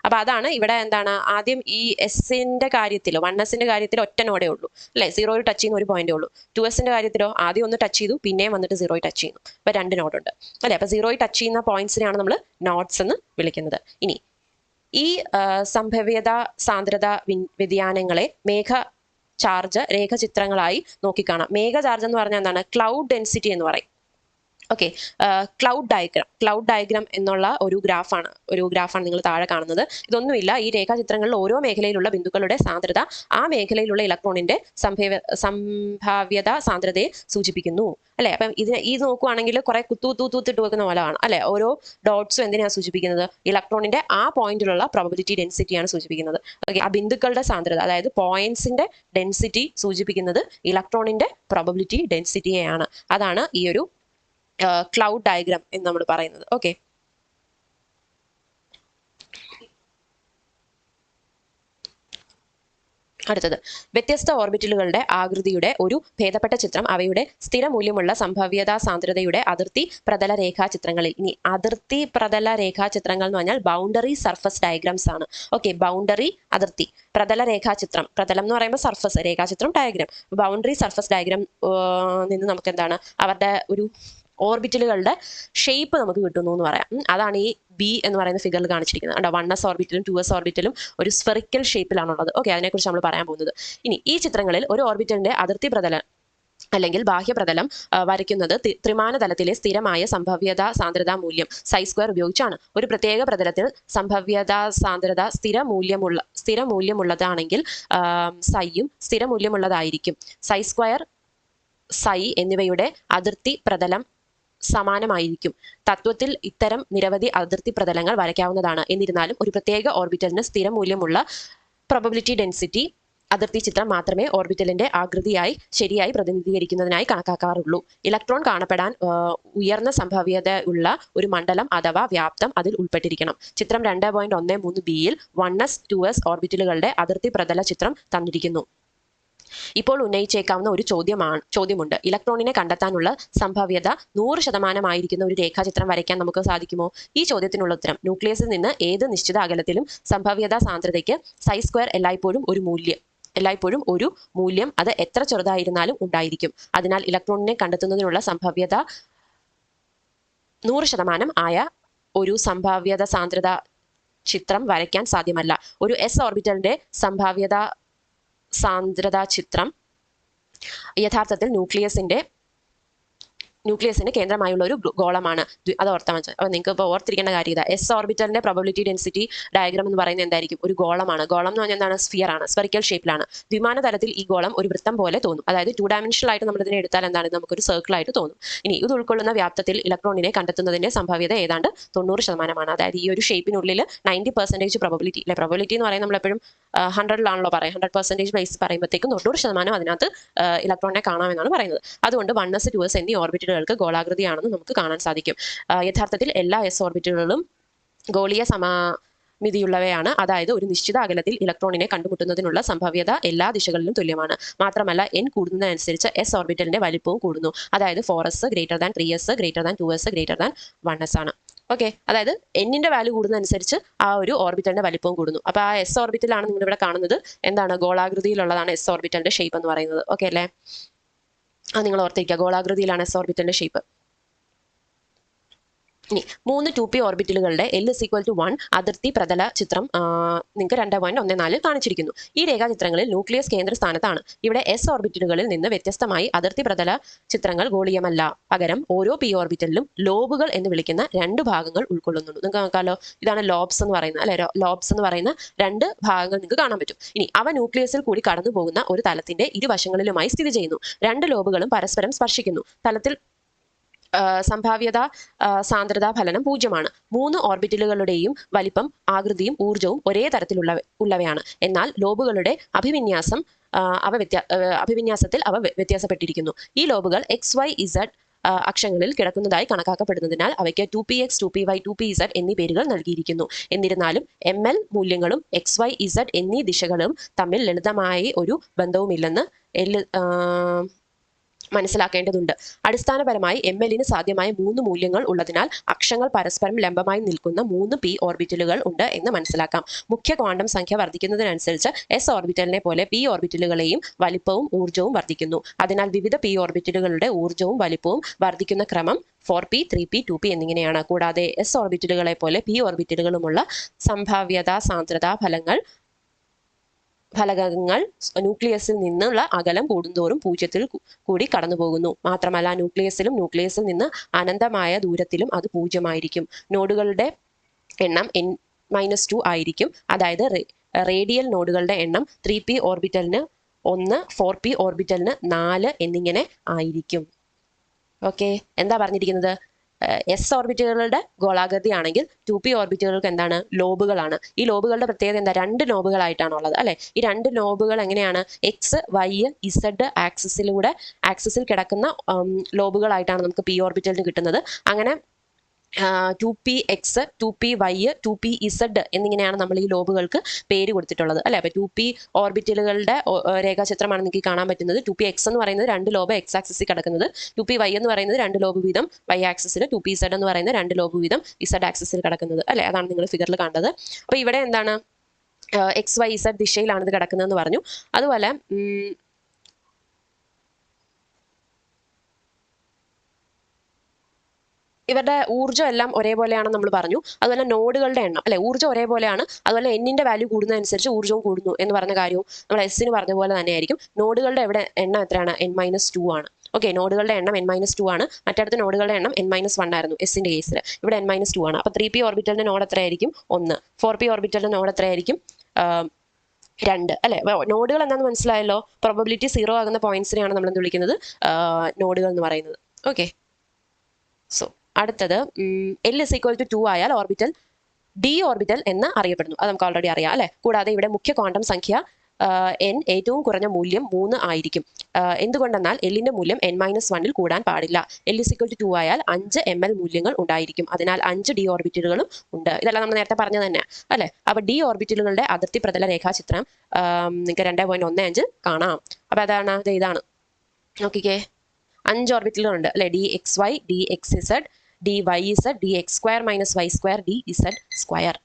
അപ്പൊ അതാണ് ഇവിടെ എന്താണ് ആദ്യം ഈ എസിന്റെ കാര്യത്തിൽ 1sന്റെ കാര്യത്തിൽ ഒറ്റ നോഡേ ഉള്ളൂ അല്ലെ, 0 ടച്ച് ചെയ്യുന്ന ഒരു പോയിന്റേ ഉള്ളൂ. 2sന്റെ കാര്യത്തിലോ ആദ്യം ഒന്ന് ടച്ച് ചെയ്തു പിന്നെയും വന്നിട്ട് 0 ടച്ച് ചെയ്യുന്നു. അപ്പൊ 2 നോഡുണ്ട് അല്ലെ. അപ്പൊ 0 ടച്ച് ചെയ്യുന്ന പോയിന്റ്സിനെയാണ് നമ്മൾ നോഡ്സ് എന്ന് വിളിക്കുന്നത്. ഇനി ഈ സംഭവ്യത സാന്ദ്രത വ്യതിയാനങ്ങളെ മേഘ ചാർജ് രേഖചിത്രങ്ങളായി നോക്കിക്കാണാം. മേഘ ചാർജ് എന്ന് പറഞ്ഞാൽ എന്താണ്? ക്ലൗഡ് ഡെൻസിറ്റി എന്ന് പറയും. ഓക്കെ, ക്ലൗഡ് ഡയഗ്രാം എന്നുള്ള ഒരു ഗ്രാഫാണ് നിങ്ങൾ താഴെ കാണുന്നത്. ഇതൊന്നുമില്ല, ഈ രേഖാചിത്രങ്ങളിൽ ഓരോ മേഖലയിലുള്ള ബിന്ദുക്കളുടെ സാന്ദ്രത ആ മേഖലയിലുള്ള ഇലക്ട്രോണിന്റെ സംഭാവ്യത സാന്ദ്രതയെ സൂചിപ്പിക്കുന്നു അല്ലെ. അപ്പം ഇത് നോക്കുവാണെങ്കിൽ കുറെ കുത്തിട്ട് വെക്കുന്ന പോലെയാണ് അല്ലെ. ഓരോ ഡോട്ട്സും എന്തിനാണ് സൂചിപ്പിക്കുന്നത്? ഇലക്ട്രോണിന്റെ ആ പോയിന്റിലുള്ള പ്രോബബിലിറ്റി ഡെൻസിറ്റിയാണ് സൂചിപ്പിക്കുന്നത്. ഓക്കെ, ആ ബിന്ദുക്കളുടെ സാന്ദ്രത അതായത് പോയിന്റ്സിന്റെ ഡെൻസിറ്റി സൂചിപ്പിക്കുന്നത് ഇലക്ട്രോണിന്റെ പ്രോബബിലിറ്റി ഡെൻസിറ്റിയെയാണ്. അതാണ് ഈ ഒരു ക്ലൗഡ് ഡയഗ്രാം എന്ന് നമ്മൾ പറയുന്നത്. ഓക്കെ, അടുത്തത് വ്യത്യസ്ത ഓർബിറ്റലുകളുടെ ആകൃതിയുടെ ഒരു ഭേദപ്പെട്ട ചിത്രം അവയുടെ സ്ഥിരമൂല്യമുള്ള സംഭവ്യതാ സാന്ദ്രതയുടെ അതിർത്തി പ്രതല രേഖാചിത്രങ്ങളിൽ. ഇനി അതിർത്തി പ്രതല രേഖാചിത്രങ്ങൾ എന്ന് പറഞ്ഞാൽ ബൗണ്ടറി സർഫസ് ഡയഗ്രാംസ് ആണ്. ഓക്കെ, ബൗണ്ടറി അതിർത്തി പ്രതല രേഖാചിത്രം, പ്രതലം എന്ന് പറയുമ്പോൾ സർഫസ്, രേഖാചിത്രം ഡയഗ്രാം. ബൗണ്ടറി സർഫസ് ഡയഗ്രാം നിന്ന് നമുക്ക് എന്താണ് അവരുടെ ഒരു ഓർബിറ്റലുകളുടെ ഷേപ്പ് നമുക്ക് കിട്ടുന്നു എന്ന് പറയാം. അതാണ് ഈ ബി എന്ന് പറയുന്ന ഫിഗറിൽ കാണിച്ചിരിക്കുന്നത്. കണ്ടോ, 1s ഓർബിറ്റലും 2s ഓർബിറ്റലും ഒരു സ്ഫെറിക്കൽ ഷേപ്പിലാണുള്ളത്. ഓക്കെ, അതിനെക്കുറിച്ച് നമ്മൾ പറയാൻ പോകുന്നത്. ഇനി ഈ ചിത്രങ്ങളിൽ ഒരു ഓർബിറ്റലിന്റെ അതിർത്തി പ്രതലം അല്ലെങ്കിൽ ബാഹ്യപ്രതലം വരയ്ക്കുന്നത് ത്രിമാന തലത്തിലെ സ്ഥിരമായ സംഭവ്യതാ സാന്ദ്രതാ മൂല്യം സൈ² ഉപയോഗിച്ചാണ്. ഒരു പ്രത്യേക പ്രതലത്തിൽ സംഭവ്യതാ സാന്ദ്രത സ്ഥിരമൂല്യമുള്ളതാണെങ്കിൽ സൈയും സ്ഥിരമൂല്യമുള്ളതായിരിക്കും. സൈ² സൈ എന്നിവയുടെ അതിർത്തി പ്രതലം സമാനമായിരിക്കും. തത്വത്തിൽ ഇത്തരം നിരവധി അതിർത്തി പ്രതലങ്ങൾ വരയ്ക്കാവുന്നതാണ്. എന്നിരുന്നാലും ഒരു പ്രത്യേക ഓർബിറ്റലിന് സ്ഥിരമൂല്യമുള്ള പ്രോബബിലിറ്റി ഡെൻസിറ്റി അതിർത്തി ചിത്രം മാത്രമേ ഓർബിറ്റലിന്റെ ആകൃതിയായി ശരിയായി പ്രതിനിധീകരിക്കുന്നതിനായി കണക്കാക്കാറുള്ളൂ. ഇലക്ട്രോൺ കാണപ്പെടാൻ ഉയർന്ന സംഭവ്യത ഉള്ള ഒരു മണ്ഡലം അഥവാ വ്യാപ്തം അതിൽ ഉൾപ്പെട്ടിരിക്കണം. ചിത്രം 2.13 ബിയിൽ 1s 2s ഓർബിറ്റലുകളുടെ അതിർത്തി പ്രതല ചിത്രം തന്നിരിക്കുന്നു. ഇപ്പോൾ ഉന്നയിച്ചേക്കാവുന്ന ഒരു ചോദ്യമുണ്ട്. ഇലക്ട്രോണിനെ കണ്ടെത്താനുള്ള സംഭവ്യത 100% ആയിരിക്കുന്ന ഒരു രേഖാചിത്രം വരയ്ക്കാൻ നമുക്ക് സാധിക്കുമോ? ഈ ചോദ്യത്തിനുള്ള ഉത്തരം ന്യൂക്ലിയസിൽ നിന്ന് ഏത് നിശ്ചിത അകലത്തിലും സംഭവ്യതാ സാന്ദ്രതയ്ക്ക് സൈ² എല്ലായ്പ്പോഴും ഒരു മൂല്യം അത് എത്ര ചെറുതായിരുന്നാലും ഉണ്ടായിരിക്കും. അതിനാൽ ഇലക്ട്രോണിനെ കണ്ടെത്തുന്നതിനുള്ള സംഭവ്യത 100% ആയ ഒരു സംഭാവ്യത സാന്ദ്രത ചിത്രം വരയ്ക്കാൻ സാധ്യമല്ല. ഒരു s ഓർബിറ്റലിന്റെ സംഭാവ്യത സാന്ദ്രതാ ചിത്രം യഥാർത്ഥത്തിൽ ന്യൂക്ലിയസിന് കേന്ദ്രമായുള്ള ഒരു ഗോളമാണ്. അത് ഓർത്താൽ മതി. അപ്പോൾ നിങ്ങൾക്ക് ഇപ്പോൾ ഓർത്തിരിക്കേണ്ട കാര്യം ഇതാ, എസ് ഓർബിറ്റലിന്റെ പ്രോബബിലിറ്റി ഡെൻസിറ്റി ഡയഗ്രാം എന്ന് പറയുന്നത് എന്തായിരിക്കും? ഒരു ഗോളമാണ്. ഗോളം എന്ന് പറഞ്ഞാൽ എന്താണ്? സ്ഫിയർ ആണ്, സ്ഫെറിക്കൽ ഷേപ്പിലാണ്. ദ്വിമാന തലത്തിൽ ഈ ഗോളം ഒരു വൃത്തം പോലെ തോന്നും. അതായത് 2 ഡയമെൻഷണൽ ആയിട്ട് നമ്മൾ ഇതിനെ എടുത്താൽ എന്താണ്? നമുക്കൊരു സർക്കിൾ ആയിട്ട് തോന്നും. ഇനി ഇത് ഉൾക്കൊള്ളുന്ന വ്യാപ്തത്തിൽ ഇലക്ട്രോണിനെ കണ്ടെത്തുന്നതിന്റെ സംഭാവ്യത ഏതാണ്ട് 90%. അതായത് ഈ ഒരു ഷേപ്പിനുള്ളിൽ 90% പ്രോബബിലിറ്റി അല്ലെ. പ്രോബബിലിറ്റി എന്ന് പറയുന്നത് നമ്മളെപ്പോഴും 100-ലാണല്ലോ പറയാം. 100% ബേസ് പറയുമ്പോഴത്തേക്കും 90% അതിനകത്ത് ഇലക്ട്രോണിനെ കാണാമെന്നാണ് പറയുന്നത്. അതുകൊണ്ട് 1s 2s എന്നീ ഓർബിറ്റലുകൾക്ക് ഗോളാകൃതിയാണെന്ന് നമുക്ക് കാണാൻ സാധിക്കും. യഥാർത്ഥത്തിൽ എല്ലാ s ഓർബിറ്റലുകളും ഗോളീയ സമമിതിയുള്ളവയാണ്. അതായത് ഒരു നിശ്ചിത അകലത്തിൽ ഇലക്ട്രോണിനെ കണ്ടുമുട്ടുന്നതിനുള്ള സംഭവ്യത എല്ലാ ദിശകളിലും തുല്യമാണ്. മാത്രമല്ല n കൂടുന്നതിനനുസരിച്ച് s ഓർബിറ്റലിന്റെ വലിപ്പവും കൂടുന്നു. അതായത് 4s > 3s > 2s > 1s ആണ്. ഓക്കെ, അതായത് എന്നിന്റെ വാല്യൂ കൂടുന്നതനുസരിച്ച് ആ ഒരു ഓർബിറ്റലിന്റെ വലിപ്പവും കൂടുന്നു. അപ്പൊ ആ s ഓർബിറ്റലാണ് നിങ്ങൾ ഇവിടെ കാണുന്നത്. എന്താണ്? ഗോളാകൃതിയിലുള്ളതാണ് s ഓർബിറ്റലിന്റെ ഷേപ്പ് എന്ന് പറയുന്നത്. ഓക്കെ അല്ലേ? അത് നിങ്ങൾ ഓർത്തിരിക്കുക, ഗോളാകൃതിയിലാണ് s ഓർബിറ്റലിന്റെ ഷേപ്പ്. ഇനി 3 2p ഓർബിറ്റലുകളുടെ L = 1 അതിർത്തി പ്രതല ചിത്രം നിങ്ങൾക്ക് 2.14 കാണിച്ചിരിക്കുന്നു. ഈ രേഖാചിത്രങ്ങളിൽ ന്യൂക്ലിയസ് കേന്ദ്ര സ്ഥാനത്താണ്. ഇവിടെ s ഓർബിറ്റലുകളിൽ നിന്ന് വ്യത്യസ്തമായി അതിർത്തി പ്രതല ചിത്രങ്ങൾ ഗോളീയമല്ല. പകരം ഓരോ p ഓർബിറ്റലിലും ലോബുകൾ എന്ന് വിളിക്കുന്ന 2 ഭാഗങ്ങൾ ഉൾക്കൊള്ളുന്നുണ്ട്. നിങ്ങൾക്ക് നോക്കാമല്ലോ, ഇതാണ് ലോബ്സ് എന്ന് പറയുന്നത് അല്ലെ. ലോബ്സ് എന്ന് പറയുന്ന 2 ഭാഗങ്ങൾ നിങ്ങൾക്ക് കാണാൻ പറ്റും. ഇനി അവ ന്യൂക്ലിയസിൽ കൂടി കടന്നു പോകുന്ന ഒരു തലത്തിന്റെ ഇരുവശങ്ങളിലുമായി സ്ഥിതി ചെയ്യുന്നു. 2 ലോബുകളും പരസ്പരം സ്പർശിക്കുന്നു. തലത്തിൽ സംഭാവ്യത സാന്ദ്രതാ ഫലനം 0 ആണ്. 3 ഓർബിറ്റലുകളുടെയും വലിപ്പം, ആകൃതിയും ഊർജവും ഒരേ തരത്തിലുള്ളവയാണ്. എന്നാൽ ലോബുകളുടെ അഭിവിന്യാസത്തിൽ അവ വ്യത്യാസപ്പെട്ടിരിക്കുന്നു. ഈ ലോബുകൾ XY Z അക്ഷങ്ങളിൽ കിടക്കുന്നതായി കണക്കാക്കപ്പെടുന്നതിനാൽ അവയ്ക്ക് 2px 2py 2pz എന്നീ പേരുകൾ നൽകിയിരിക്കുന്നു. എന്നിരുന്നാലും ml മൂല്യങ്ങളും xyz എന്നീ ദിശകളും തമ്മിൽ ലളിതമായി ഒരു ബന്ധവുമില്ലെന്ന് മനസ്സിലാക്കേണ്ടതുണ്ട്. അടിസ്ഥാനപരമായി mlന് സാധ്യമായ 3 മൂല്യങ്ങൾ ഉള്ളതിനാൽ അക്ഷങ്ങൾ പരസ്പരം ലംബമായി നിൽക്കുന്ന 3 p ഓർബിറ്റലുകൾ ഉണ്ട് എന്ന് മനസ്സിലാക്കാം. മുഖ്യ ക്വാണ്ടം സംഖ്യ വർദ്ധിക്കുന്നതിനനുസരിച്ച് s ഓർബിറ്റലിനെ പോലെ p ഓർബിറ്റലുകളെയും വലിപ്പവും ഊർജ്ജവും വർദ്ധിക്കുന്നു. അതിനാൽ വിവിധ p ഓർബിറ്റലുകളുടെ ഊർജ്ജവും വലിപ്പവും വർദ്ധിക്കുന്ന ക്രമം 4p 3p 2p എന്നിങ്ങനെയാണ്. കൂടാതെ s ഓർബിറ്റലുകളെ പോലെ p ഓർബിറ്റലുകളുമുള്ള സംഭാവ്യതാ സാന്ദ്രതാ ഫലകങ്ങൾ ന്യൂക്ലിയസിൽ നിന്നുള്ള അകലം കൂടുന്തോറും 0 കൂടി കടന്നുപോകുന്നു. മാത്രമല്ല ന്യൂക്ലിയസിൽ നിന്ന് അനന്തമായ ദൂരത്തിലും അത് 0 ആയിരിക്കും. നോഡുകളുടെ എണ്ണം n-2 ആയിരിക്കും. അതായത് റേഡിയൽ നോഡുകളുടെ എണ്ണം 3p ഓർബിറ്റലിന് 1, 4p ഓർബിറ്റലിന് 4 എന്നിങ്ങനെ ആയിരിക്കും. ഓക്കെ, എന്താ പറഞ്ഞിരിക്കുന്നത്? s ഓർബിറ്റലുകളുടെ ഗോളാകൃതിയാണെങ്കിൽ 2p ഓർബിറ്റലുകൾക്ക് എന്താണ്? ലോബുകളാണ്. ഈ ലോബുകളുടെ പ്രത്യേകത എന്താ? 2 ലോബുകളായിട്ടാണ് ഉള്ളത് അല്ലെ. ഈ 2 ലോബുകൾ എങ്ങനെയാണ്? x, y, z ആക്സിസിൽ കിടക്കുന്ന ലോബുകളായിട്ടാണ് നമുക്ക് p ഓർബിറ്റലിന് കിട്ടുന്നത്. അങ്ങനെ 2px 2py 2pz എന്നിങ്ങനെയാണ് നമ്മൾ ഈ ലോബുകൾക്ക് പേര് കൊടുത്തിട്ടുള്ളത് അല്ലെ. അപ്പൊ 2p ഓർബിറ്റലുകളുടെ രേഖാചിത്രമാണ് നിങ്ങൾക്ക് കാണാൻ പറ്റുന്നത്. 2px എന്ന് പറയുന്നത് 2 ലോബ് x ആക്സിസിൽ കിടക്കുന്നത്, 2py എന്ന് പറയുന്നത് 2 ലോബ് വീതം y ആക്സിസിൽ, 2pz എന്ന് പറയുന്നത് 2 ലോബ് വീതം z ആക്സിസിൽ കിടക്കുന്നത് അല്ലെ. അതാണ് നിങ്ങൾ ഫിഗറിൽ കണ്ടത്. അപ്പൊ ഇവിടെ എന്താണ്? XYZ ദിശയിലാണ് ഇത് കിടക്കുന്നതെന്ന് പറഞ്ഞു. അതുപോലെ ഇവരുടെ ഊർജ്ജം എല്ലാം ഒരേപോലെയാണെന്ന് നമ്മൾ പറഞ്ഞു. അതുപോലെ നോഡുകളുടെ എണ്ണം അല്ലെ, ഊർജ്ജം ഒരേപോലെയാണ്. അതുപോലെ എന്നിന്റെ വാല്യൂ കൂടുന്നതനുസരിച്ച് ഊർജ്ജവും കൂടുന്നു എന്ന് പറഞ്ഞ കാര്യവും നമ്മൾ എസ്സിന് പറഞ്ഞ പോലെ തന്നെയായിരിക്കും. നോഡുകളുടെ എണ്ണം എത്രയാണ്? n-2 ആണ്. ഓക്കെ, നോഡുകളുടെ എണ്ണം n-2 ആണ്. മറ്റടുത്ത നോഡുകളുടെ എണ്ണം n-1 ആയിരുന്നു എസ്സിന്റെ കേസിൽ. ഇവിടെ n-2 ആണ്. അപ്പൊ 3p ഓർബിറ്റലിന്റെ നോഡ് എത്രയായിരിക്കും? 1. 4p ഓർബിറ്റലിന്റെ നോഡ് എത്രയായിരിക്കും? 2 അല്ലെ. നോഡുകൾ എന്താണെന്ന് മനസ്സിലായല്ലോ. പ്രോബബിലിറ്റി 0 ആകുന്ന പോയിന്റ്സിനെയാണ് നമ്മൾ എന്ത് വിളിക്കുന്നത്? നോഡുകൾ എന്ന് പറയുന്നത്. ഓക്കെ, സോ അടുത്തത് L=2 ആയാൽ ഓർബിറ്റൽ d ഓർബിറ്റൽ എന്ന് അറിയപ്പെടുന്നു. അത് നമുക്ക് ഓൾറെഡി അറിയാം അല്ലെ. കൂടാതെ ഇവിടെ മുഖ്യ ക്വാണ്ടം സംഖ്യ n ഏറ്റവും കുറഞ്ഞ മൂല്യം 3 ആയിരിക്കും. എന്തുകൊണ്ടെന്നാൽ Lന്റെ മൂല്യം n-1 കൂടാൻ പാടില്ല. L=2 ആയാൽ 5 ml മൂല്യങ്ങൾ ഉണ്ടായിരിക്കും. അതിനാൽ 5 d ഓർബിറ്റലുകളും ഉണ്ട്. ഇതെല്ലാം നമ്മൾ നേരത്തെ പറഞ്ഞത് തന്നെ അല്ലെ. അപ്പൊ d ഓർബിറ്റലുകളുടെ അതിർത്തി പ്രതല രേഖാചിത്രം നിങ്ങൾക്ക് 2.15 കാണാം. അപ്പൊ അതാണ് ഇതാണ്. നോക്കിക്കേ, 5 ഓർബിറ്റലുകളുണ്ട് അല്ലെ. dxy dxz dyz dx² - y² dz².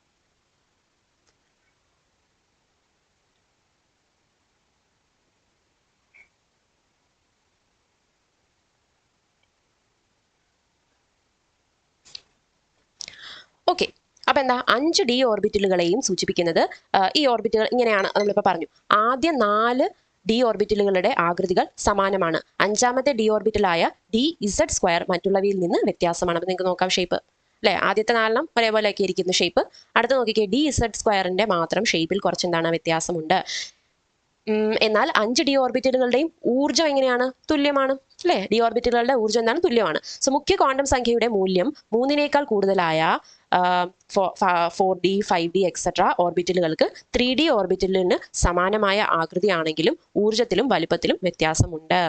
Okay, അപ്പൊ എന്താ? 5 d ഓർബിറ്റലുകളെയും സൂചിപ്പിക്കുന്നത് ഈ ഓർബിറ്റുകൾ ഇങ്ങനെയാണ് നമ്മളിപ്പോൾ പറഞ്ഞു. ആദ്യ 4 d ഓർബിറ്റലുകളുടെ ആകൃതികൾ സമാനമാണ്. 5ാമത്തെ d ഓർബിറ്റലായ dz² മറ്റുള്ളവയിൽ നിന്ന് വ്യത്യാസമാണ്. അപ്പൊ നിങ്ങൾക്ക് നോക്കാം ഷേപ്പ് അല്ലെ. ആദ്യത്തെ 4 ഒരേപോലെയൊക്കെ ഇരിക്കുന്ന ഷേപ്പ്. അടുത്ത് നോക്കിക്കേ, dz² മാത്രം ഷേപ്പിൽ കുറച്ച് എന്താണ് വ്യത്യാസമുണ്ട്. എന്നാൽ 5 d ഓർബിറ്റലുകളുടെയും ഊർജ്ജം എങ്ങനെയാണ്? തുല്യമാണ് അല്ലെ. d ഓർബിറ്റലുകളുടെ ഊർജ്ജം എന്താണ്? തുല്യമാണ്. സോ മുഖ്യ ക്വാണ്ടം സംഖ്യയുടെ മൂല്യം 3നേക്കാൾ കൂടുതലായ 4d 5d എക്സെട്ര ഓർബിറ്റലുകൾക്ക് 3d ഓർബിറ്റലിന് സമാനമായ ആകൃതിയാണെങ്കിലും ഊർജ്ജത്തിലും വലിപ്പത്തിലും വ്യത്യാസമുണ്ട്.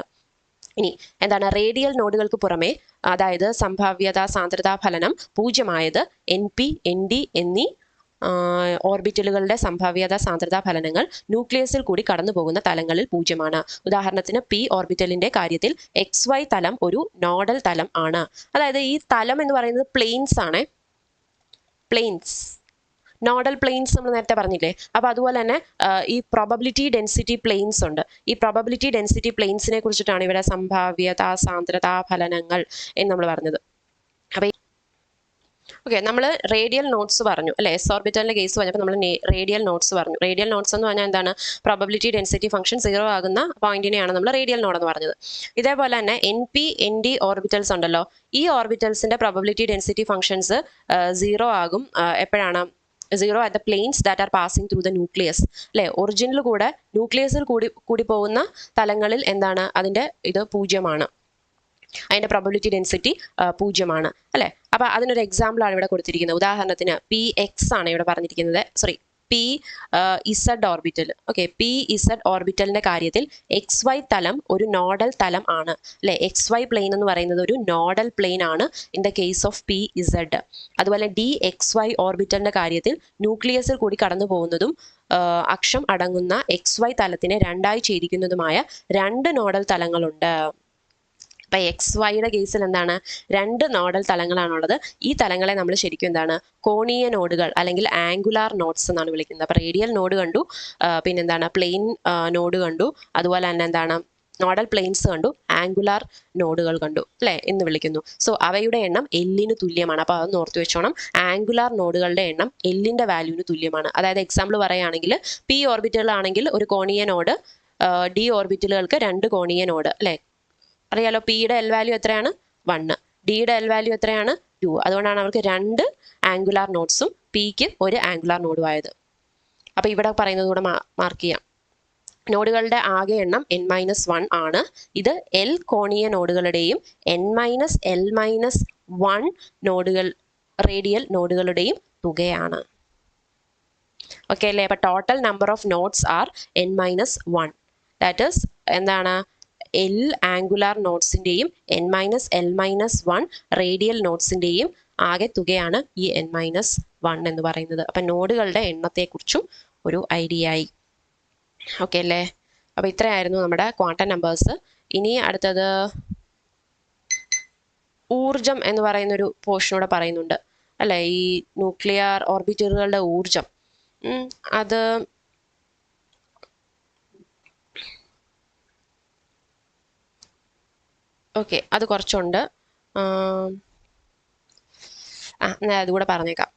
ഇനി എന്താണ്? റേഡിയൽ നോഡുകൾക്ക് പുറമെ, അതായത് സംഭാവ്യതാ സാന്ദ്രതാ ഫലനം 0 np nd എന്നീ ഓർബിറ്റലുകളുടെ സംഭാവ്യതാ സാന്ദ്രതാ ഫലനങ്ങൾ ന്യൂക്ലിയസിൽ കൂടി കടന്നു പോകുന്ന തലങ്ങളിൽ 0 ഉദാഹരണത്തിന് p ഓർബിറ്റലിന്റെ കാര്യത്തിൽ xy തലം ഒരു നോഡൽ തലം ആണ്. അതായത് ഈ തലം എന്ന് പറയുന്നത് പ്ലെയിൻസ് ആണ്. പ്ലെയിൻസ്, നോഡൽ പ്ലെയിൻസ് നമ്മൾ നേരത്തെ പറഞ്ഞില്ലേ. അപ്പൊ അതുപോലെ തന്നെ ഈ പ്രോബബിലിറ്റി ഡെൻസിറ്റി പ്ലെയിൻസ് ഉണ്ട്. ഈ പ്രോബബിലിറ്റി ഡെൻസിറ്റി പ്ലെയിൻസിനെ കുറിച്ചിട്ടാണ് ഇവിടെ സംഭാവ്യതാ സാന്ദ്രതാ ഫലനങ്ങൾ എന്ന് നമ്മൾ പറഞ്ഞത്. അപ്പൊ ഓക്കെ, നമ്മൾ റേഡിയൽ നോട്ട്സ് പറഞ്ഞു അല്ലെ. എസ് ഓർബിറ്റലിന്റെ കേസ് പറഞ്ഞപ്പോൾ നമ്മൾ റേഡിയൽ നോട്ട്സ് പറഞ്ഞു. റേഡിയൽ നോട്ട്സ് എന്ന് പറഞ്ഞാൽ എന്താണ്? പ്രോബബിലിറ്റി ഡെൻസിറ്റി ഫംഗ്ഷൻ 0 ആകുന്ന പോയിന്റിനെയാണ് നമ്മൾ റേഡിയൽ നോഡ് എന്ന് പറഞ്ഞത്. ഇതേപോലെ തന്നെ np nd ഓർബിറ്റൽസ് ഉണ്ടല്ലോ. ഈ ഓർബിറ്റൽസിന്റെ പ്രോബബിലിറ്റി ഡെൻസിറ്റി ഫംഗ്ഷൻസ് 0 ആകും. എപ്പോഴാണ്? 0 at the planes that are passing through the nucleus അല്ലെ. ഒറിജിനിൽ കൂടെ ന്യൂക്ലിയസിൽ കൂടി പോകുന്ന തലങ്ങളിൽ എന്താണ്? അതിന്റെ ഇത് 0. അതിന്റെ പ്രോബബിലിറ്റി ഡെൻസിറ്റി 0 അല്ലെ. അപ്പൊ അതിനൊരു എക്സാമ്പിൾ ആണ് ഇവിടെ കൊടുത്തിരിക്കുന്നത്. ഉദാഹരണത്തിന് px ആണ് ഇവിടെ പറഞ്ഞിരിക്കുന്നത്. Sorry, P Z orbital. Okay, P Z ഓർബിറ്റലിന്റെ കാര്യത്തിൽ എക്സ് വൈ തലം ഒരു നോഡൽ തലം ആണ് അല്ലെ. എക്സ് വൈ പ്ലെയിൻ എന്ന് പറയുന്നത് ഒരു നോഡൽ പ്ലെയിൻ ആണ് in the case of P Z. അതുപോലെ ഡി എക്സ് വൈ ഓർബിറ്റലിന്റെ കാര്യത്തിൽ ന്യൂക്ലിയസിൽ കൂടി കടന്നു പോകുന്നതും അക്ഷം അടങ്ങുന്ന എക്സ് വൈ തലത്തിനെ രണ്ടായി ഛേദിക്കുന്നതുമായ രണ്ട് നോഡൽ തലങ്ങളുണ്ട്. ഇപ്പം എക്സ് വൈയുടെ കേസിൽ എന്താണ്, രണ്ട് നോഡൽ തലങ്ങളാണുള്ളത്. ഈ തലങ്ങളെ നമ്മൾ ശരിക്കും എന്താണ്, കോണീയ നോഡുകൾ അല്ലെങ്കിൽ ആംഗുലാർ നോഡ്സ് എന്നാണ് വിളിക്കുന്നത്. അപ്പം റേഡിയൽ നോഡ് കണ്ടു, പിന്നെന്താണ് പ്ലെയിൻ നോഡ് കണ്ടു, അതുപോലെ തന്നെ എന്താണ് നോഡൽ പ്ലെയിൻസ് കണ്ടു, ആംഗുലാർ നോഡുകൾ കണ്ടു അല്ലേ എന്ന് വിളിക്കുന്നു. സോ അവയുടെ എണ്ണം എല്ലിന് തുല്യമാണ്. അപ്പോൾ അതൊന്ന് ഓർത്ത് വെച്ചോണം. ആംഗുലാർ നോഡുകളുടെ എണ്ണം എല്ലിൻ്റെ വാല്യൂവിന് തുല്യമാണ്. അതായത് എക്സാമ്പിൾ പറയുകയാണെങ്കിൽ പി ഓർബിറ്റലുകളാണെങ്കിൽ ഒരു കോണീയ നോഡ്, ഡി ഓർബിറ്റലുകൾക്ക് രണ്ട് കോണീയ നോഡ് അല്ലേ. അറിയാലോ, പിയുടെ എൽ വാല്യൂ എത്രയാണ് 1, ഡിയുടെ എൽ വാല്യൂ എത്രയാണ് 2. അതുകൊണ്ടാണ് അവർക്ക് രണ്ട് ആംഗുലാർ നോഡ്സും പിക്ക് ഒരു ആംഗുലാർ നോഡും ആയത്. അപ്പോൾ ഇവിടെ പറയുന്നത് കൂടെ മാർക്ക് ചെയ്യാം. നോഡുകളുടെ ആകെ എണ്ണം n-1 ആണ്. ഇത് എൽ കോണീയ നോഡുകളുടെയും n-l-1 നോഡുകൾ റേഡിയൽ നോഡുകളുടെയും തുകയാണ്. ഓക്കെ അല്ലേ. അപ്പോൾ total number of nodes are n-1. That is എന്താണ്, എൽ ആംഗുലാർ നോഡ്സിൻ്റെയും n-l-1 റേഡിയൽ നോഡ്സിൻ്റെയും ആകെ തുകയാണ് ഈ n-1 എന്ന് പറയുന്നത്. അപ്പം നോഡുകളുടെ എണ്ണത്തെക്കുറിച്ചും ഒരു ഐഡിയ ആയി. ഓക്കെ അല്ലേ. അപ്പോൾ ഇത്രയായിരുന്നു നമ്മുടെ ക്വാണ്ടം നമ്പേഴ്സ്. ഇനി അടുത്തത് ഊർജം എന്ന് പറയുന്നൊരു പോർഷനൂടെ പറയുന്നുണ്ട് അല്ലേ. ഈ ന്യൂക്ലിയർ ഓർബിറ്റലുകളുടെ ഊർജം അത് ഓക്കെ, അത് കുറച്ചുണ്ട്. ഞാൻ അതുകൂടെ പറഞ്ഞേക്കാം.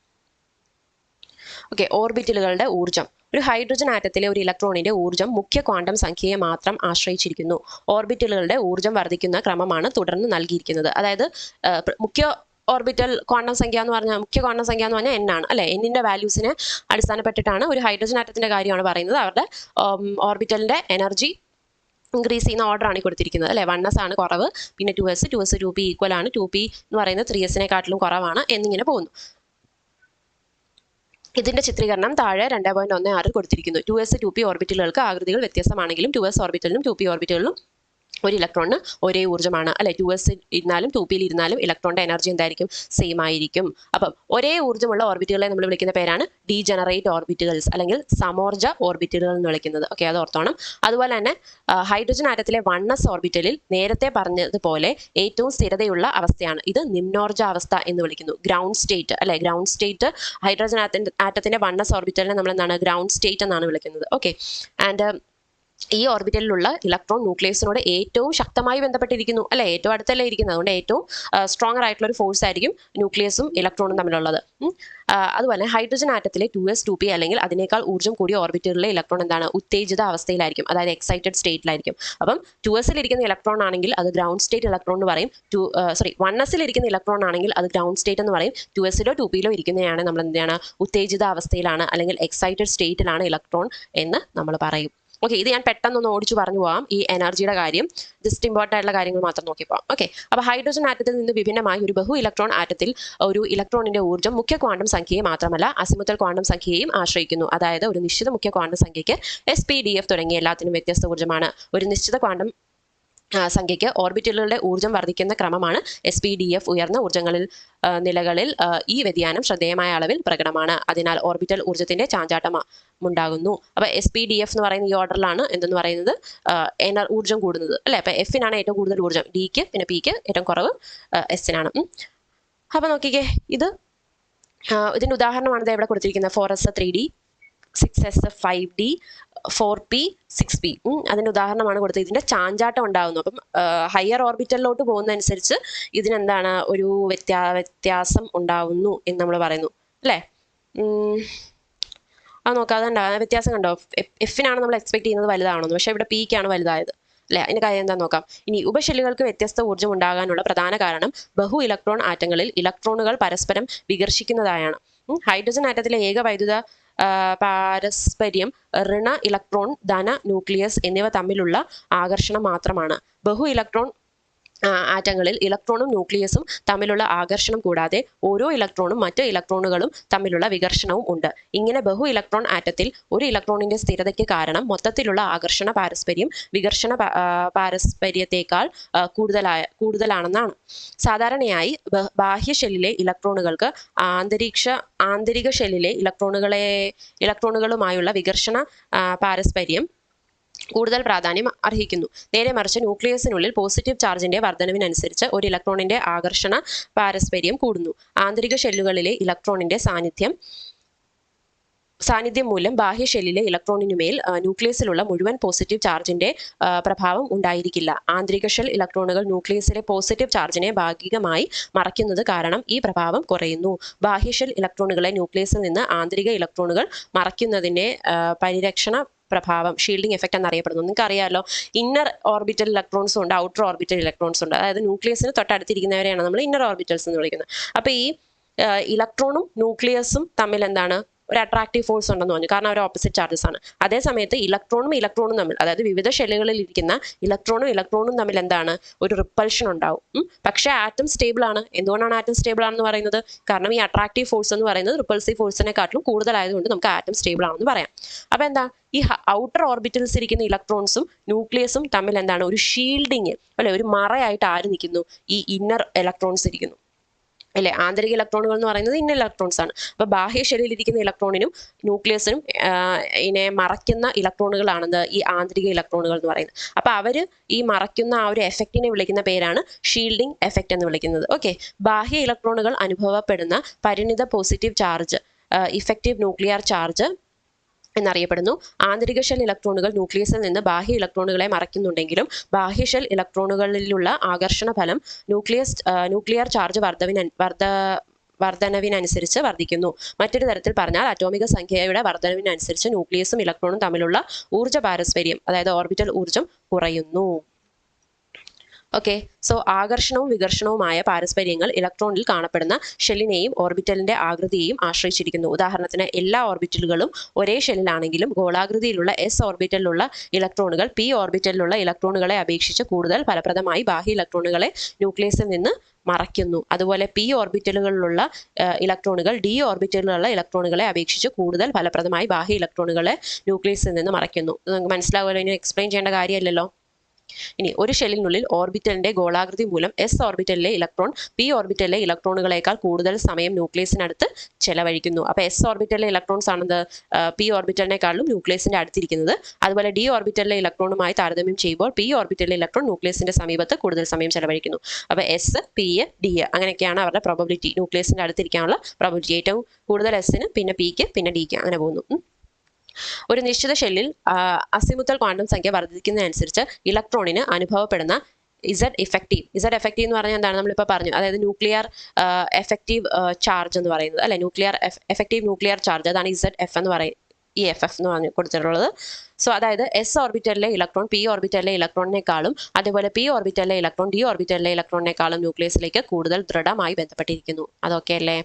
ഓക്കെ, ഓർബിറ്റലുകളുടെ ഊർജം. ഒരു ഹൈഡ്രജൻ ആറ്റത്തിലെ ഒരു ഇലക്ട്രോണിന്റെ ഊർജ്ജം മുഖ്യ ക്വാണ്ടം സംഖ്യയെ മാത്രം ആശ്രയിച്ചിരിക്കുന്നു. ഓർബിറ്റലുകളുടെ ഊർജ്ജം വർദ്ധിക്കുന്ന ക്രമമാണ് തുടർന്ന് നൽകിയിരിക്കുന്നത്. അതായത് മുഖ്യ ഓർബിറ്റൽ ക്വാണ്ടം സംഖ്യ എന്ന് പറഞ്ഞാൽ, മുഖ്യ ക്വാണ്ടം സംഖ്യ എന്ന് പറഞ്ഞാൽ n ആണ് അല്ലെ. എന്നിന്റെ വാല്യൂസിനെ അടിസ്ഥാനപ്പെട്ടിട്ടാണ് ഒരു ഹൈഡ്രജൻ ആറ്റത്തിന്റെ കാര്യമാണ് പറയുന്നത്. അവരുടെ ഓർബിറ്റലിന്റെ എനർജി ഇൻക്രീസ് ചെയ്യുന്ന ഓർഡർ ആണ് കൊടുത്തിരിക്കുന്നത് അല്ലെ. 1s ആണ് കുറവ്, പിന്നെ 2s 2p ഈക്വൽ ആണ്, 2p എന്ന് പറയുന്നത് 3sനെക്കാട്ടിലും കുറവാണ് എന്നിങ്ങനെ പോകുന്നു. ഇതിന്റെ ചിത്രീകരണം താഴെ 2.16 കൊടുത്തിരിക്കുന്നു. 2s 2p ഓർബിറ്റലുകൾക്ക് ആകൃതികൾ വ്യത്യസ്തമാണെങ്കിലും 2s ഓർബിറ്റലിനും 2p ഓർബിറ്റലിനും ഒരു ഇലക്ട്രോണിന് ഒരേ ഊർജ്ജമാണ് അല്ലെ. 2s ഇരുന്നാലും 2p ഇരുന്നാലും ഇലക്ട്രോണിന്റെ എനർജി എന്തായിരിക്കും, സെയിം ആയിരിക്കും. അപ്പം ഒരേ ഊർജ്ജമുള്ള ഓർബിറ്റുകളെ നമ്മൾ വിളിക്കുന്ന പേരാണ് ഡീജനറേറ്റ് ഓർബിറ്റുകൾസ് അല്ലെങ്കിൽ സമോർജ ഓർബിറ്റുകൾ എന്ന് വിളിക്കുന്നത്. ഓക്കെ, അത് ഓർത്തോണം. അതുപോലെ തന്നെ ഹൈഡ്രജൻ ആറ്റത്തിലെ 1s ഓർബിറ്റലിൽ നേരത്തെ പറഞ്ഞതുപോലെ ഏറ്റവും സ്ഥിരതയുള്ള അവസ്ഥയാണ്. ഇത് നിമ്നോർജ അവസ്ഥ എന്ന് വിളിക്കുന്നു, ഗ്രൗണ്ട് സ്റ്റേറ്റ് അല്ലെ. ഗ്രൗണ്ട് സ്റ്റേറ്റ് ഹൈഡ്രജൻ ആറ്റത്തിന്റെ 1s ഓർബിറ്റലിനെ നമ്മൾ എന്താണ്, ഗ്രൗണ്ട് സ്റ്റേറ്റ് എന്നാണ് വിളിക്കുന്നത്. ഓക്കെ, ആൻഡ് ഈ ഓർബിറ്റലിലുള്ള ഇലക്ട്രോൺ ന്യൂക്ലിയസിനോട് ഏറ്റവും ശക്തമായി ബന്ധപ്പെട്ടിരിക്കുന്നു അല്ലെ. ഏറ്റവും അടുത്തല്ലേ ഇരിക്കുന്നത്, അതുകൊണ്ട് ഏറ്റവും സ്ട്രോങ്ങർ ആയിട്ടുള്ള ഒരു ഫോഴ്സ് ആയിരിക്കും ന്യൂക്ലിയസും ഇലക്ട്രോണും തമ്മിലുള്ളത്. അതുപോലെ ഹൈഡ്രജൻ ആറ്റത്തിലെ 2s 2p അല്ലെങ്കിൽ അതിനേക്കാൾ ഊർജ്ജം കൂടിയ ഓർബിറ്റലിലെ ഇലക്ട്രോൺ എന്താണ്, ഉത്തേജിത അവസ്ഥയിലായിരിക്കും, അതായത് എക്സൈറ്റഡ് സ്റ്റേറ്റിലായിരിക്കും. അപ്പം 2s ഇരിക്കുന്ന ഇലക്ട്രോൺ ആണെങ്കിൽ അത് ഗ്രൗണ്ട് സ്റ്റേറ്റ് ഇലക്ട്രോൺ എന്ന് പറയും. 1s ഇരിക്കുന്ന ഇലക്ട്രോൺ ആണെങ്കിൽ അത് ഗ്രൗണ്ട് സ്റ്റേറ്റ് എന്ന് പറയും. 2s 2p ഇരിക്കുന്നതാണ് നമ്മൾ എന്താണ്, ഉത്തേജിത അവസ്ഥയിലാണ് അല്ലെങ്കിൽ എക്സൈറ്റഡ് സ്റ്റേറ്റിലാണ് ഇലക്ട്രോൺ എന്ന് നമ്മൾ പറയും. ഓക്കെ, ഇത് ഞാൻ പെട്ടെന്നൊന്ന് ഓടിച്ചു പറഞ്ഞു പോകാം. ഈ എനർജിയുടെ കാര്യം ജസ്റ്റ് ഇമ്പോർട്ടൻ്റ് ആയിട്ടുള്ള കാര്യങ്ങൾ മാത്രം നോക്കിപ്പോകാം. ഓക്കെ, അപ്പോൾ ഹൈഡ്രജൻ ആറ്റത്തിൽ നിന്ന് വിഭിന്നമായി ഒരു ബഹു ഇലക്ട്രോൺ ആറ്റത്തിൽ ഒരു ഇലക്ട്രോണിന്റെ ഊർജ്ജം മുഖ്യ ക്വാണ്ടം സംഖ്യയെ മാത്രമല്ല അസിമുത്തൽ ക്വാണ്ടം സംഖ്യയെയും ആശ്രയിക്കുന്നു. അതായത് ഒരു നിശ്ചിത മുഖ്യ ക്വാണ്ടം സംഖ്യയ്ക്ക് s,p,d,f തുടങ്ങിയ എല്ലാത്തിനും വ്യത്യസ്ത ഊർജ്ജമാണ്. ഒരു നിശ്ചിത ക്വാണ്ടം സംഖ്യയ്ക്ക് ഓർബിറ്റലുകളുടെ ഊർജ്ജം വർദ്ധിക്കുന്ന ക്രമമാണ് s,p,d,f. ഉയർന്ന ഊർജ്ജങ്ങളിൽ നിലകളിൽ ഈ വ്യതിയാനം ശ്രദ്ധേയമായ അളവിൽ പ്രകടമാണ്. അതിനാൽ ഓർബിറ്റൽ ഊർജ്ജത്തിന്റെ ചാഞ്ചാട്ടം ഉണ്ടാകുന്നു. അപ്പോൾ s,p,d,f എന്ന് പറയുന്ന ഈ ഓർഡറിലാണ് എന്തെന്ന് പറയുന്നത്, ഊർജ്ജം കൂടുന്നത് അല്ലെ. അപ്പോൾ എഫിനാണ് ഏറ്റവും കൂടുതൽ ഊർജ്ജം, ഡിക്ക് പിന്നെ പിക്ക് ഏറ്റവും കുറവ് എസിനാണ്. അപ്പോൾ നോക്കിക്കേ, ഇതിന്റെ ഉദാഹരണമാണ് ഇവിടെ കൊടുത്തിരിക്കുന്നത്. 4s 3d, 6s 5d, 4p 6p. അതിന്റെ ഉദാഹരണമാണ് കൊടുത്തത്. ഇതിന്റെ ചാഞ്ചാട്ടം ഉണ്ടാകുന്നു. അപ്പം ഹയർ ഓർബിറ്റലിലോട്ട് പോകുന്നതനുസരിച്ച് ഇതിനെന്താണ്, ഒരു വ്യത്യാസം ഉണ്ടാവുന്നു എന്ന് നമ്മൾ പറയുന്നു അല്ലേ. അത് നോക്കാതെ വ്യത്യാസം കണ്ടോ. എഫിനാണ് നമ്മൾ എക്സ്പെക്ട് ചെയ്യുന്നത് വലുതാണെന്ന്, പക്ഷേ ഇവിടെ പിക്കാണ് വലുതായത് അല്ലെ. അതിന്റെ കാര്യം എന്താ നോക്കാം. ഇനി ഉപശെല്ലുകൾക്ക് വ്യത്യസ്ത ഊർജ്ജം ഉണ്ടാകാനുള്ള പ്രധാന കാരണം ബഹു ഇലക്ട്രോൺ ആറ്റങ്ങളിൽ ഇലക്ട്രോണുകൾ പരസ്പരം വികർഷിക്കുന്നതായാണ്. ഹൈഡ്രജൻ ആറ്റത്തിലെ ഏക വൈദ്യുത പാരസ്പര്യം ഋണ ഇലക്ട്രോൺ, ധന ന്യൂക്ലിയസ് എന്നിവ തമ്മിലുള്ള ആകർഷണം മാത്രമാണ്. ബഹു ഇലക്ട്രോൺ ആറ്റങ്ങളിൽ ഇലക്ട്രോണും ന്യൂക്ലിയസും തമ്മിലുള്ള ആകർഷണം കൂടാതെ ഓരോ ഇലക്ട്രോണും മറ്റ് ഇലക്ട്രോണുകളും തമ്മിലുള്ള വികർഷണവും ഉണ്ട്. ഇങ്ങനെ ബഹു ഇലക്ട്രോൺ ആറ്റത്തിൽ ഒരു ഇലക്ട്രോണിന്റെ സ്ഥിരതയ്ക്ക് കാരണം മൊത്തത്തിലുള്ള ആകർഷണ പാരസ്പര്യം വികർഷണ പാരസ്പര്യത്തേക്കാൾ കൂടുതലാണെന്നാണ്. സാധാരണയായി ബാഹ്യ ഷെല്ലിലെ ഇലക്ട്രോണുകൾക്ക് ആന്തരിക ഷെല്ലിലെ ഇലക്ട്രോണുകളുമായുള്ള വികർഷണ പാരസ്പര്യം കൂടുതൽ പ്രാധാന്യം അർഹിക്കുന്നു. നേരെ മറിച്ച് ന്യൂക്ലിയസിനുള്ളിൽ പോസിറ്റീവ് ചാർജിന്റെ വർധനവിനനുസരിച്ച് ഒരു ഇലക്ട്രോണിന്റെ ആകർഷണ പാരസ്പര്യം കൂടുന്നു. ആന്തരിക ഷെല്ലുകളിലെ ഇലക്ട്രോണിന്റെ സാന്നിധ്യം മൂലം ബാഹ്യ ഷെല്ലിലെ ഇലക്ട്രോണിനുമേൽ ന്യൂക്ലിയസിലുള്ള മുഴുവൻ പോസിറ്റീവ് ചാർജിന്റെ പ്രഭാവം ഉണ്ടായിരിക്കില്ല. ആന്തരിക ഷെൽ ഇലക്ട്രോണുകൾ ന്യൂക്ലിയസിലെ പോസിറ്റീവ് ചാർജിനെ ഭാഗികമായി മറയ്ക്കുന്നത് കാരണം ഈ പ്രഭാവം കുറയുന്നു. ബാഹ്യ ഷെൽ ഇലക്ട്രോണുകളെ ന്യൂക്ലിയസിൽ നിന്ന് ആന്തരിക ഇലക്ട്രോണുകൾ മറയ്ക്കുന്നതിന്റെ പരിരക്ഷണ പ്രഭാവം ഷീൽഡിംഗ് എഫക്റ്റ് എന്നറിയപ്പെടുന്നു. നിങ്ങൾക്ക് അറിയാമല്ലോ, ഇന്നർ ഓർബിറ്റൽ ഇലക്ട്രോൺസും ഉണ്ട്, ഔട്ടർ ഓർബിറ്റൽ ഇലക്ട്രോൺസും ഉണ്ട്. അതായത് ന്യൂക്ലിയസിന് തൊട്ടടുത്തിരിക്കുന്നവരെയാണ് നമ്മൾ ഇന്നർ ഓർബിറ്റൽസ് എന്ന് വിളിക്കുന്നത്. അപ്പോൾ ഈ ഇലക്ട്രോണും ന്യൂക്ലിയസും തമ്മിൽ എന്താണ് ഒരു അട്രാക്റ്റീവ് ഫോഴ്സ് ഉണ്ടെന്ന് പറഞ്ഞു, കാരണം അവർ ഓപ്പോസിറ്റ് ചാർജസ് ആണ്. അതേ സമയത്ത് ഇലക്ട്രോണും തമ്മിൽ, അതായത് വിവിധ ഷെല്ലുകളിൽ ഇരിക്കുന്ന ഇലക്ട്രോണും തമ്മിൽ എന്താണ് ഒരു റിപ്പൾഷൻ ഉണ്ടാവും. പക്ഷേ ആറ്റം സ്റ്റേബിൾ ആണ്. എന്തുകൊണ്ടാണ് ആറ്റം സ്റ്റേബിൾ ആണെന്ന് പറയുന്നത്? കാരണം ഈ അട്രാക്റ്റീവ് ഫോഴ്സ് എന്ന് പറയുന്നത് റിപ്പൾസീവ് ഫോഴ്സിനെക്കാട്ടിലും കൂടുതലായതുകൊണ്ട് നമുക്ക് ആറ്റം സ്റ്റേബിൾ ആണെന്ന് പറയാം. അപ്പോൾ എന്താ, ഈ ഔട്ടർ ഓർബിറ്റൽസ് ഇരിക്കുന്ന ഇലക്ട്രോൺസും ന്യൂക്ലിയസും തമ്മിൽ എന്താണ് ഒരു ഷീൽഡിങ് അല്ലെ, ഒരു മറയായിട്ട് ആര് നിൽക്കുന്നു? ഈ ഇന്നർ ഇലക്ട്രോൺസ് ഇരിക്കുന്നു അല്ലെ. ആന്തരിക ഇലക്ട്രോണുകൾ എന്ന് പറയുന്നത് ഇന്നർ ഇലക്ട്രോൺസ് ആണ്. അപ്പൊ ബാഹ്യ ഷെല്ലിലിരിക്കുന്ന ഇലക്ട്രോണിനും ന്യൂക്ലിയസിനും ഇതിനെ മറയ്ക്കുന്ന ഇലക്ട്രോണുകളാണെന്ന് ഈ ആന്തരിക ഇലക്ട്രോണുകൾ എന്ന് പറയുന്നത്. അപ്പൊ അവര് ഈ മറയ്ക്കുന്ന ആ ഒരു എഫക്റ്റിനെ വിളിക്കുന്ന പേരാണ് ഷീൽഡിംഗ് എഫക്റ്റ് എന്ന് വിളിക്കുന്നത്. ഓക്കെ, ബാഹ്യ ഇലക്ട്രോണുകൾ അനുഭവപ്പെടുന്ന പരിണിത positive charge effective nuclear charge എന്നറിയപ്പെടുന്നു. ആന്തരിക ഷെൽ ഇലക്ട്രോണുകൾ ന്യൂക്ലിയസിൽ നിന്ന് ബാഹ്യ ഇലക്ട്രോണുകളെ മറയ്ക്കുന്നുണ്ടെങ്കിലും ബാഹ്യ ഷെൽ ഇലക്ട്രോണുകളിലുള്ള ആകർഷണ ഫലം ന്യൂക്ലിയർ ചാർജ് വർധനവിനനുസരിച്ച് വർദ്ധിക്കുന്നു. മറ്റൊരു തരത്തിൽ പറഞ്ഞാൽ അറ്റോമിക സംഖ്യയുടെ വർധനവിനനുസരിച്ച് ന്യൂക്ലിയസും ഇലക്ട്രോണും തമ്മിലുള്ള ഊർജ്ജ പാരസ്പര്യം, അതായത് ഓർബിറ്റൽ ഊർജ്ജം കുറയുന്നു. ഓക്കെ, സോ ആകർഷണവും വികർഷണവുമായ പാരസ്പര്യങ്ങൾ ഇലക്ട്രോണിൽ കാണപ്പെടുന്ന ഷെല്ലിനെയും ഓർബിറ്റലിന്റെ ആകൃതിയെയും ആശ്രയിച്ചിരിക്കുന്നു. ഉദാഹരണത്തിന് എല്ലാ ഓർബിറ്റലുകളും ഒരേ ഷെല്ലിലാണെങ്കിലും ഗോളാകൃതിയിലുള്ള എസ് ഓർബിറ്റലിലുള്ള ഇലക്ട്രോണുകൾ പി ഓർബിറ്റലിലുള്ള ഇലക്ട്രോണുകളെ അപേക്ഷിച്ച് കൂടുതൽ ഫലപ്രദമായി ബാഹ്യ ഇലക്ട്രോണുകളെ ന്യൂക്ലിയസിൽ നിന്ന് മറയ്ക്കുന്നു. അതുപോലെ പി ഓർബിറ്റലുകളിലുള്ള ഇലക്ട്രോണുകൾ ഡി ഓർബിറ്റലിലുള്ള ഇലക്ട്രോണുകളെ അപേക്ഷിച്ച് കൂടുതൽ ഫലപ്രദമായി ബാഹ്യ ഇലക്ട്രോണുകളെ ന്യൂക്ലിയസിൽ നിന്ന് മറയ്ക്കുന്നു. നിങ്ങൾക്ക് മനസ്സിലാവുമല്ലോ, ഇനി എക്സ്പ്ലെയിൻ ചെയ്യേണ്ട കാര്യമല്ലല്ലോ. ഇനി ഒരു ഷെല്ലിനുള്ളിൽ ഓർബിറ്റലിന്റെ ഗോളാകൃതി മൂലം എസ് ഓർബിറ്റലിലെ ഇലക്ട്രോൺ പി ഓർബിറ്റലിലെ ഇലക്ട്രോണുകളേക്കാൾ കൂടുതൽ സമയം ന്യൂക്ലിയസിനടുത്ത് ചെലവഴിക്കുന്നു. അപ്പോൾ എസ് ഓർബിറ്റലിലെ ഇലക്ട്രോൺസ് ആണെന്ന് പി ഓർബിറ്റലിനെക്കാളും ന്യൂക്ലിയസിന്റെ അടുത്തിരിക്കുന്നത്. അതുപോലെ ഡി ഓർബിറ്റലിലെ ഇലക്ട്രോണുമായി താരതമ്യം ചെയ്യുമ്പോൾ പി ഓർബിറ്റലിലെ ഇലക്ട്രോൺ ന്യൂക്ലിയസിന്റെ സമീപത്ത് കൂടുതൽ സമയം ചെലവഴിക്കുന്നു. അപ്പോൾ എസ്, പി, ഡി അങ്ങനെയൊക്കെയാണ് അവരുടെ പ്രോബബിലിറ്റി, ന്യൂക്ലിയസിന്റെ അടുത്തിരിക്കാനുള്ള പ്രോബബിലിറ്റി. ഏറ്റവും കൂടുതൽ എസിന്, പിന്നെ പിക്ക്, പിന്നെ ഡിക്ക്, അങ്ങനെ പോകുന്നു. ഒരു നിശ്ചിത ഷെല്ലിൽ അസിമുത്തൽ ക്വാണ്ടം സംഖ്യ വർദ്ധിക്കുന്നതനുസരിച്ച് ഇലക്ട്രോണിന് അനുഭവപ്പെടുന്ന ഇസഡ് എഫക്റ്റീവ് എന്ന് പറഞ്ഞാൽ എന്താണ്, നമ്മളിപ്പോൾ പറഞ്ഞു, അതായത് ന്യൂക്ലിയർ എഫക്റ്റീവ് ചാർജ് എന്ന് പറയുന്നത് അല്ലെ, എഫക്റ്റീവ് ന്യൂക്ലിയർ ചാർജ്, അതാണ് ഇസഡ് എഫ് എന്ന് പറയും, ഈ എഫ് എന്ന് പറഞ്ഞു കൊടുത്തിട്ടുള്ളത്. സോ അതായത് എസ് ഓർബിറ്റലിലെ ഇലക്ട്രോൺ പി ഓർബിറ്റലിലെ ഇലക്ട്രോണിനേക്കാളും അതുപോലെ പി ഓർബിറ്റലിലെ ഇലക്ട്രോൺ ഡി ഓർബിറ്റലിലെ ഇലക്ട്രോണിനേക്കാളും ന്യൂക്ലിയസിലേക്ക് കൂടുതൽ ദൃഢമായി ബന്ധപ്പെട്ടിരിക്കുന്നു. അതൊക്കെ അല്ലേ?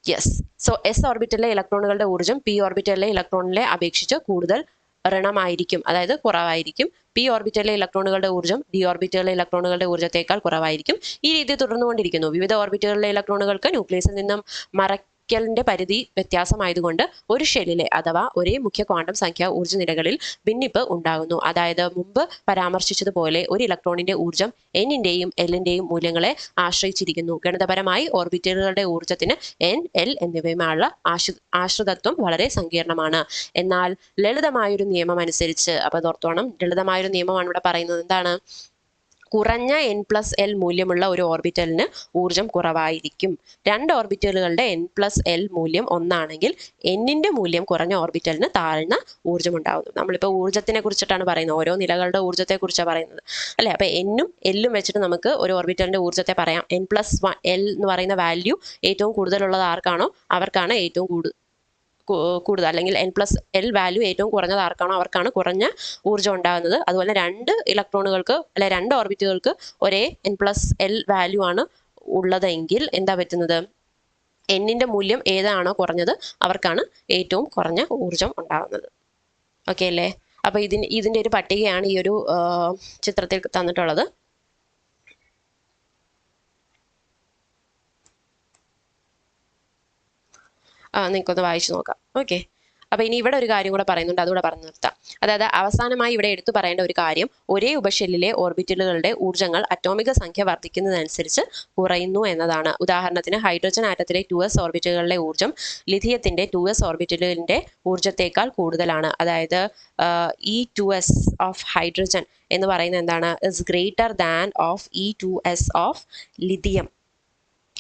യെസ്. സോ എസ് ഓർബിറ്റലിലെ ഇലക്ട്രോണുകളുടെ ഊർജ്ജം പി ഓർബിറ്റലിലെ ഇലക്ട്രോണിനെ അപേക്ഷിച്ച് കൂടുതൽ ഋണമായിരിക്കും, അതായത് കുറവായിരിക്കും. പി ഓർബിറ്റലിലെ ഇലക്ട്രോണുകളുടെ ഊർജ്ജം ഡി ഓർബിറ്റലിലെ ഇലക്ട്രോണുകളുടെ ഊർജ്ജത്തേക്കാൾ കുറവായിരിക്കും. ഈ രീതി തുടർന്നുകൊണ്ടിരിക്കുന്നു. വിവിധ ഓർബിറ്റുകളിലെ ഇലക്ട്രോണുകൾക്ക് ന്യൂക്ലിയസിൽ നിന്നും ന്റെ പരിധി വ്യത്യാസമായതുകൊണ്ട് ഒരു ഷെല്ലിലെ അഥവാ ഒരേ മുഖ്യ ക്വാണ്ടം സംഖ്യ ഊർജ്ജ നിരകളിൽ ഭിന്നിപ്പ് ഉണ്ടാകുന്നു. അതായത് മുമ്പ് പരാമർശിച്ചതുപോലെ ഒരു ഇലക്ട്രോണിന്റെ ഊർജ്ജം എന്നിന്റെയും എല്ലിന്റെയും മൂല്യങ്ങളെ ആശ്രയിച്ചിരിക്കുന്നു. ഗണിതപരമായി ഓർബിറ്റലുകളുടെ ഊർജ്ജത്തിന് എൻ, എൽ എന്നിവയുമായുള്ള ആശ്രിതത്വം വളരെ സങ്കീർണമാണ്. എന്നാൽ ലളിതമായൊരു നിയമം അനുസരിച്ച്, അപ്പോൾ ഓർത്തോണം, ലളിതമായൊരു നിയമമാണ് ഇവിടെ പറയുന്നത്. എന്താണ്? കുറഞ്ഞ n+l മൂല്യമുള്ള ഒരു ഓർബിറ്റലിന് ഊർജ്ജം കുറവായിരിക്കും. രണ്ട് ഓർബിറ്റലുകളുടെ n+l മൂല്യം 1 ആണെങ്കിൽ എന്നിന്റെ മൂല്യം കുറഞ്ഞ ഓർബിറ്റലിന് താഴ്ന്ന ഊർജ്ജം ഉണ്ടാകുന്നു. നമ്മളിപ്പോൾ ഊർജ്ജത്തിനെ കുറിച്ചിട്ടാണ് പറയുന്നത്, ഓരോ നിലകളുടെ ഊർജ്ജത്തെ കുറിച്ചാണ് പറയുന്നത് അല്ലേ. അപ്പോൾ എന്നും എല്ലും വെച്ചിട്ട് നമുക്ക് ഒരു ഓർബിറ്റലിന്റെ ഊർജ്ജത്തെ പറയാം. n+1l എന്ന് പറയുന്ന വാല്യൂ ഏറ്റവും കൂടുതലുള്ളത് ആർക്കാണോ അവർക്കാണ് ഏറ്റവും കൂടുതൽ, അല്ലെങ്കിൽ n+l വാല്യൂ ഏറ്റവും കുറഞ്ഞത് ആർക്കാണോ അവർക്കാണ് കുറഞ്ഞ ഊർജ്ജം ഉണ്ടാകുന്നത്. അതുപോലെ രണ്ട് ഇലക്ട്രോണുകൾക്ക് അല്ലെ രണ്ട് ഓർബിറ്റുകൾക്ക് ഒരേ n+l വാല്യൂ ആണ് ഉള്ളതെങ്കിൽ എന്താ പറ്റുന്നത്? എന്നിന്റെ മൂല്യം ഏതാണോ കുറഞ്ഞത് അവർക്കാണ് ഏറ്റവും കുറഞ്ഞ ഊർജ്ജം ഉണ്ടാകുന്നത്. ഓക്കെ അല്ലേ? അപ്പോൾ ഇതിന്റെ ഒരു പട്ടികയാണ് ഈ ഒരു ചിത്രത്തിൽ തന്നിട്ടുള്ളത്. നിങ്ങൾക്കൊന്ന് വായിച്ചു നോക്കാം. ഓക്കെ. അപ്പോൾ ഇനി ഇവിടെ ഒരു കാര്യം കൂടെ പറയുന്നുണ്ട്, അതുകൂടെ പറഞ്ഞു നിർത്താം. അതായത് അവസാനമായി ഇവിടെ എടുത്തു പറയേണ്ട ഒരു കാര്യം, ഒരേ ഉപഷെല്ലിലെ ഓർബിറ്റലുകളുടെ ഊർജ്ജങ്ങൾ അറ്റോമിക സംഖ്യ വർദ്ധിക്കുന്നതനുസരിച്ച് കുറയുന്നു എന്നതാണ്. ഉദാഹരണത്തിന് ഹൈഡ്രജൻ ആറ്റത്തിലെ 2s ഓർബിറ്റലുകളിലെ ഊർജ്ജം ലിഥിയത്തിന്റെ 2s ഓർബിറ്റലിന്റെ ഊർജ്ജത്തേക്കാൾ കൂടുതലാണ്. അതായത് ഈ 2s ഓഫ് ഹൈഡ്രജൻ എന്ന് പറയുന്നത് എന്താണ്, ഇസ് ഗ്രേറ്റർ ദാൻ ഓഫ് ഈ 2s ഓഫ് ലിഥിയം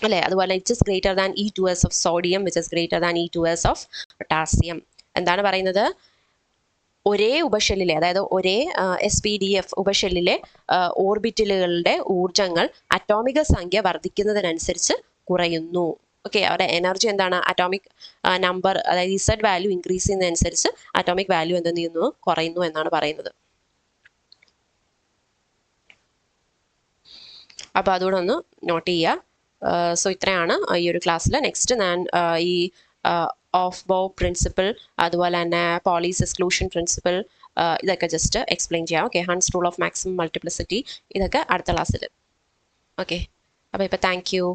അല്ലേ. അതുപോലെ ഇറ്റ് ഇസ് ഗ്രേറ്റർ ദാൻ ഈ 2s of sodium which is greater than ഈ 2s ഓഫ് പൊട്ടാസ്യം. എന്താണ് പറയുന്നത്, ഒരേ ഉപഷെല്ലിലെ, അതായത് ഒരേ SpDF ഉപഷെല്ലിലെ ഓർബിറ്റലുകളുടെ ഊർജ്ജങ്ങൾ അറ്റോമിക സംഖ്യ വർദ്ധിക്കുന്നതിനനുസരിച്ച് കുറയുന്നു. ഓക്കെ, അവരുടെ എനർജി എന്താണ്, അറ്റോമിക് നമ്പർ, അതായത് Z വാല്യൂ ഇൻക്രീസ് ചെയ്യുന്നതനുസരിച്ച് അറ്റോമിക് വാല്യൂ എന്ത് ചെയ്യുന്നു, കുറയുന്നു എന്നാണ് പറയുന്നത്. അപ്പോൾ അതുകൂടെ ഒന്ന് നോട്ട് ചെയ്യുക. സോ ഇത്രയാണ് ഈ ഒരു ക്ലാസ്സിൽ. നെക്സ്റ്റ് ഞാൻ ഈ ഓഫ് ബോ പ്രിൻസിപ്പിൾ, അതുപോലെ തന്നെ പോളീസ് എക്സ്ക്ലൂഷൻ പ്രിൻസിപ്പിൾ, ഇതൊക്കെ ജസ്റ്റ് എക്സ്പ്ലെയിൻ ചെയ്യാം. Okay, Hund's rule of maximum multiplicity, ഇതൊക്കെ അടുത്ത ക്ലാസ്സിൽ. ഓക്കെ, അപ്പോൾ ഇപ്പോൾ താങ്ക് യു.